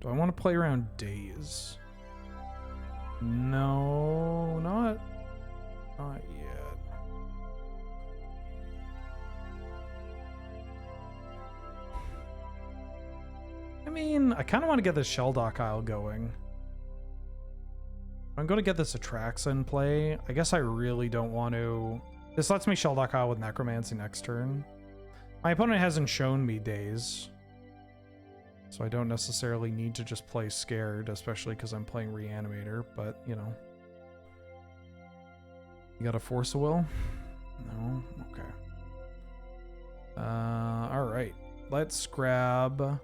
Do I want to play around Days? No, not yet. I mean, I kind of want to get this Sheldock Isle going. I'm going to get this Atraxa in play. I guess I really don't want to... This lets me Sheldock Isle with Necromancy next turn. My opponent hasn't shown me Days, so I don't necessarily need to just play Scared, especially because I'm playing Reanimator, but, you know. You got a Force of Will? No? Okay. Alright. Let's grab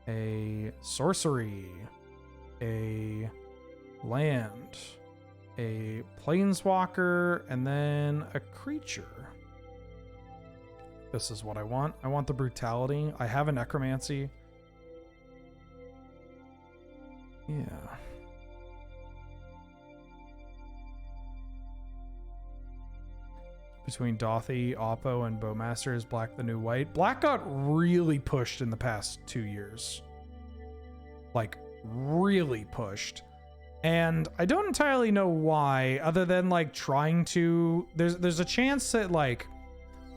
a Sorcery, a land, a Planeswalker, and then a creature. This is what I want. I want the Brutality. I have a Necromancy. Yeah. Between Dothy, Oppo, and Bowmaster is Black the new white. Black got really pushed in the past 2 years. Like, really pushed. And I don't entirely know why, other than, like, trying to... There's a chance that, like,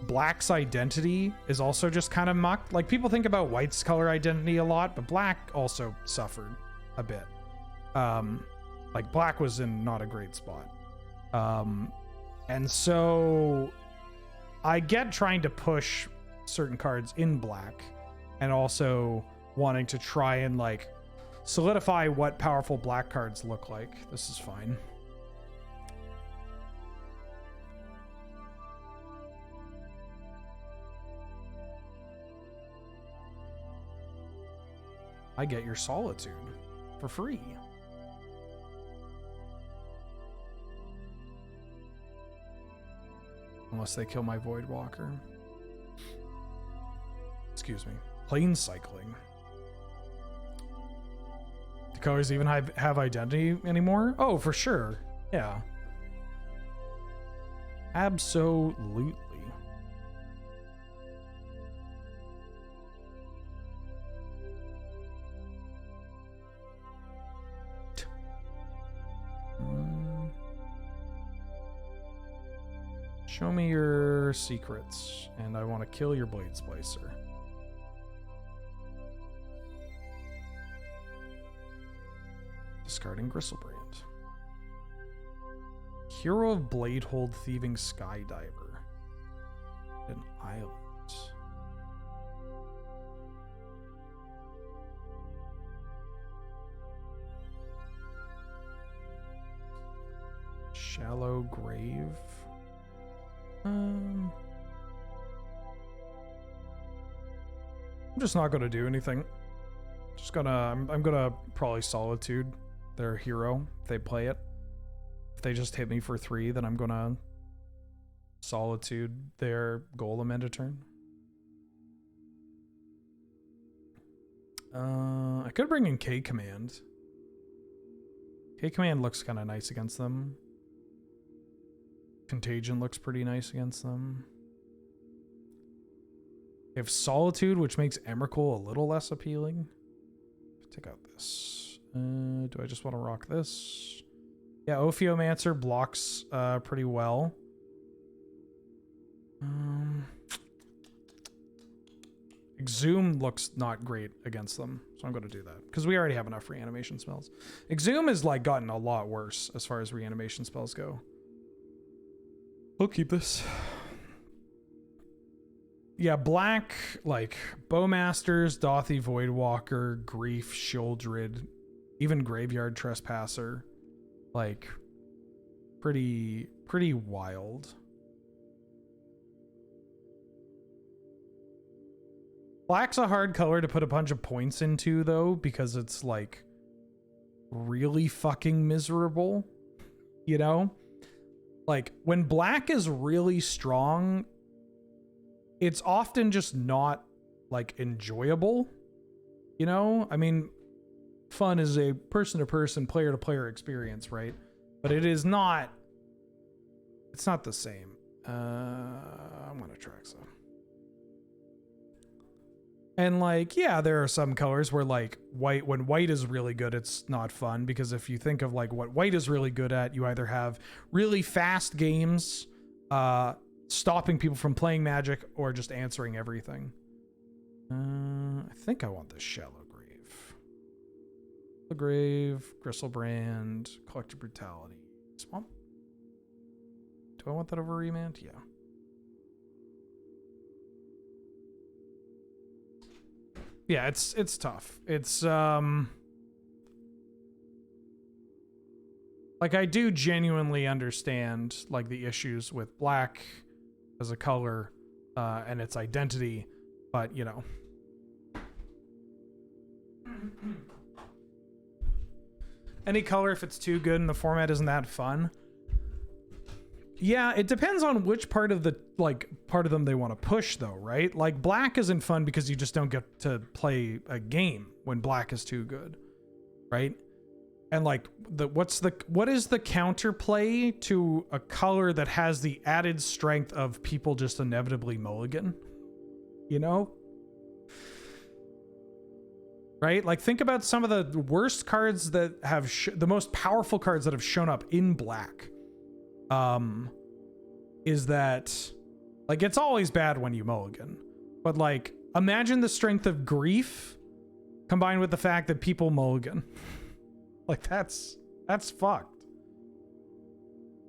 Black's identity is also just kind of mucked. Like, people think about White's color identity a lot, but Black also suffered a bit. Like, Black was in not a great spot. And so I get trying to push certain cards in Black and also wanting to try and, like, solidify what powerful Black cards look like. This is fine. I get your Solitude for free. Unless they kill my Voidwalker. Excuse me. Plane cycling. Do colors even have identity anymore? Oh, for sure. Yeah. Absolutely. Show me your secrets, and I want to kill your Blade Splicer. Discarding Gristlebrand. Hero of Bladehold Thieving Skydiver. An island. Shallow Grave. I'm just not gonna do anything. Just gonna I'm gonna probably Solitude their hero if they play it. If they just hit me for 3, then I'm gonna Solitude their Golem end of turn. I could bring in K Command. K Command looks kind of nice against them. Contagion looks pretty nice against them. They have Solitude, which makes Emrakul a little less appealing. Take out this. Do I just want to rock this? Yeah, Ophiomancer blocks pretty well. Exhume looks not great against them, so I'm going to do that. Because we already have enough reanimation spells. Exhume has like gotten a lot worse as far as reanimation spells go. We'll keep this. Yeah, black, like, Bowmasters, Dothy Voidwalker, Grief, Shieldred, even Graveyard Trespasser. Like, pretty wild. Black's a hard color to put a bunch of points into, though, because it's, like, really fucking miserable. You know? Like, when black is really strong, it's often just not, like, enjoyable. You know? I mean, fun is a person-to-person, player-to-player experience, right? But it is not... It's not the same. I'm gonna track some. And, like, yeah, there are some colors where, like, white, when white is really good, it's not fun. Because if you think of, like, what white is really good at, you either have really fast games, stopping people from playing Magic, or just answering everything. I think I want this Shallow Grave. The Grave, Gristlebrand, Collective Brutality. Swamp? Do I want that over Remand? Yeah. Yeah, it's tough. It's like, I do genuinely understand like the issues with black as a color and its identity, but you know. Any color, if it's too good and the format isn't that fun. Yeah, it depends on which part of them they want to push, though, right? Like, black isn't fun because you just don't get to play a game when black is too good, right? And like, what is the counterplay to a color that has the added strength of people just inevitably mulligan? You know? Right? Like, think about some of the worst cards that have the most powerful cards that have shown up in black. Is that, like, it's always bad when you mulligan, but like, imagine the strength of Grief combined with the fact that people mulligan. Like, that's fucked.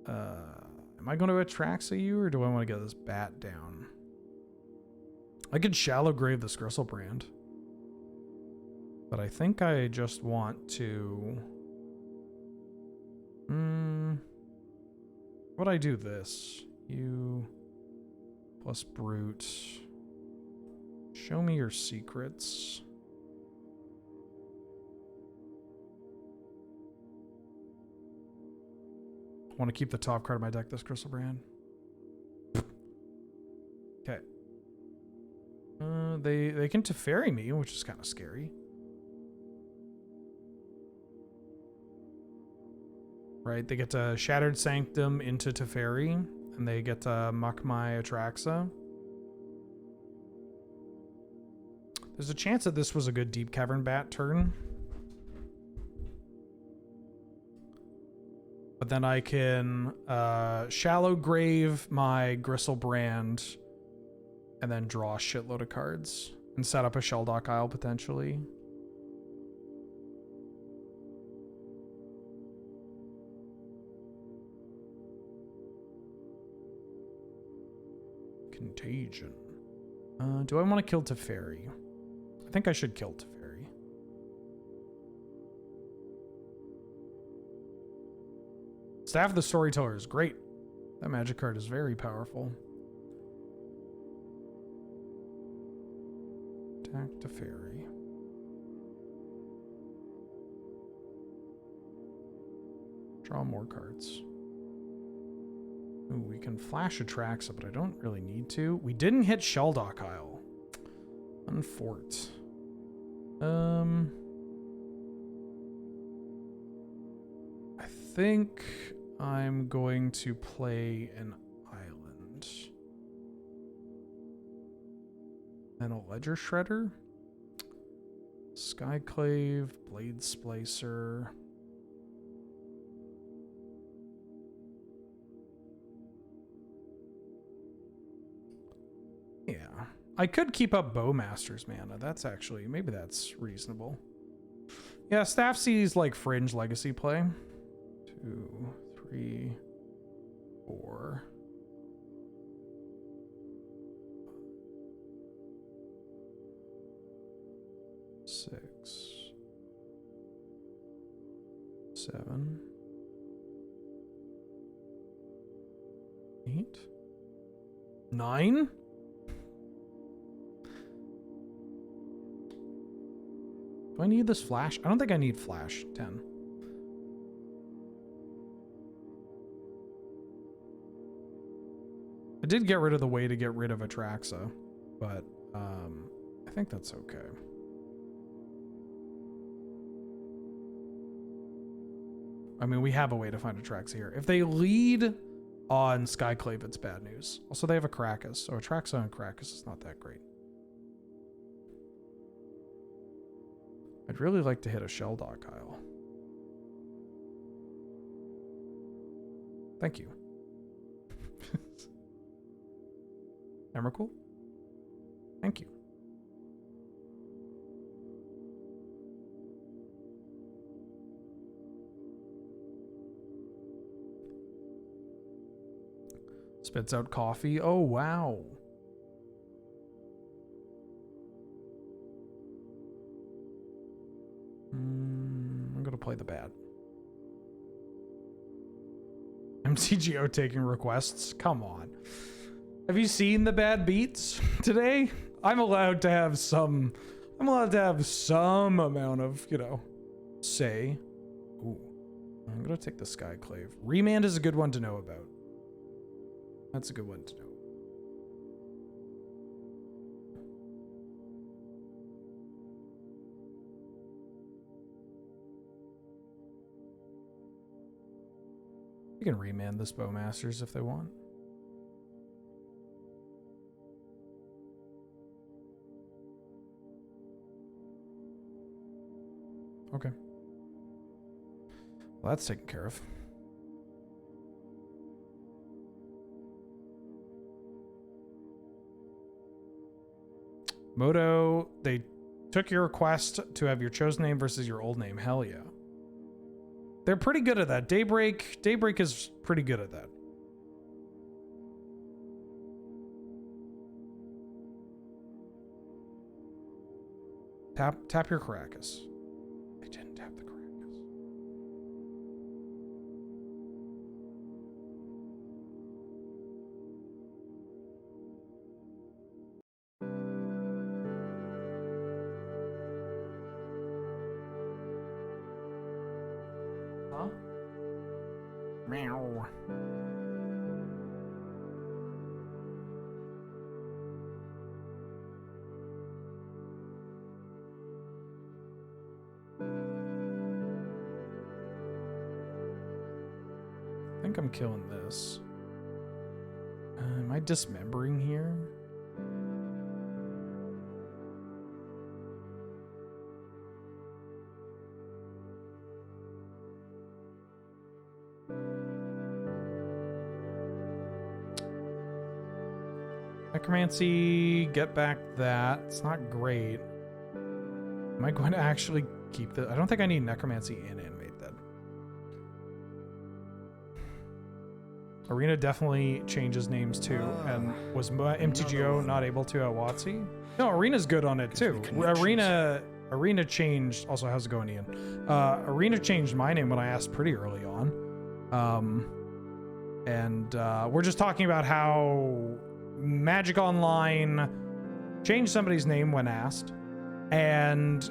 Am I going to Atraxa you, or do I want to get this bat down? I could Shallow Grave this Gristlebrand, but I think I just want to would I do this? You plus Brute. Show me your secrets. I want to keep the top card of my deck, this Gristlebrand. Okay. They can Teferi me, which is kind of scary. Right, they get to Shattered Sanctum into Teferi, and they get to muck my Atraxa. There's a chance that this was a good Deep Cavern Bat turn. But then I can Shallow Grave my Gristlebrand, and then draw a shitload of cards, and set up a Shelldock Isle potentially. Contagion. Do I want to kill Teferi? I think I should kill Teferi. Staff of the Storyteller is great. That magic card is very powerful. Attack Teferi. Draw more cards. Ooh, we can flash Atraxa, but I don't really need to. We didn't hit Sheldock Isle. Unfort. I think I'm going to play an island. And a Ledger Shredder. Skyclave, Blade Splicer. Yeah, I could keep up Bowmaster's mana. That's actually, maybe that's reasonable. Yeah, Staff sees like fringe legacy play. 2, 3, 4. 6, 7, 8, 9. Do I need this flash? I don't think I need flash. 10. I did get rid of the way to get rid of Atraxa, but I think that's okay. I mean, we have a way to find Atraxa here. If they lead on Skyclave, it's bad news. Also, they have a Krakus, so Atraxa and Krakus is not that great. I'd really like to hit a Sheldock Isle. Thank you. Emrakul? Thank you. Spits out coffee. Oh, wow. I'm going to play the bad. MCGO taking requests? Come on. Have you seen the bad beats today? I'm allowed to have some amount of, you know, say. Ooh. I'm going to take the Skyclave. Remand is a good one to know about. That's a good one to know. You can remand this Bowmasters if they want. Okay. Well, that's taken care of. Moto, they took your request to have your chosen name versus your old name. Hell yeah. They're pretty good at that. Daybreak is pretty good at that. Tap your Caracas. I didn't tap the Caracas. Huh? Meow. I think I'm killing this. Am I dismembering here? Necromancy, get back that. It's not great. Am I going to actually keep the... I don't think I need Necromancy and Animate then. Arena definitely changes names too, and was MTGO not able to at WotC? No, Arena's good on it too. Arena changed. Also, how's it going, Ian? Arena changed my name when I asked pretty early on, and we're just talking about how Magic Online changed somebody's name when asked, and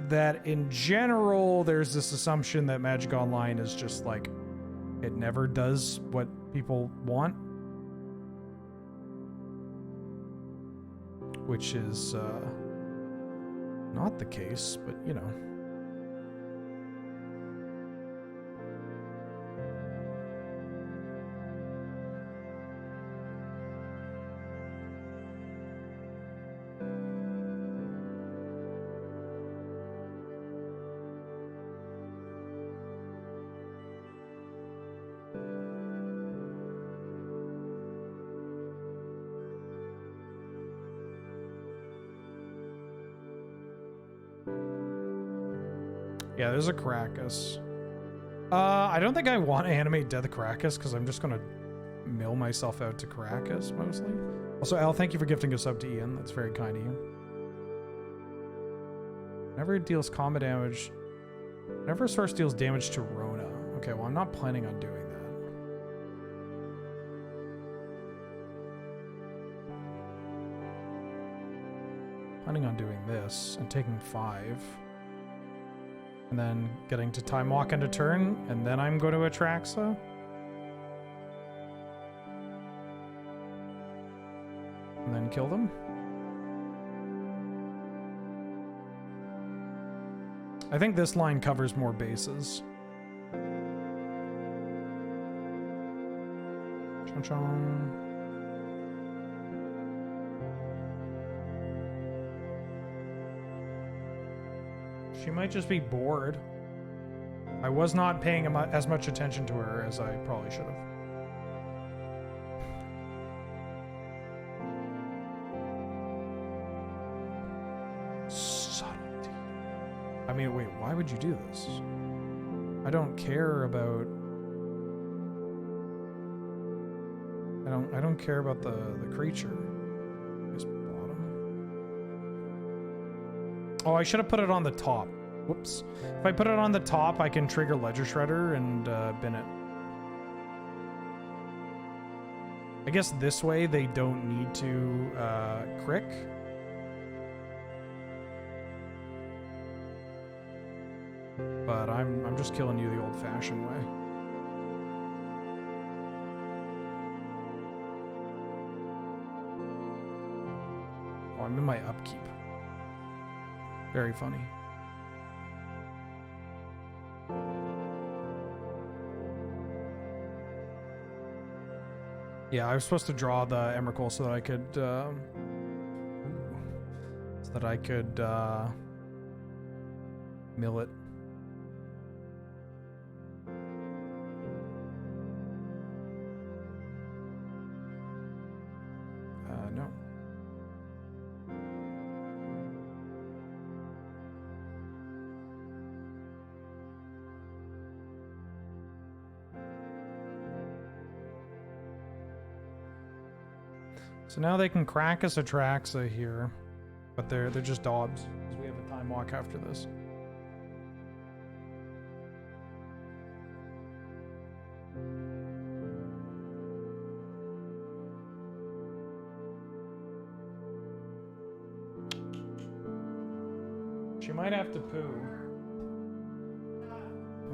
that in general there's this assumption that Magic Online is just like, it never does what people want, which is not the case, but you know. Yeah, there's a Caracas. I don't think I want to animate Death Caracas because I'm just gonna mill myself out to Caracas mostly. Also, Al, thank you for gifting a sub to Ian. That's very kind of you. Whenever it deals combat damage, whenever a source deals damage to Rona. Okay, well, I'm not planning on doing that. Planning on doing this and taking 5. And then getting to Time Walk into turn, and then I'm going to Atraxa. And then kill them. I think this line covers more bases. Chon-chon. She might just be bored. I was not paying as much attention to her as I probably should have. Subtlety. I mean, wait, why would you do this? I don't care about... I don't care about the creature. Oh, I should have put it on the top. Whoops. If I put it on the top, I can trigger Ledger Shredder and bin it. I guess this way they don't need to crick. But I'm just killing you the old-fashioned way. Oh, I'm in my upkeep. Very funny. Yeah, I was supposed to draw the Emrakul so that I could mill it. No. So now they can crack us Atraxa here, but they're just Dobbs, because we have a Time Walk after this. She might have to poo.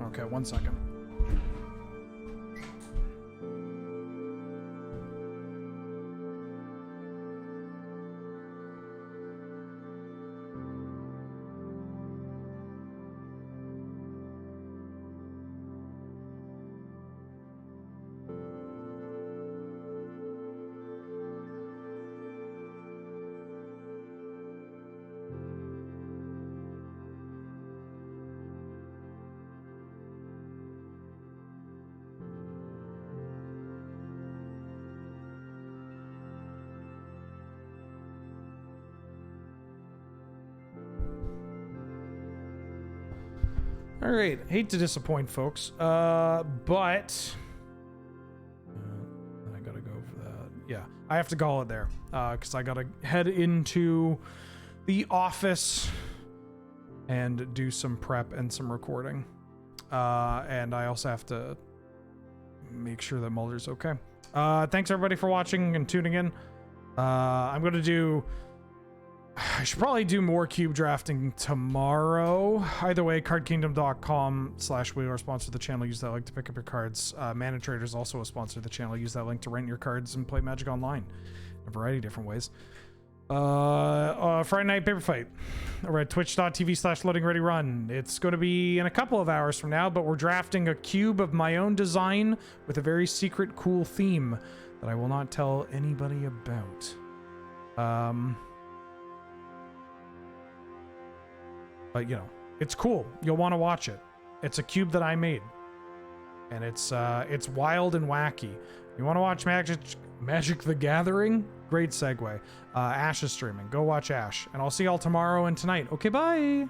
Okay, 1 second. All right, hate to disappoint folks, but yeah, I have to call it there because I gotta head into the office and do some prep and some recording. And I also have to make sure that Mulder's okay. Thanks everybody for watching and tuning in. I'm gonna do. I should probably do more cube drafting tomorrow. Either way, cardkingdom.com/wheeler sponsor the channel. Use that link to pick up your cards. Mana Trader is also a sponsor of the channel. Use that link to rent your cards and play Magic Online in a variety of different ways. Friday night paper fight. We're at twitch.tv/loadingreadyrun. It's going to be in a couple of hours from now, but we're drafting a cube of my own design with a very secret, cool theme that I will not tell anybody about. But you know, it's cool. You'll want to watch it. It's a cube that I made, and it's wild and wacky. You want to watch Magic the Gathering? Great segue. Ash is streaming. Go watch Ash, and I'll see y'all tomorrow and tonight. Okay, bye.